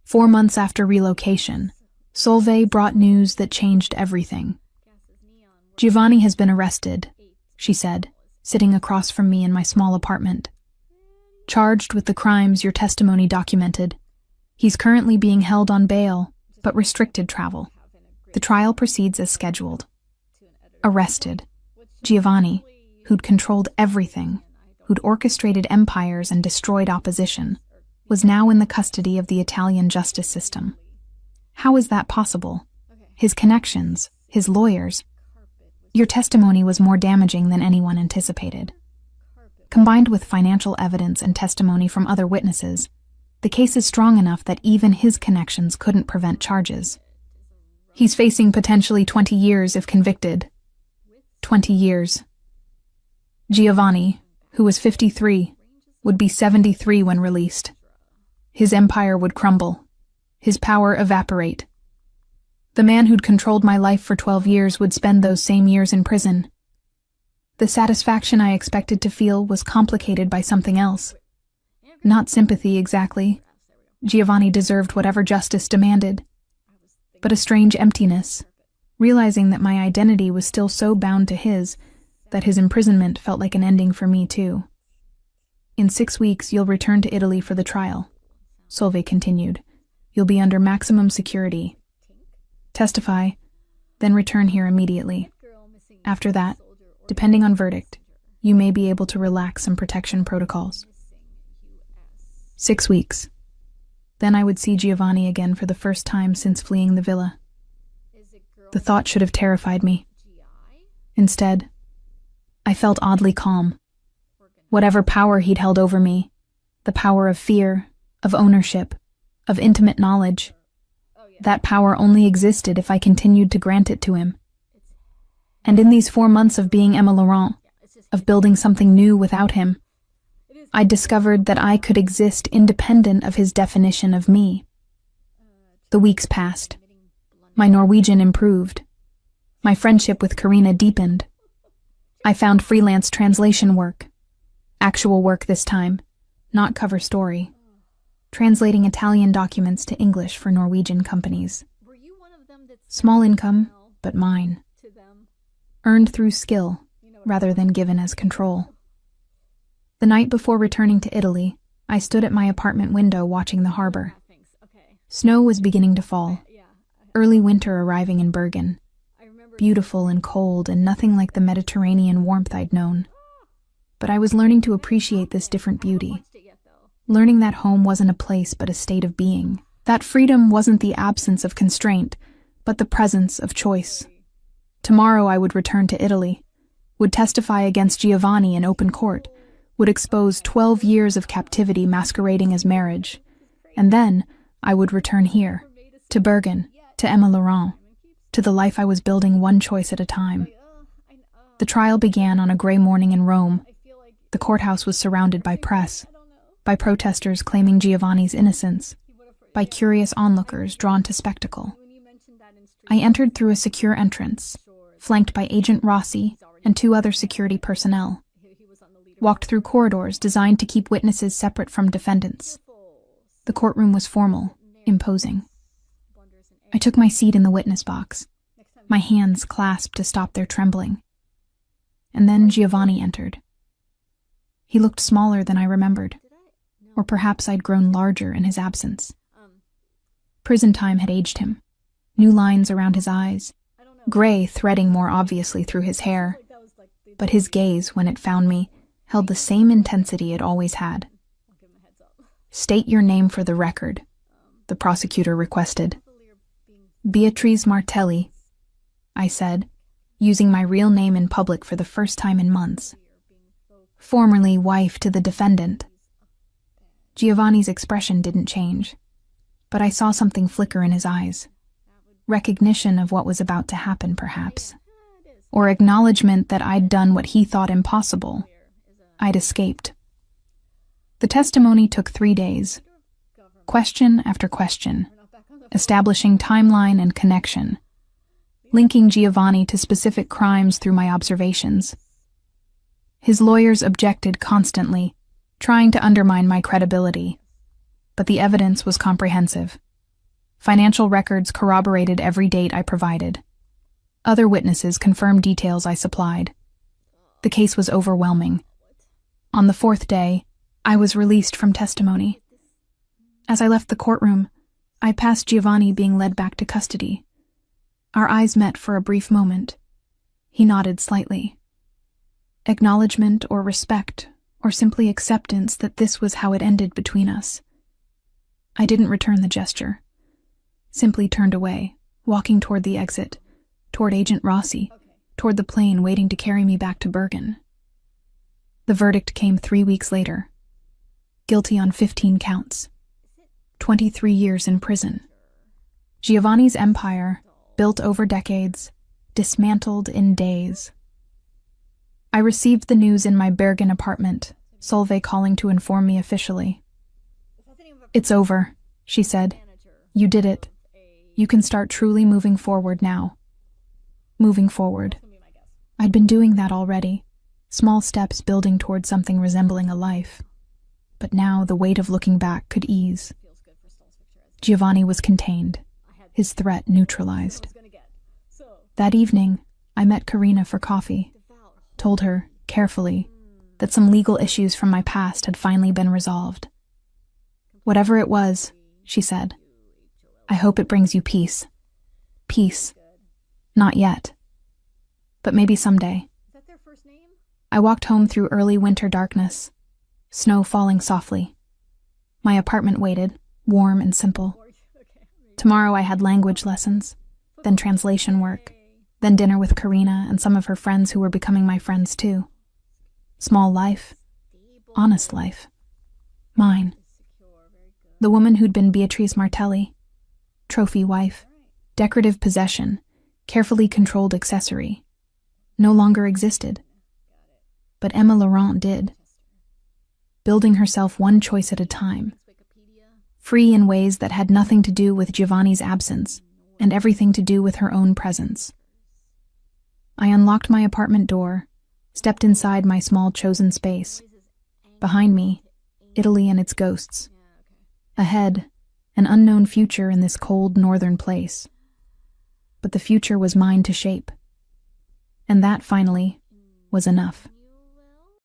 4 months after relocation, Solveig brought news that changed everything. Giovanni has been arrested, she said, sitting across from me in my small apartment. Charged with the crimes your testimony documented. He's currently being held on bail, but restricted travel. The trial proceeds as scheduled. Arrested. Giovanni, who'd controlled everything, who'd orchestrated empires and destroyed opposition, was now in the custody of the Italian justice system. How is that possible? His connections, his lawyers. Your testimony was more damaging than anyone anticipated. Combined with financial evidence and testimony from other witnesses, the case is strong enough that even his connections couldn't prevent charges. He's facing potentially 20 years if convicted. 20 years. Giovanni, who was 53, would be 73 when released. His empire would crumble, his power evaporate. The man who'd controlled my life for 12 years would spend those same years in prison. The satisfaction I expected to feel was complicated by something else. Not sympathy, exactly. Giovanni deserved whatever justice demanded. But a strange emptiness, realizing that my identity was still so bound to his, that his imprisonment felt like an ending for me too. In 6 weeks, you'll return to Italy for the trial, Solveig continued. You'll be under maximum security. Testify, then return here immediately. After that, depending on verdict, you may be able to relax some protection protocols. 6 weeks. Then I would see Giovanni again for the first time since fleeing the villa. The thought should have terrified me. Instead, I felt oddly calm. Whatever power he'd held over me, the power of fear, of ownership, of intimate knowledge, that power only existed if I continued to grant it to him. And in these 4 months of being Emma Laurent, of building something new without him, I discovered that I could exist independent of his definition of me. The weeks passed. My Norwegian improved. My friendship with Karina deepened. I found freelance translation work. Actual work this time, not cover story. Translating Italian documents to English for Norwegian companies. Small income, but mine. Earned through skill, rather than given as control. The night before returning to Italy, I stood at my apartment window watching the harbor. Snow was beginning to fall. Early winter arriving in Bergen. Beautiful and cold and nothing like the Mediterranean warmth I'd known. But I was learning to appreciate this different beauty. Learning that home wasn't a place but a state of being. That freedom wasn't the absence of constraint, but the presence of choice. Tomorrow I would return to Italy, would testify against Giovanni in open court, would expose 12 years of captivity masquerading as marriage, and then I would return here, to Bergen, to Emma Laurent, to the life I was building one choice at a time. The trial began on a gray morning in Rome. The courthouse was surrounded by press, by protesters claiming Giovanni's innocence, by curious onlookers drawn to spectacle. I entered through a secure entrance, flanked by Agent Rossi and 2 other security personnel. Walked through corridors designed to keep witnesses separate from defendants. The courtroom was formal, imposing. I took my seat in the witness box, my hands clasped to stop their trembling. And then Giovanni entered. He looked smaller than I remembered, or perhaps I'd grown larger in his absence. Prison time had aged him. New lines around his eyes, gray threading more obviously through his hair. But his gaze, when it found me, held the same intensity it always had. "State your name for the record," the prosecutor requested. "Beatrice Martelli," I said, using my real name in public for the first time in months. "Formerly wife to the defendant." Giovanni's expression didn't change, but I saw something flicker in his eyes. Recognition of what was about to happen, perhaps. Or acknowledgement that I'd done what he thought impossible. I'd escaped. The testimony took 3 days. Question after question, establishing timeline and connection, linking Giovanni to specific crimes through my observations. His lawyers objected constantly, trying to undermine my credibility. But the evidence was comprehensive. Financial records corroborated every date I provided. Other witnesses confirmed details I supplied. The case was overwhelming. On the 4th day, I was released from testimony. As I left the courtroom, I passed Giovanni being led back to custody. Our eyes met for a brief moment. He nodded slightly. Acknowledgement or respect, or simply acceptance that this was how it ended between us. I didn't return the gesture. Simply turned away, walking toward the exit, toward Agent Rossi, toward the plane waiting to carry me back to Bergen. The verdict came 3 weeks later. Guilty on 15 counts. 23 years in prison. Giovanni's empire, built over decades, dismantled in days. I received the news in my Bergen apartment, Solveig calling to inform me officially. "It's over," she said. "You did it. You can start truly moving forward now." Moving forward. I'd been doing that already, small steps building toward something resembling a life. But now the weight of looking back could ease. Giovanni was contained, his threat neutralized. That evening, I met Karina for coffee, told her, carefully, that some legal issues from my past had finally been resolved. "Whatever it was," she said, "I hope it brings you peace." Peace. Not yet. But maybe someday. I walked home through early winter darkness, snow falling softly. My apartment waited, warm and simple. Tomorrow I had language lessons, then translation work, then dinner with Karina and some of her friends who were becoming my friends too. Small life. Honest life. Mine. The woman who'd been Beatrice Martelli. Trophy wife. Decorative possession. Carefully controlled accessory. No longer existed. But Emma Laurent did. Building herself one choice at a time. Free in ways that had nothing to do with Giovanni's absence and everything to do with her own presence. I unlocked my apartment door, stepped inside my small chosen space. Behind me, Italy and its ghosts. Ahead, an unknown future in this cold northern place. But the future was mine to shape. And that, finally, was enough.